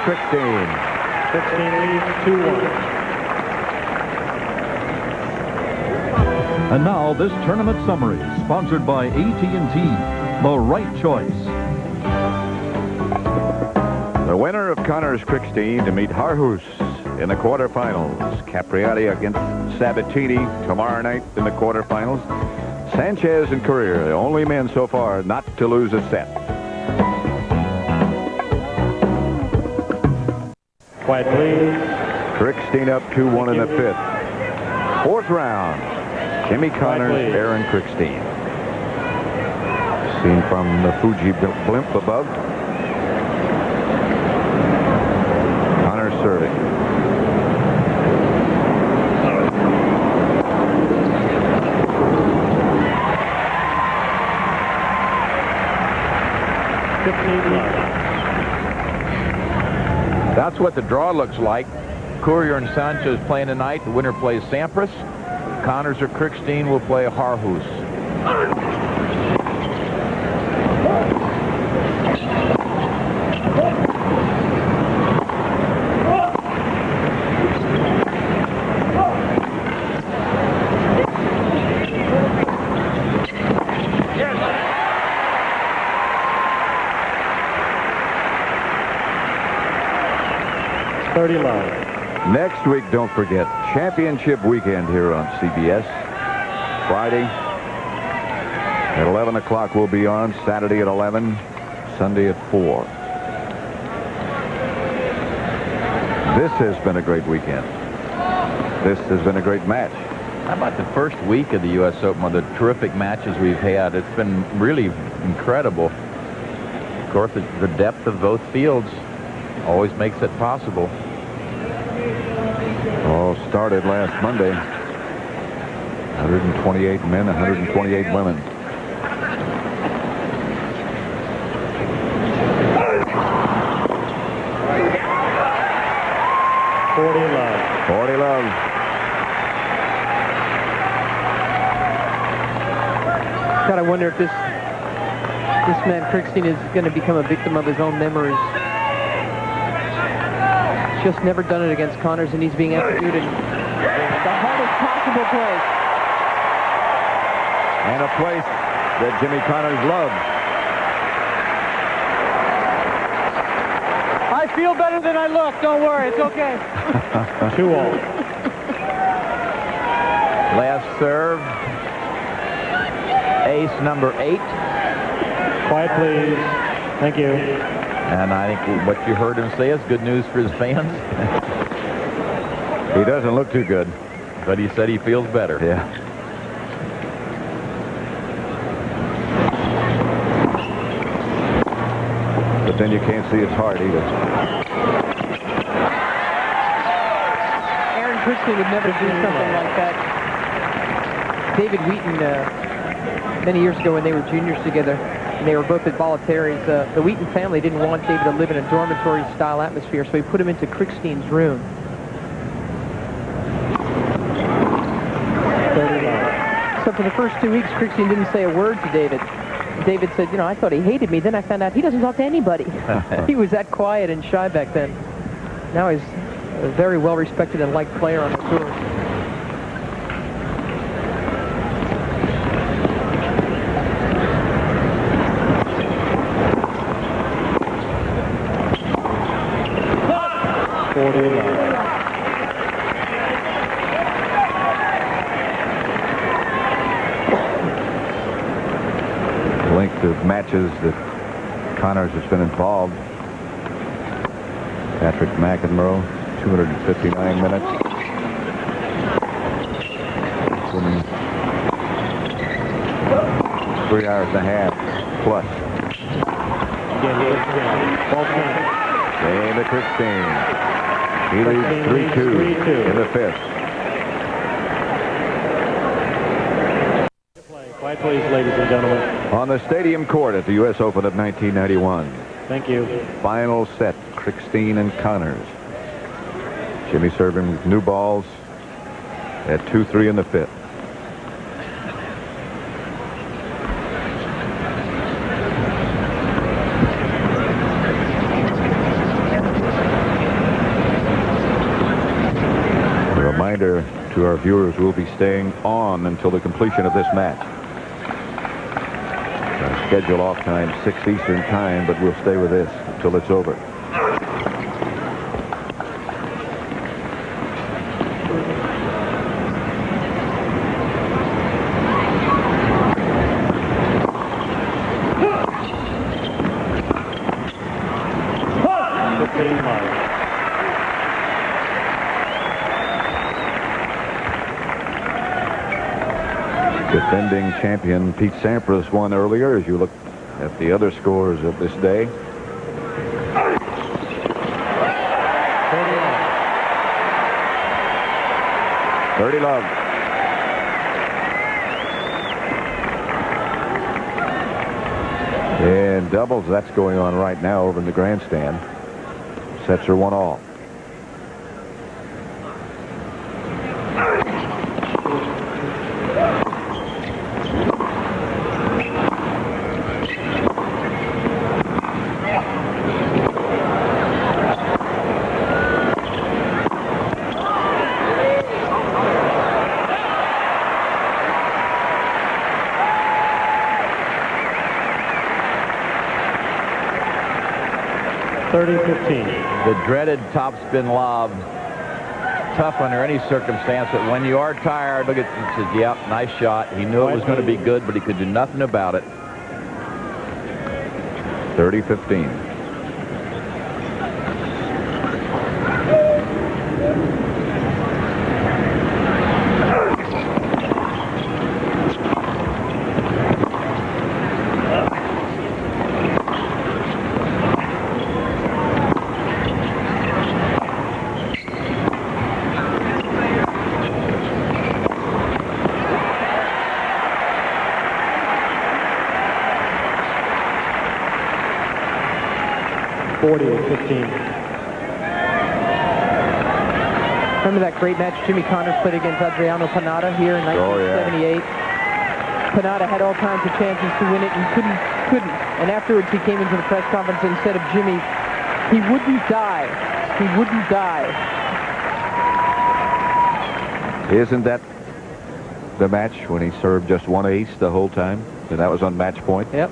Krikstein. Krikstein leads 2-1. And now this tournament summary, sponsored by AT&T, the right choice. The winner of Connors Krikstein to meet Harhus in the quarterfinals. Capriati against Sabatini tomorrow night in the quarterfinals. Sanchez and Carrera, the only men so far not to lose a set. Quiet, please. Krikstein up 2-1 in the fifth. Fourth round. Jimmy Connors, Aaron Krikstein. Seen from the Fuji blimp above. Connors serving. That's what the draw looks like. Courier and Sanchez playing tonight. The winner plays Sampras. Connors or Krikstein will play Harhus. Next week, don't forget, championship weekend here on CBS. Friday at 11 o'clock we'll be on. Saturday at 11. Sunday at 4. This has been a great weekend. This has been a great match. How about the first week of the U.S. Open, one of the terrific matches we've had? It's been really incredible. Of course, the depth of both fields always makes it possible. All started last Monday. 128 men, 128 women. Forty love. God, I wonder if this man Krikstein is going to become a victim of his own memories. Just never done it against Connors, and he's being executed the hardest possible place. And a place that Jimmy Connors loves. I feel better than I look. Don't worry, it's okay. 2-all. Last serve. Ace number 8. Quiet, please. Thank you. And I think what you heard him say is good news for his fans. He doesn't look too good. But he said he feels better. Yeah. But then you can't see his heart either. Aaron Krikstein would never do something like that. David Wheaton, many years ago when they were juniors together, and they were both at Bollettieri's, the Wheaton family didn't want David to live in a dormitory-style atmosphere, so he put him into Krikstein's room. So for the first 2 weeks, Krikstein didn't say a word to David. David said, you know, I thought he hated me. Then I found out he doesn't talk to anybody. He was that quiet and shy back then. Now he's a very well-respected and liked player on the tour. Length of matches that Connors has been involved. Patrick McEnroe, 259 minutes. Swimming 3 hours and a half plus. Game to Krikstein. He leads 3-2 in the fifth. Quiet, please, ladies and gentlemen. On the stadium court at the U.S. Open of 1991. Thank you. Final set, Krikstein and Connors. Jimmy serving with new balls at 2-3 in the fifth. A reminder to our viewers, we'll be staying on until the completion of this match. Schedule off time 6 Eastern time, but we'll stay with this until it's over. Defending champion Pete Sampras won earlier as you look at the other scores of this day. 30 love. And doubles, that's going on right now over in the grandstand. Sets are 1-all. The dreaded topspin lob. Tough under any circumstance, but when you are tired, look at it, says, yep, nice shot. He knew it was going to be good, but he could do nothing about it. 30-15. Remember that great match Jimmy Connors played against Adriano Panada here in 1978? Panada had all kinds of chances to win it and couldn't. And afterwards he came into the press conference and said of Jimmy, he wouldn't die. He wouldn't die. Isn't that the match when he served just one ace the whole time? And that was on match point? Yep.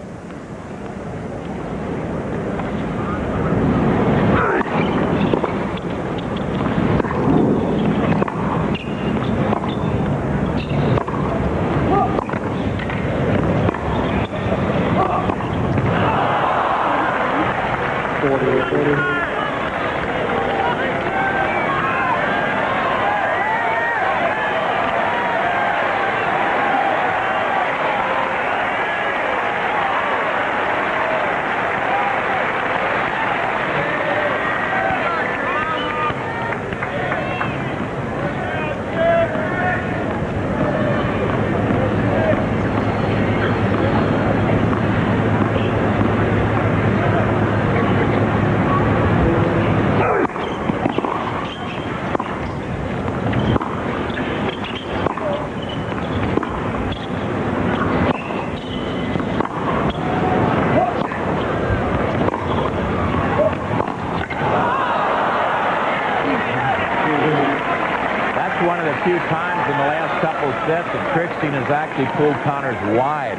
Few times in the last couple of sets that Krikstein has actually pulled Connors wide,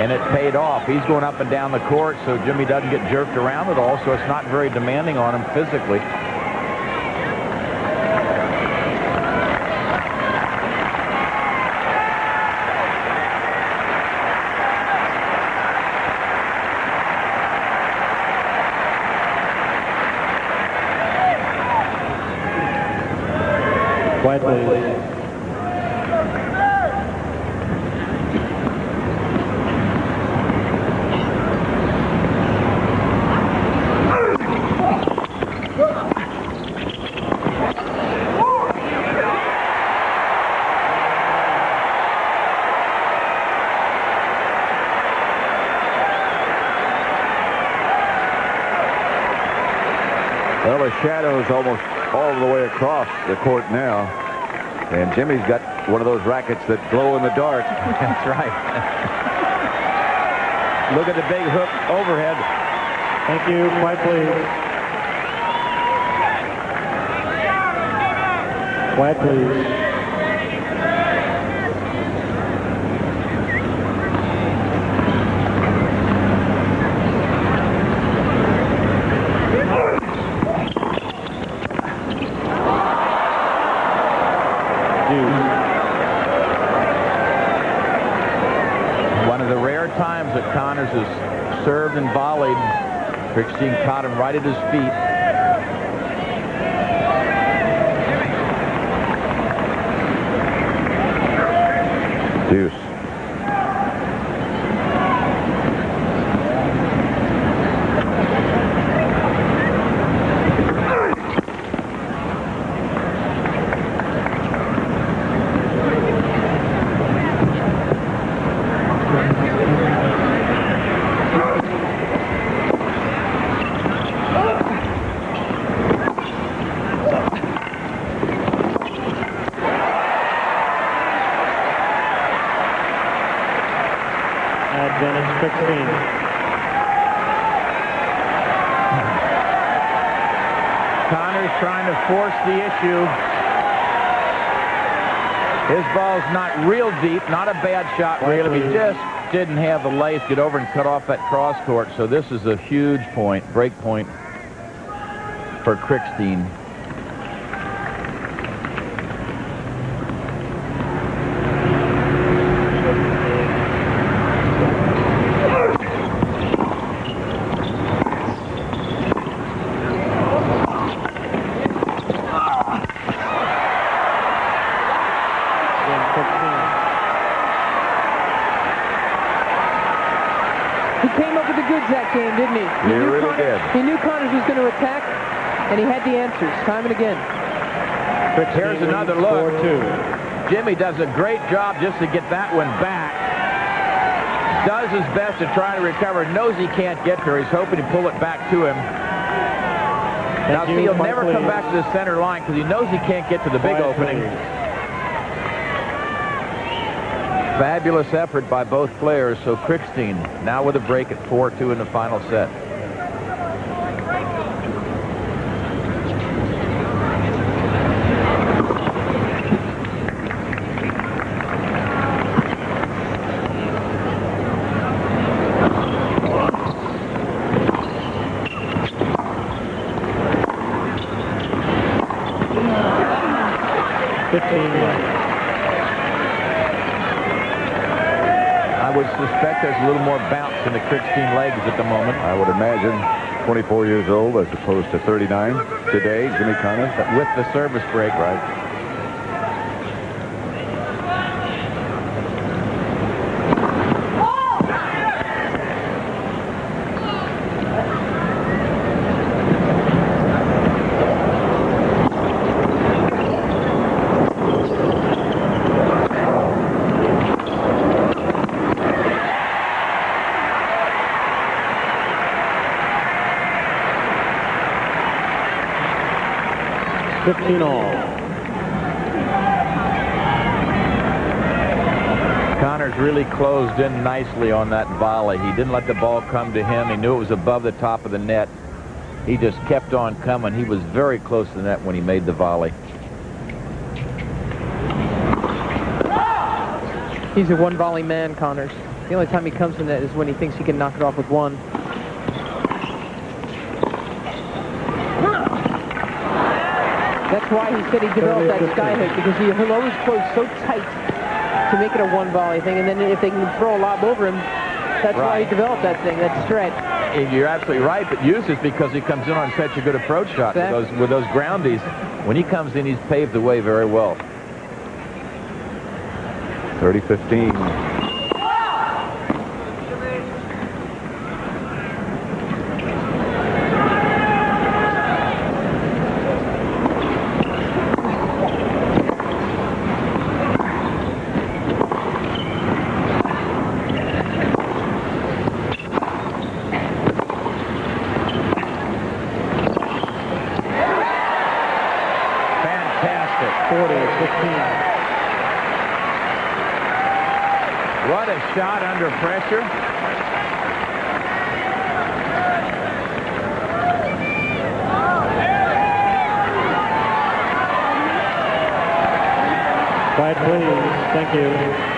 and it paid off. He's going up and down the court, so Jimmy doesn't get jerked around at all, so it's not very demanding on him physically. Quiet, please. Well, the shadow's almost all the way across the court now. And Jimmy's got one of those rackets that glow in the dark. That's right. Look at the big hook overhead. Thank you. Quiet, please. Quiet, please. Times that Connors has served and volleyed. Krikstein caught him right at his feet. Deuce. trying to force the issue. His ball's not real deep, not a bad shot, really. He just didn't have the lace get over and cut off that cross court. So this is a huge point, break point for Krikstein. He came up with the goods that game, didn't he? He really did. He knew Connors was going to attack, and he had the answers time and again. Here's another look. Jimmy does a great job just to get that one back. Does his best to try to recover. Knows he can't get there. He's hoping to pull it back to him. Now, see, he'll never come back to the center line because he knows he can't get to the big opening. Fabulous effort by both players. So Krikstein now with a break at 4-2 in the final set. I would suspect there's a little more bounce in the Krikstein legs at the moment. I would imagine 24 years old as opposed to 39 today, Jimmy Connors. With the service break, right? Connors really closed in nicely on that volley. He didn't let the ball come to him. He knew it was above the top of the net. He just kept on coming. He was very close to the net when he made the volley. He's a one-volley man, Connors. The only time he comes to net is when he thinks he can knock it off with one. That's why he said he developed that sky hook, because he'll always close so tight to make it a one-volley thing, and then if they can throw a lob over him, that's why he developed that thing, that stretch. You're absolutely right, but uses because he comes in on such a good approach shot with those groundies. When he comes in, he's paved the way very well. 30-15. What a shot under pressure. Quiet, please. Thank you.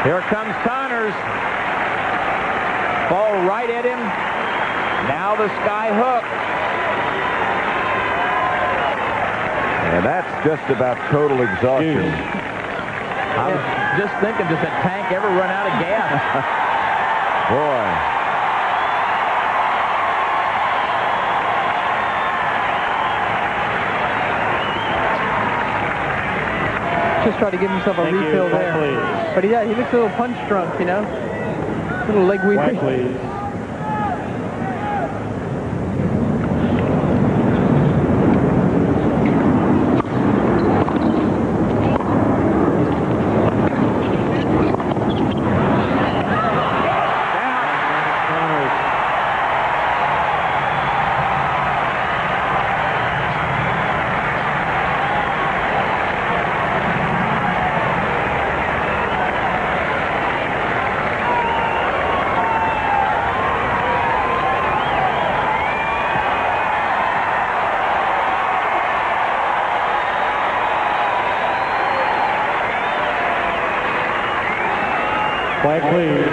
Here comes Connors. Ball right at him. Now the sky hook. And that's just about total exhaustion. I was just thinking, does that tank ever run out of gas? Boy. Just try to give himself a refill there. But yeah, he looks a little punch drunk, you know. A little leg weary. Please. Quiet, please.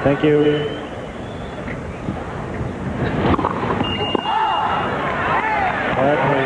Thank you. Quiet, please.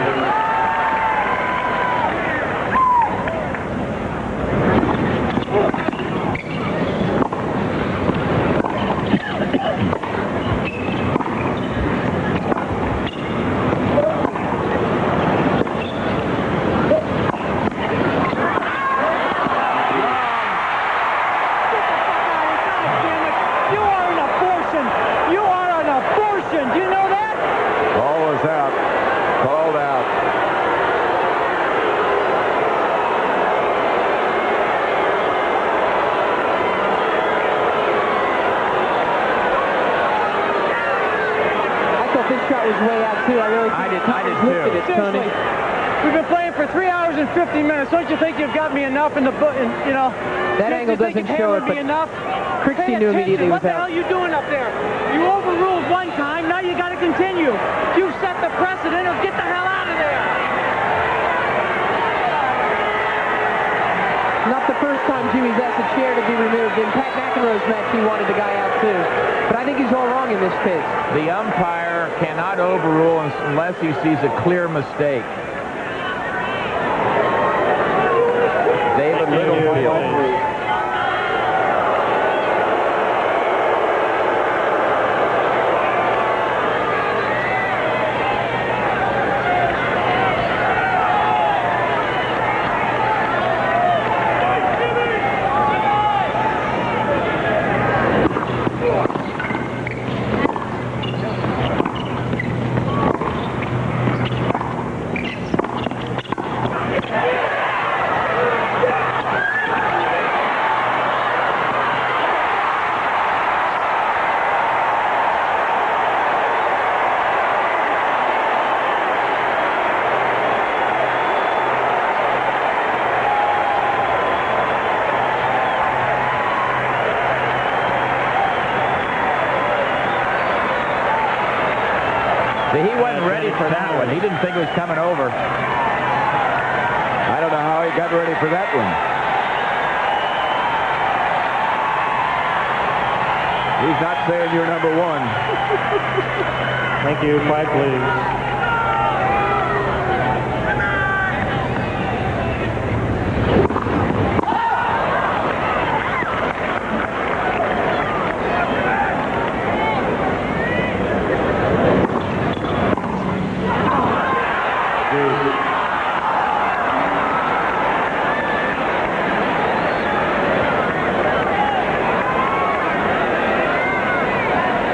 We've been playing for 3 hours and 50 minutes. Don't you think you've got me enough in the book? You know, that angle doesn't show it, but Krikstein knew immediately what the hell are you doing up there? You overruled one time. Now you got to continue. You set the precedent. Or get the hell out of there. Not the first time Jimmy's asked a chair to be removed. In Pat McEnroe's match, he wanted the guy out too. But I think he's all wrong in this case. The umpire cannot overrule unless he sees a clear mistake. David Littlefield. He wasn't ready for that one. He didn't think it was coming over. I don't know how he got ready for that one. He's not saying you're number one. Thank you. Quiet, please.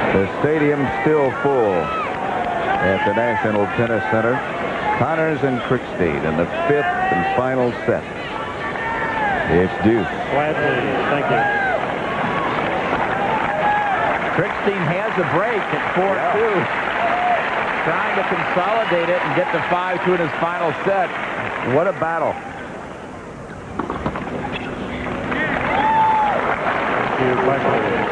The stadium's still full at the National Tennis Center. Connors and Krikstein in the 5th and final set. It's deuce. Quiet, please. Thank you. Krikstein has a break at 4-2. Trying to consolidate it and get to 5-2 in his final set. What a battle. Thank you. Quiet, please.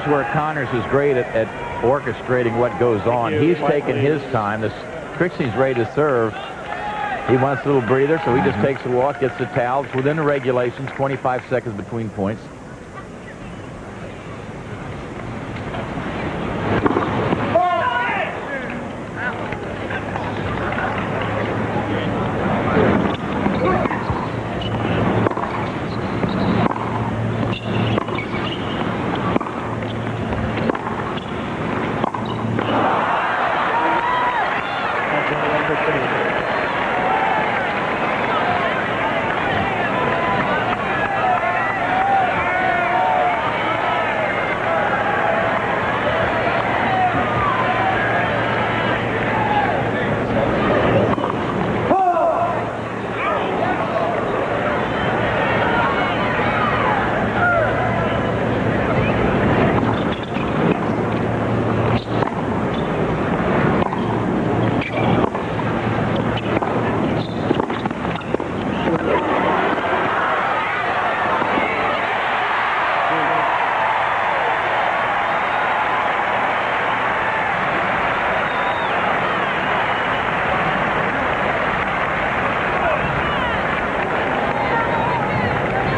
here's where Connors is great at orchestrating what goes on. He's taking his time. Krikstein's ready to serve. He wants a little breather, so he just takes a walk, gets the towel. It's within the regulations, 25 seconds between points.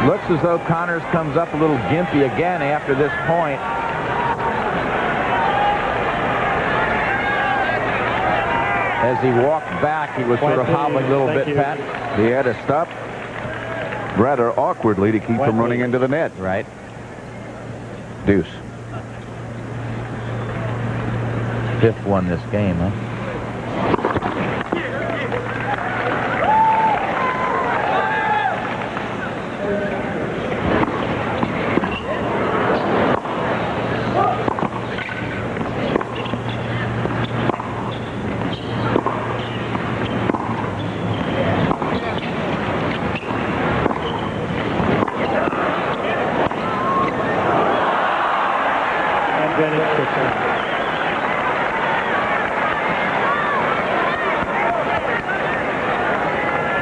Looks as though Connors comes up a little gimpy again after this point. As he walked back, he was sort of hobbling a little bit, Pat. He had to stop rather awkwardly to keep from running into the net. Right. Deuce. Fifth one this game, huh?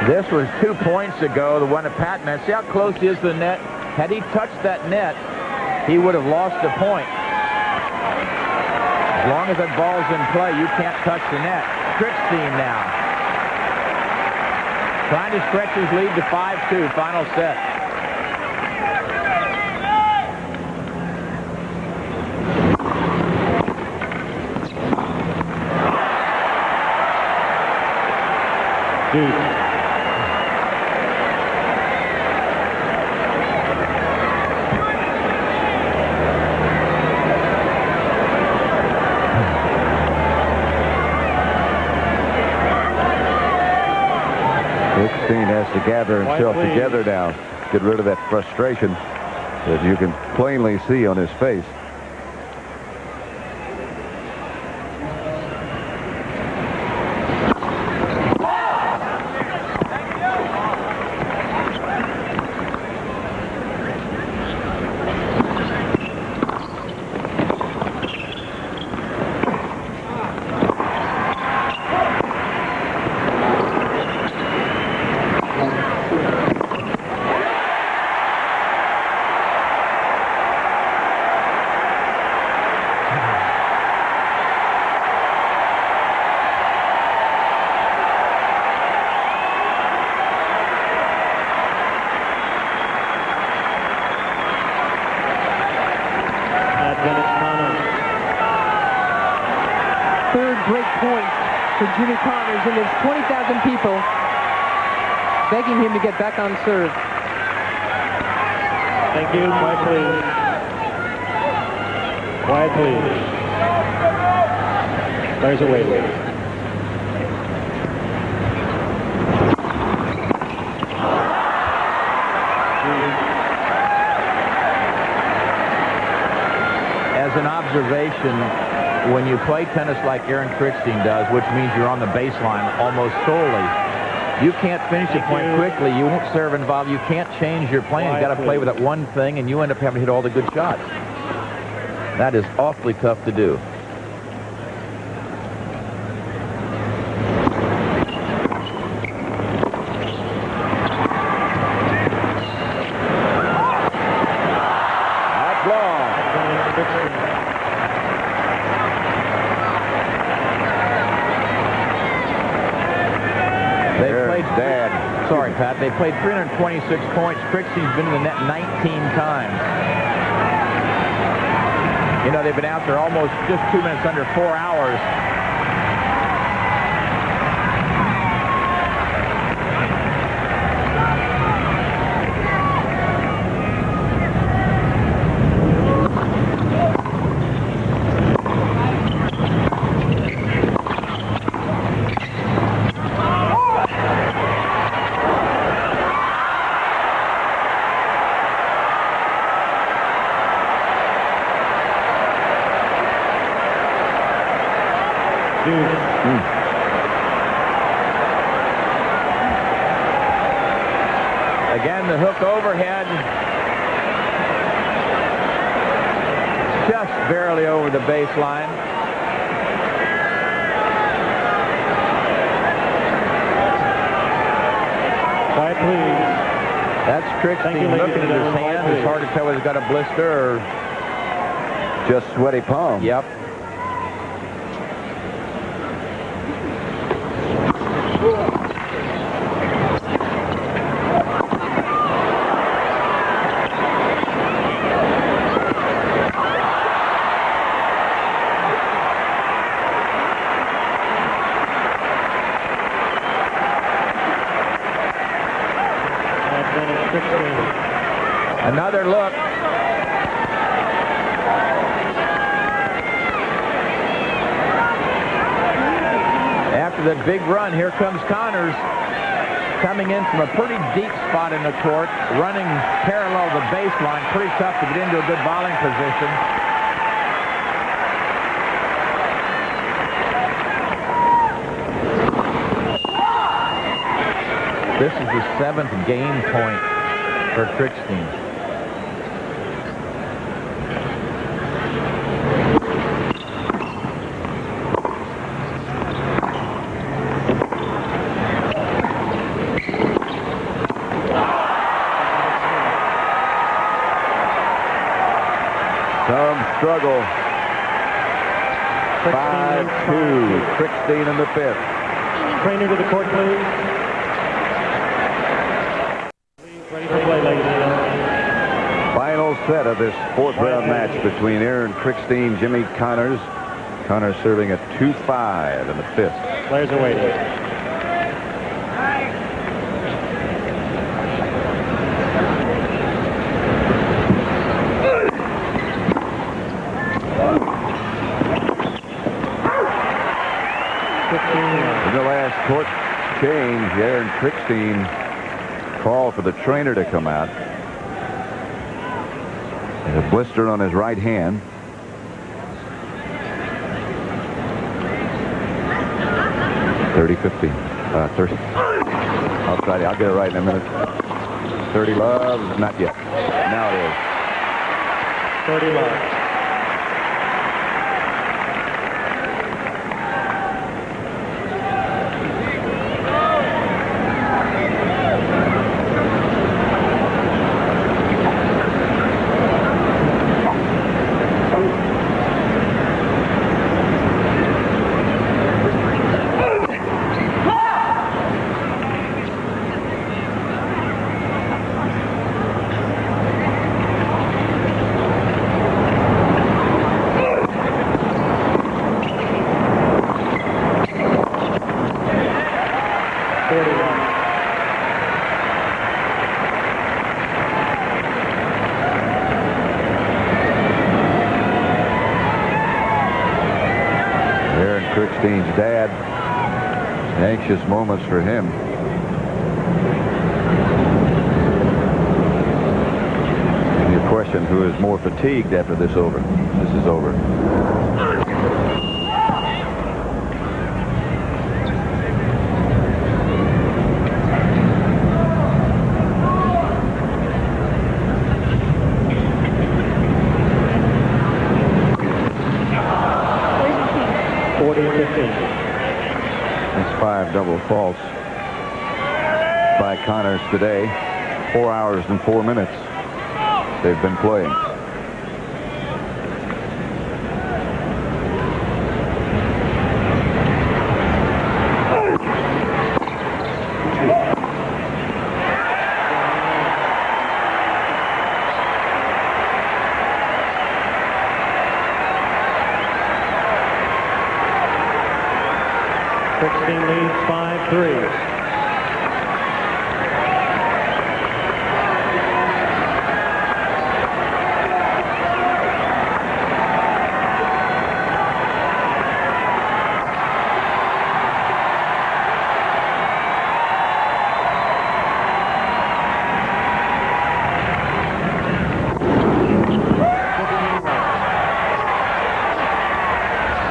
This was 2 points ago, the one at Patton. See how close he is to the net? Had he touched that net, he would have lost a point. As long as that ball's in play, you can't touch the net. Krikstein now. Trying to stretch his lead to 5-2, final set. Dude. Krikstein has to gather himself together now. Get rid of that frustration that you can plainly see on his face. Third break point for Jimmy Connors, and there's 20,000 people begging him to get back on serve. Thank you. Quiet, please. Quiet, please. There's a wait. As an observation, when you play tennis like Aaron Krikstein does, which means you're on the baseline almost solely, you can't finish a point quickly. You won't serve involved. You can't change your plan. You've got to play with that one thing, and you end up having to hit all the good shots. That is awfully tough to do. That's long. Dad. Sorry, Pat. They played 326 points. Krikstein's been in the net 19 times. You know, they've been out there almost just 2 minutes under 4 hours. Again, the hook overhead. Just barely over the baseline. Quiet, please. That's Krikstein looking at his hand. It's hard to tell whether he's got a blister or Just sweaty palm. Yep. Another look. After that big run, here comes Connors, coming in from a pretty deep spot in the court, running parallel to the baseline. Pretty tough to get into a good volleying position. This is the 7th game point for Krikstein. Some struggle. 5-2. Krikstein in the 5th. Trainer to the court, please. Ready for play, ladies and gentlemen. Final set of this 4th round match between Aaron Krikstein, Jimmy Connors. Connors serving at 2-5 in the 5th. Players are waiting. In the last court change, Aaron Krikstein called for the trainer to come out. There's a blister on his right hand. $30-50. 30. I'll get it right in a minute. 30 love. Not yet. Now it is. 30 love. Krikstein's dad. Anxious moments for him. And you question who is more fatigued after this is over. That's 5 double faults by Connors today. 4 hours and 4 minutes they've been playing. It's 5-3.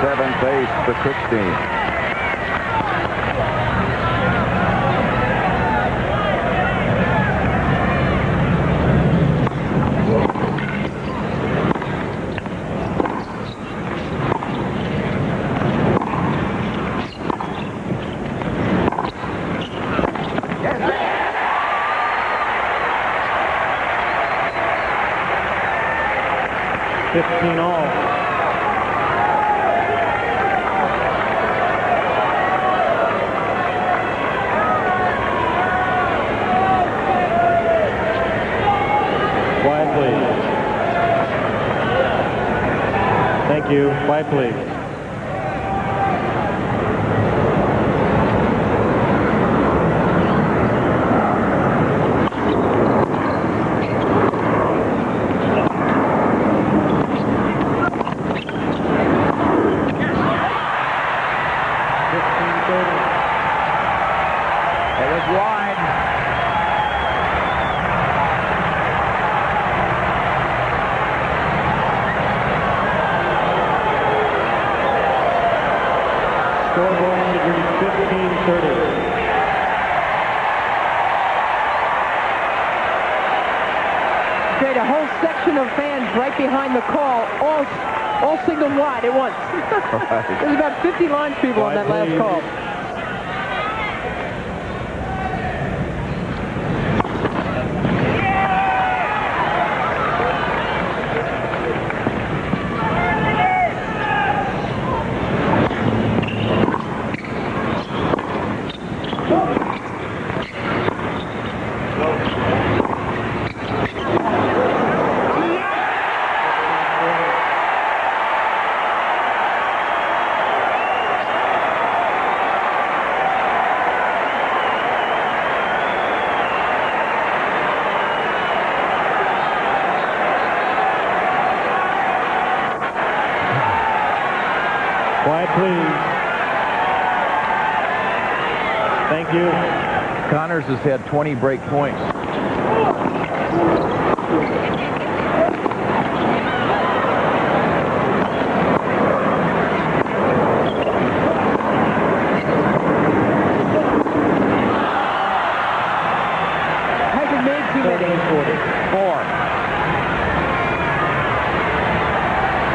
Seventh ace for Krikstein. Thank you. Quiet, please. It was wide. Scoreboard should read 15-30. Great, a whole section of fans right behind the call, all signaled wide at once. There's about 50 line people on that last call. Quiet, please. Thank you. Connors has had 20 break points. Hasn't made too many. 4.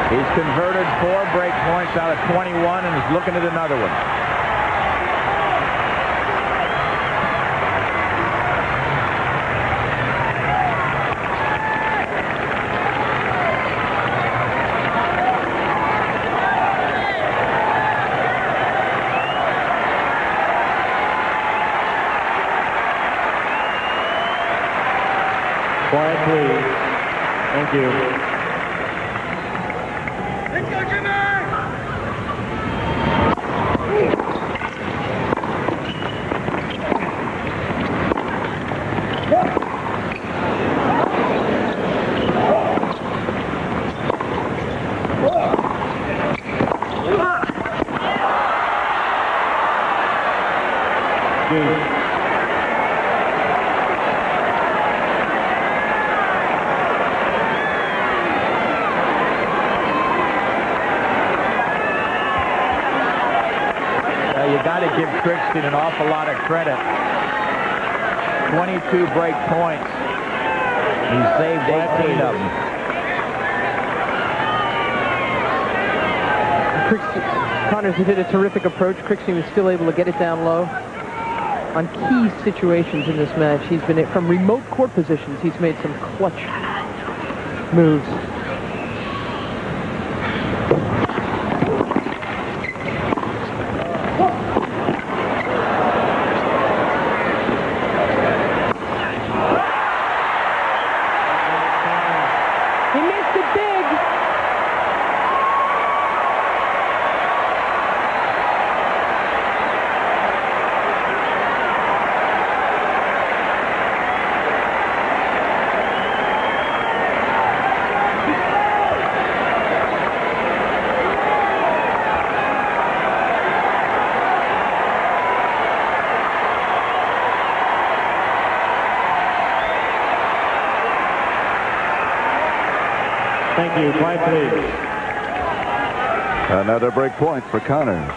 He's converted 4 break points out of 21 and is looking at another one. Quiet, please. Thank you. You got to give Krikstein an awful lot of credit. 22 break points. He saved 18 of them. Connors did a terrific approach. Krikstein was still able to get it down low. On key situations in this match, he's been from remote court positions. He's made some clutch moves. Thank you. Quiet, please. Another break point for Connors.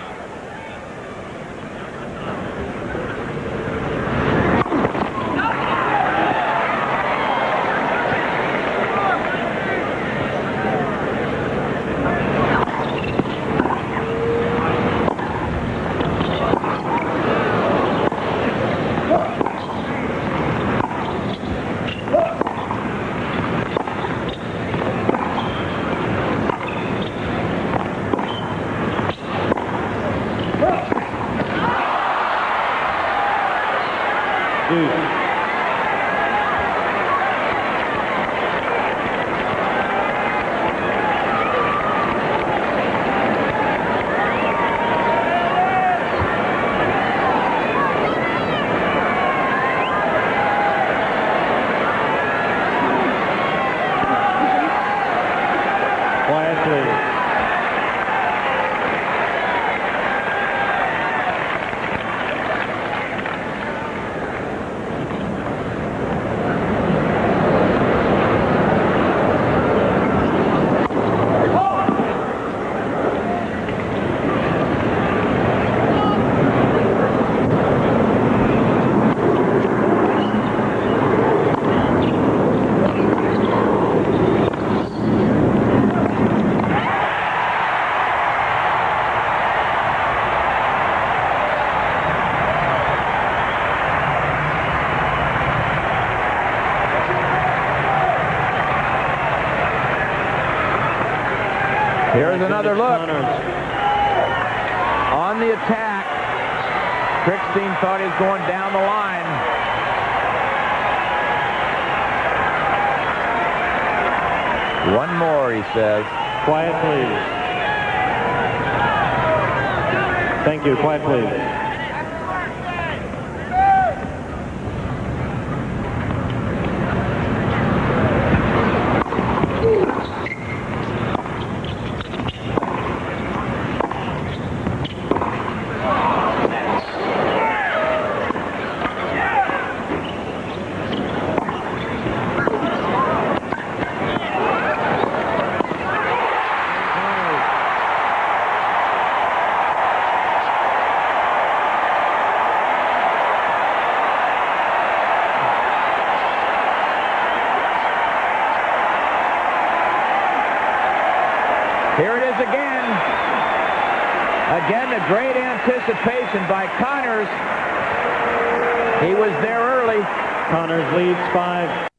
Here's another look. On the attack. Krikstein thought he was going down the line. One more, he says. Quiet, please. Thank you. Quiet, please. Here it is again. Again, the great anticipation by Connors. He was there early. Connors leads 5.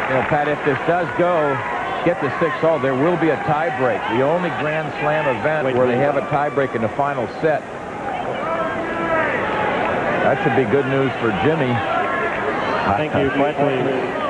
You know, Pat, if this does go, get to 6-all, there will be a tie break. The only Grand Slam event where they have a tie break in the final set. That should be good news for Jimmy. Thank you. Quiet, please.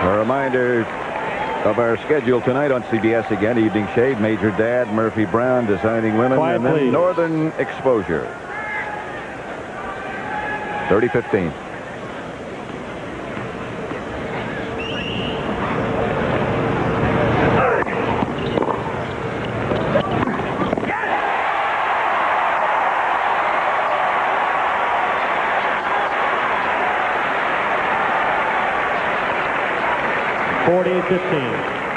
A reminder of our schedule tonight on CBS again. Evening Shade, Major Dad, Murphy Brown, Designing Women, Quiet, and then please. Northern Exposure. 30-15. 40-15.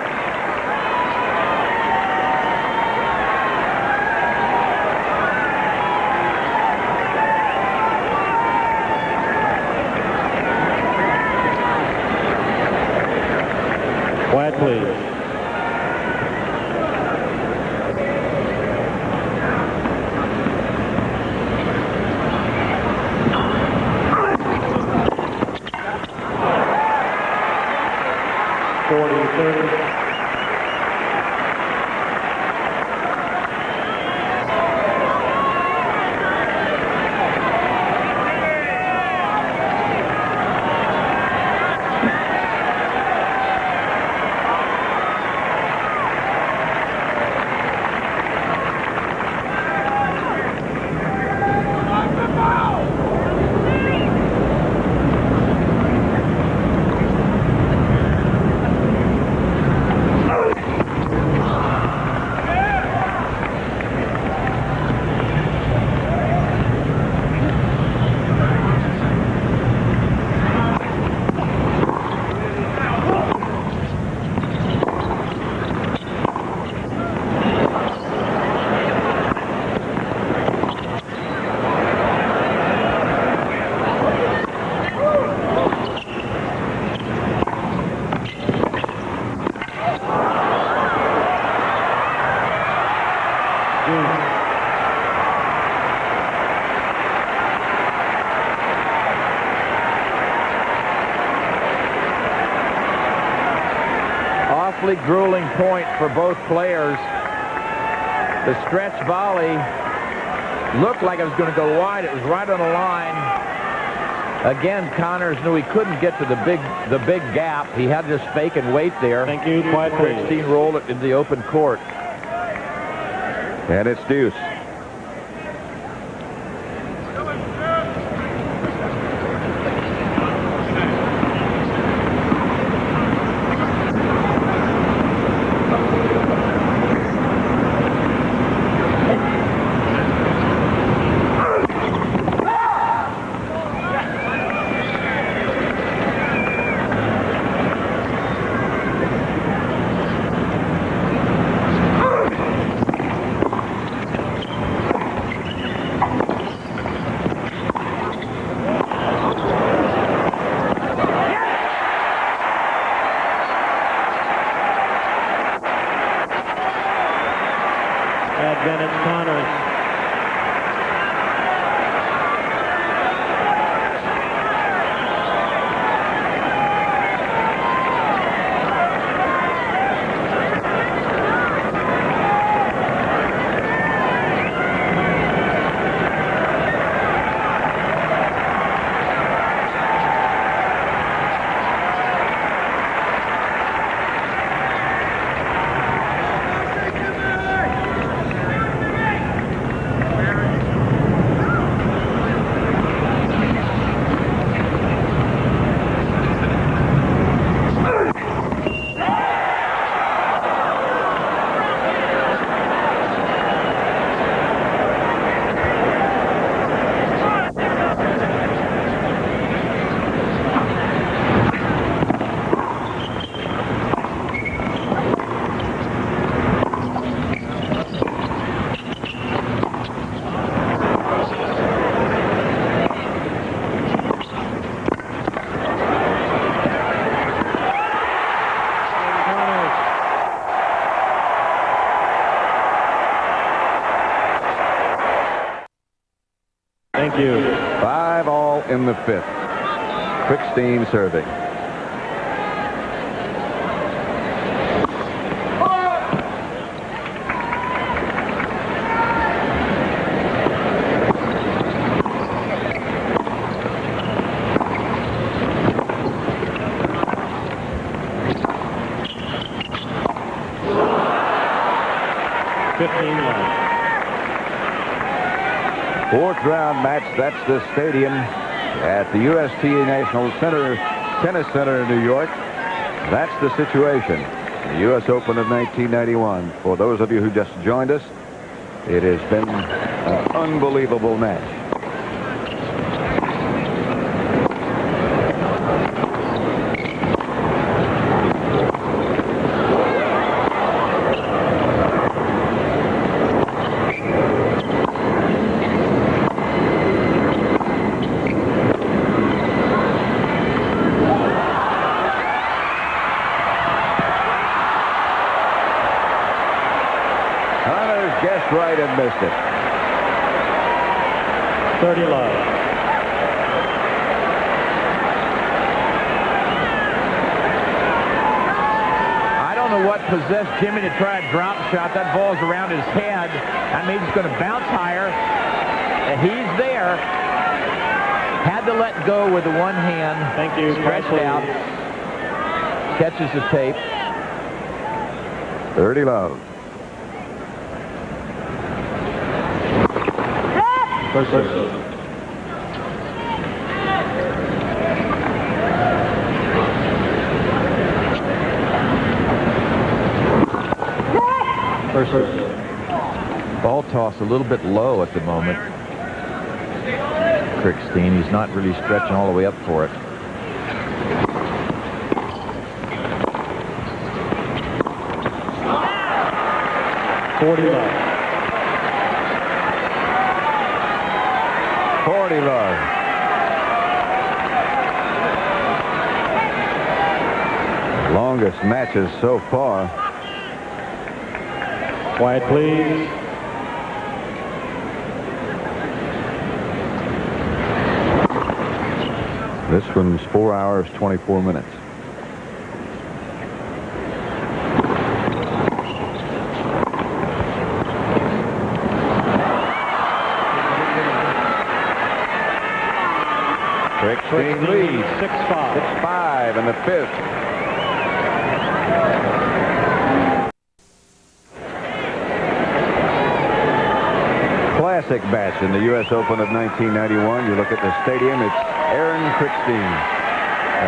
Quiet, please. Awfully grueling point for both players. The stretch volley looked like it was going to go wide. It was right on the line. Again, Connors knew he couldn't get to the big gap. He had to just fake and wait there. Thank you. Quiet, please. Krikstein rolled it into the open court. And it's deuce. Advantage Connors. Thank you. 5-all in the fifth. Krikstein serving. Fourth round match. That's the stadium at the USTA National Center, Tennis Center in New York. That's the situation. The U.S. Open of 1991. For those of you who just joined us, it has been an unbelievable match. 30 love. I don't know what possessed Jimmy to try a drop shot. That ball's around his head. That means he's going to bounce higher. And he's there. Had to let go with the one hand. Thank you. Stretched out. Catches the tape. 30 love. First serve. First serve. Ball toss a little bit low at the moment. Krikstein, he's not really stretching all the way up for it. $40 love. 40 love. Longest matches so far. Quiet, please. This one's 4 hours, 24 minutes. Krikstein leads 6-5. 6-5 in the fifth. Classic match in the U.S. Open of 1991. You look at the stadium, it's Aaron Krikstein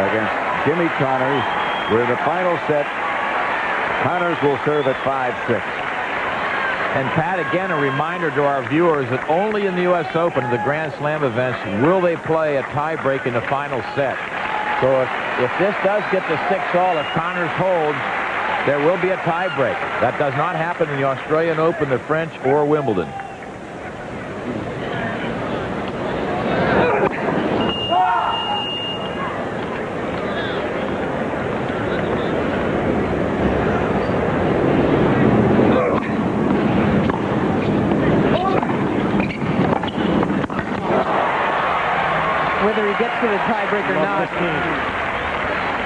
against Jimmy Connors. We're in the final set. Connors will serve at 5-6. And Pat, again, a reminder to our viewers that only in the U.S. Open, the Grand Slam events, will they play a tiebreak in the final set. So if this does get to 6-all, if Connors holds, there will be a tiebreak. That does not happen in the Australian Open, the French, or Wimbledon. Whether he gets to the tiebreak or not,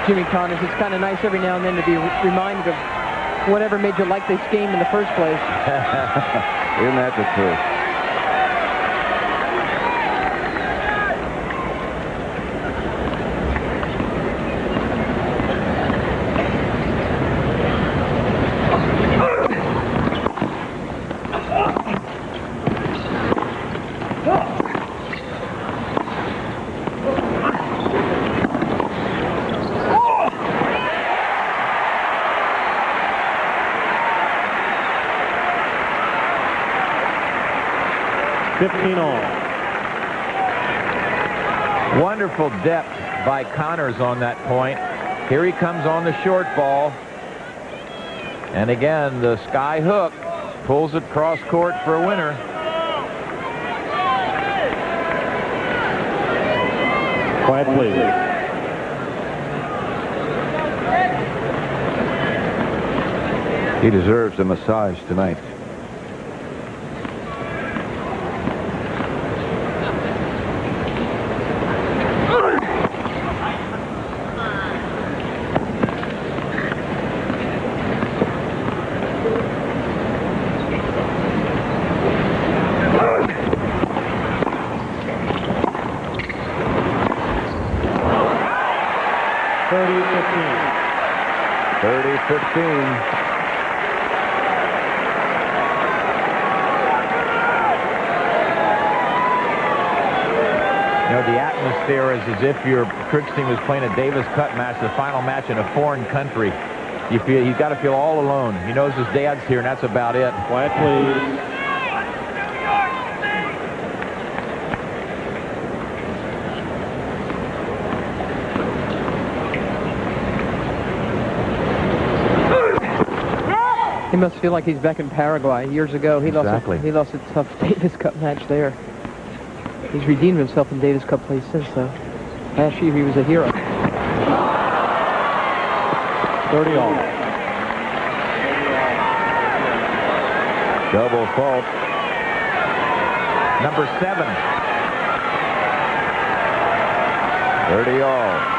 Jimmy Connors, it's kind of nice every now and then to be reminded of whatever made you like this game in the first place. Isn't that the truth? Wonderful depth by Connors on that point. Here he comes on the short ball. And again, the sky hook pulls it cross court for a winner. Quiet, please. He deserves a massage tonight. You know, the atmosphere is as if your Krikstein was playing a Davis Cup match, the final match in a foreign country. You feel he's got to feel all alone. He knows his dad's here, and that's about it. Quiet, please. He must feel like he's back in Paraguay. Years ago, he lost a tough Davis Cup match there. He's redeemed himself in Davis Cup play since, though. Last year, he was a hero. 30-all. Double fault. Number 7. 30 all.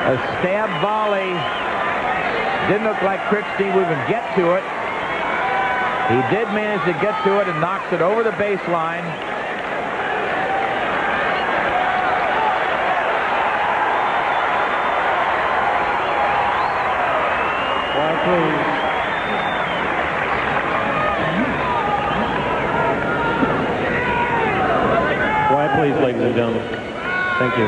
A stab volley. Didn't look like Krikstein would even get to it. He did manage to get to it and knocks it over the baseline. Quiet, please. Quiet, please, ladies and gentlemen. Thank you.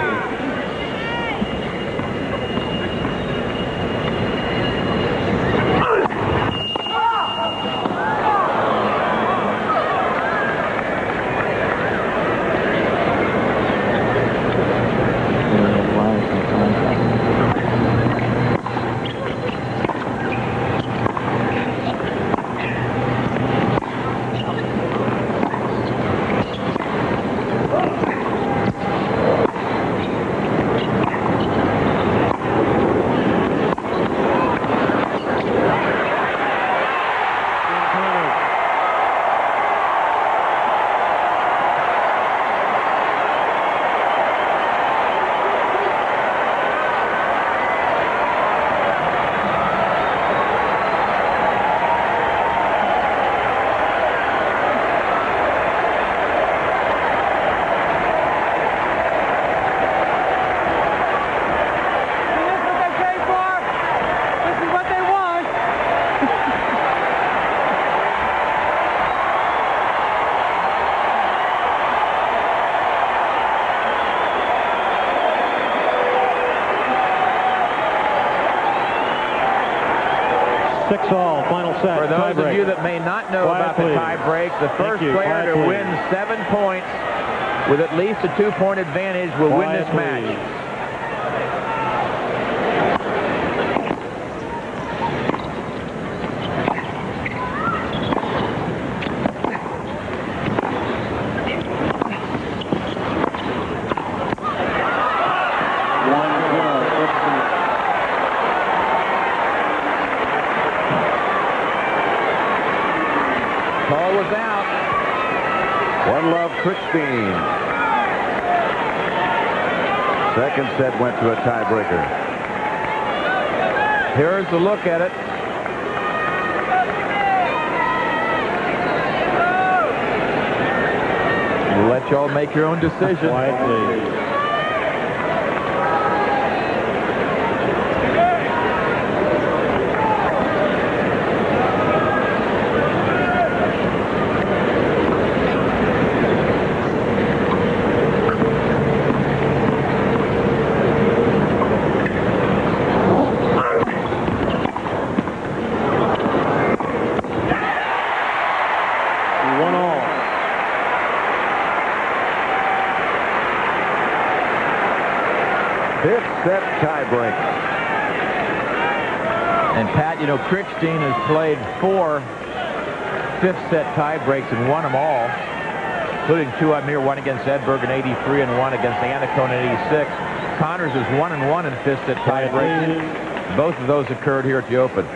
All, final set. For those of you that may not know about the tie break, the first player to win 7 points with at least a 2-point advantage will win this match. Krikstein. Second set went to a tiebreaker. Here's a look at it. We'll let y'all make your own decision. Quietly. Set tiebreak. And Pat, you know, Krikstein has played 4 fifth-set tiebreaks and won them all, including 2 up here, one against Edberg in '83 and one against Anacone in '86. Connors is 1-1 in fifth-set tiebreaks. Both of those occurred here at the Open.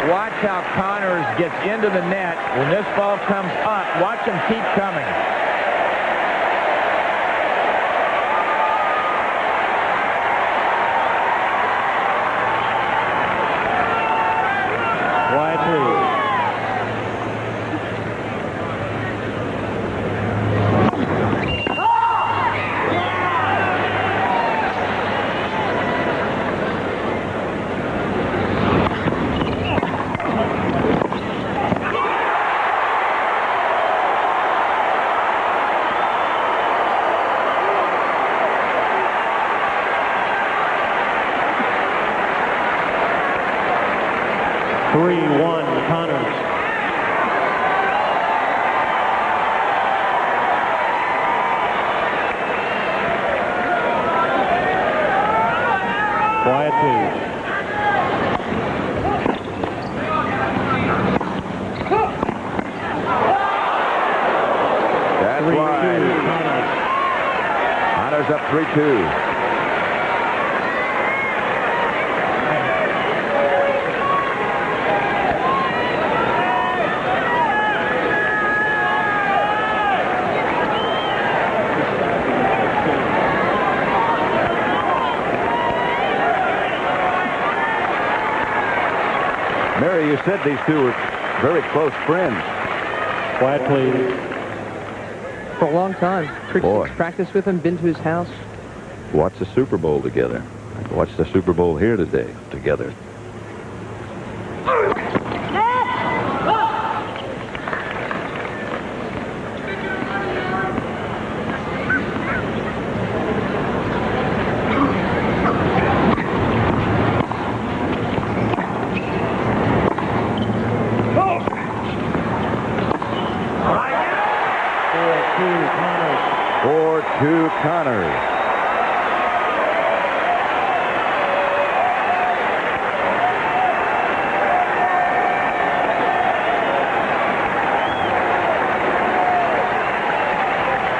Watch how Connors gets into the net. When this ball comes up, watch him keep coming. 3-1 Connors. Quiet, please. That's right. Connors up 3-2. Mary, you said these two were very close friends. Quiet, please. For a long time. Boy. Practiced with him, been to his house. Watched the Super Bowl together. Watched the Super Bowl here today together. Connors.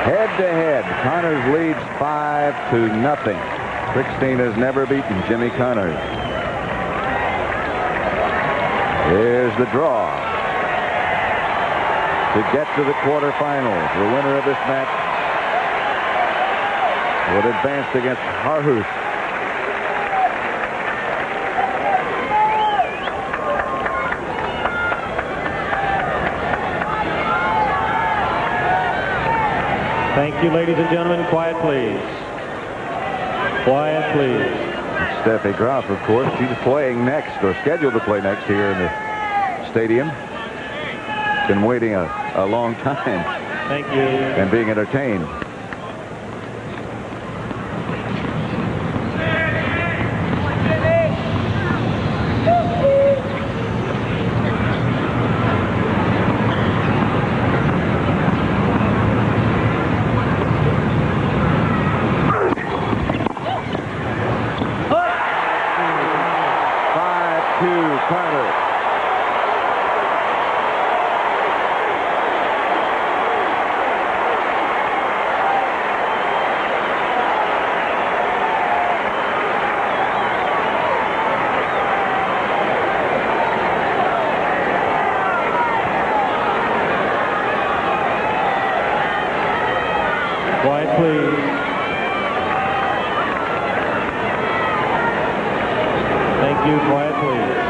Head-to-head, Connors leads 5-0. Krikstein has never beaten Jimmy Connors. Here's the draw to get to the quarterfinals. The winner of this match would advance against Harhus. Thank you, ladies and gentlemen. Quiet, please. Quiet, please. Steffi Graf, of course, she's playing next, or scheduled to play next here in the stadium. Been waiting a long time. Thank you. And being entertained. Quiet, please. Thank you. Quiet, please.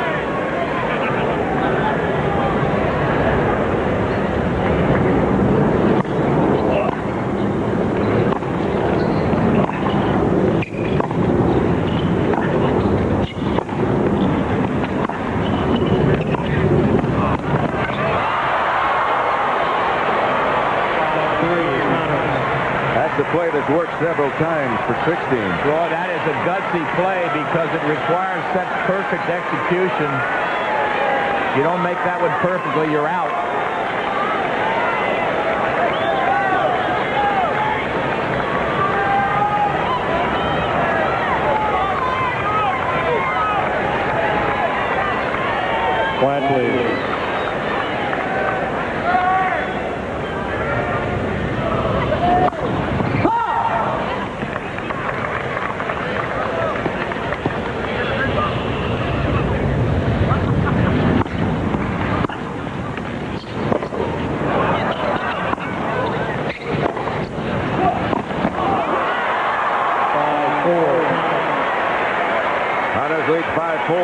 The play that's worked several times for Krikstein. Well, that is a gutsy play because it requires such perfect execution. You don't make that one perfectly, you're out. Quiet, please. Connors leads 5-4.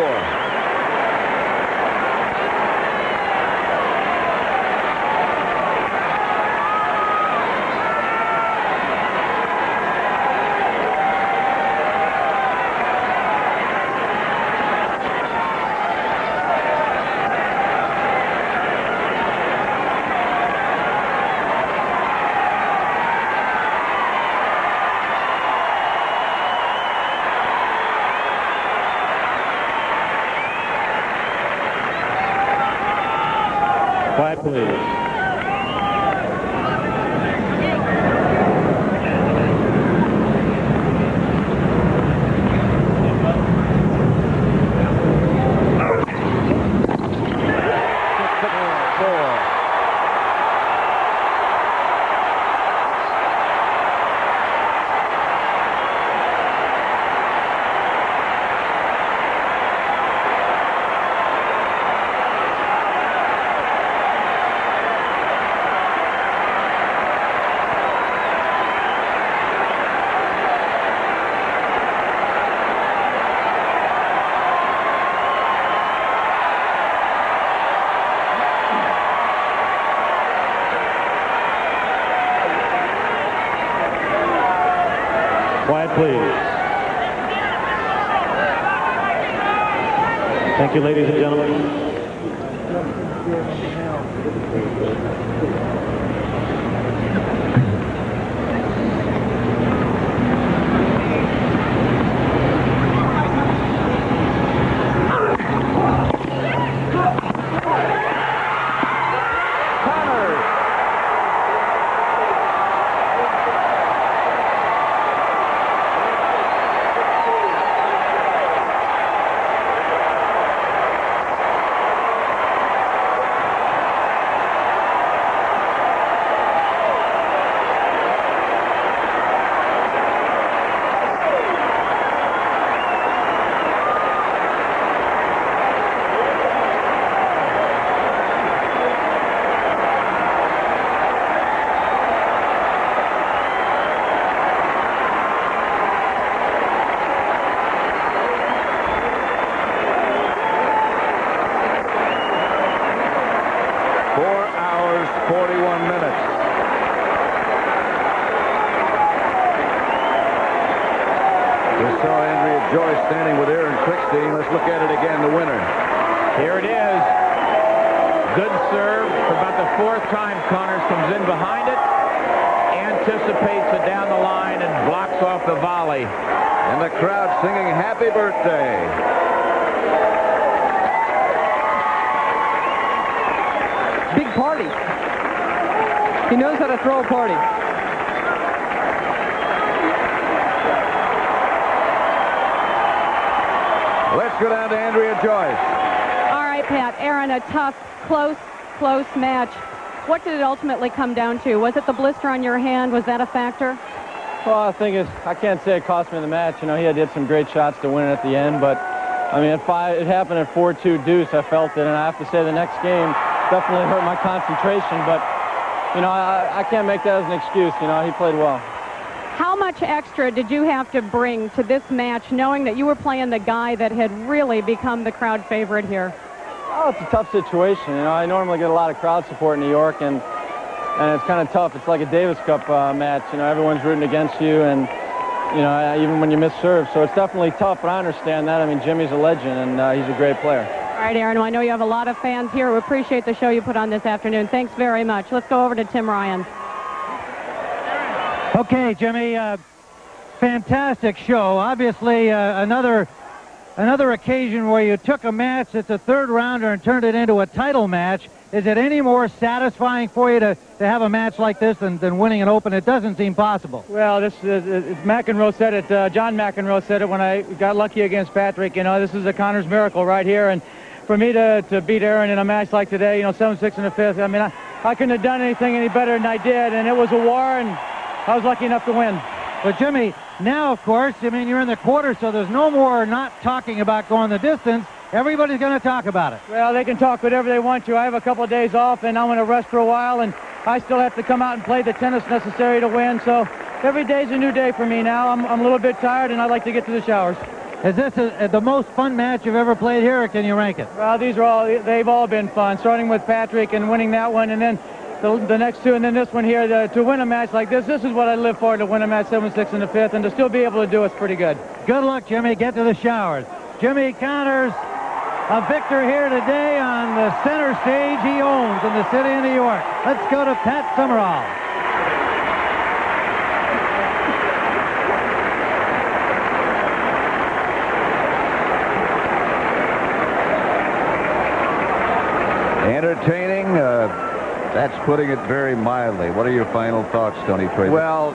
Quiet, please. Quiet, please. Thank you, ladies and gentlemen. Joyce standing with Aaron Krikstein. Let's look at it again, the winner. Here it is. Good serve. For about the fourth time, Connors comes in behind it, anticipates it down the line, and blocks off the volley. And the crowd singing happy birthday. Big party. He knows how to throw a party. Let's go down to Andrea Joyce. All right, Pat. Aaron, a tough, close match. What did it ultimately come down to? Was it the blister on your hand? Was that a factor? Well, I can't say it cost me the match. You know, he had some great shots to win it at the end, but I mean, it happened at 4-2 deuce. I felt it, and I have to say the next game definitely hurt my concentration, but you know, I can't make that as an excuse. You know, he played well. How much extra did you have to bring to this match, knowing that you were playing the guy that had really become the crowd favorite here? Oh, it's a tough situation. You know, I normally get a lot of crowd support in New York, and it's kind of tough. It's like a Davis Cup match. You know, everyone's rooting against you, and you know, even when you miss serve. So it's definitely tough, but I understand that. I mean, Jimmy's a legend, and he's a great player. All right, Aaron, well, I know you have a lot of fans here who appreciate the show you put on this afternoon. Thanks very much. Let's go over to Tim Ryan. Okay, Jimmy, fantastic show. Obviously, another occasion where you took a match that's a third rounder and turned it into a title match. Is it any more satisfying for you to have a match like this than winning an Open? It doesn't seem possible. Well, McEnroe said it. John McEnroe said it when I got lucky against Patrick. You know, this is a Connors miracle right here, and for me to beat Aaron in a match like today, you know, 7-6 in the fifth. I mean, I couldn't have done anything any better than I did, and it was a war, and I was lucky enough to win. But Jimmy, now of course, I mean, you're in the quarter, so there's no more not talking about going the distance. Everybody's going to talk about it. Well, they can talk whatever they want to. I have a couple of days off, and I'm going to rest for a while, and I still have to come out and play the tennis necessary to win. So every day's a new day for me now. I'm a little bit tired, and I'd like to get to the showers. Is this the most fun match you've ever played here, or can you rank it? Well, they've all been fun, starting with Patrick and winning that one, and then the next two, and then this one here. To win a match like this is what I live for, to win a match 7-6 in the fifth, and to still be able to do it's pretty good. Good luck, Jimmy. Get to the showers. Jimmy Connors, a victor here today on the center stage he owns in the city of New York. Let's go to Pat Summerall. Entertaining, That's putting it very mildly. What are your final thoughts, Tony Tracy? Well,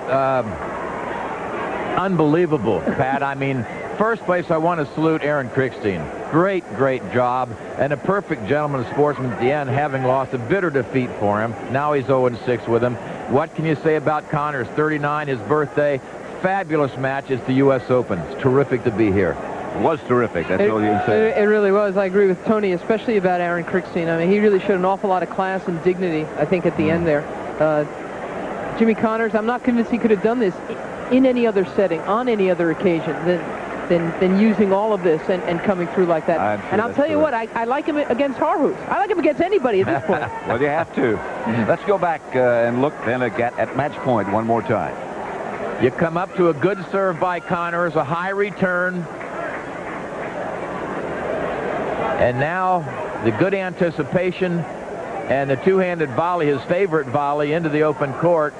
unbelievable, Pat. I mean, first place, I want to salute Aaron Krikstein. Great, great job. And a perfect gentleman sportsman at the end, having lost a bitter defeat for him. Now he's 0-6 with him. What can you say about Connors? 39, his birthday. Fabulous match. It's the U.S. Open. It's terrific to be here. It was terrific. That's all you can say. It really was. I agree with Tony, especially about Aaron Krikstein. I mean, he really showed an awful lot of class and dignity, I think, at the end there. Jimmy Connors, I'm not convinced he could have done this in any other setting, on any other occasion than using all of this and coming through like that. And I'll tell you what, I like him against Harhoos. I like him against anybody at this point. Well, you have to. Let's go back and look then at match point one more time. You come up to a good serve by Connors, a high return. And now the good anticipation and the two-handed volley, his favorite volley, into the open court.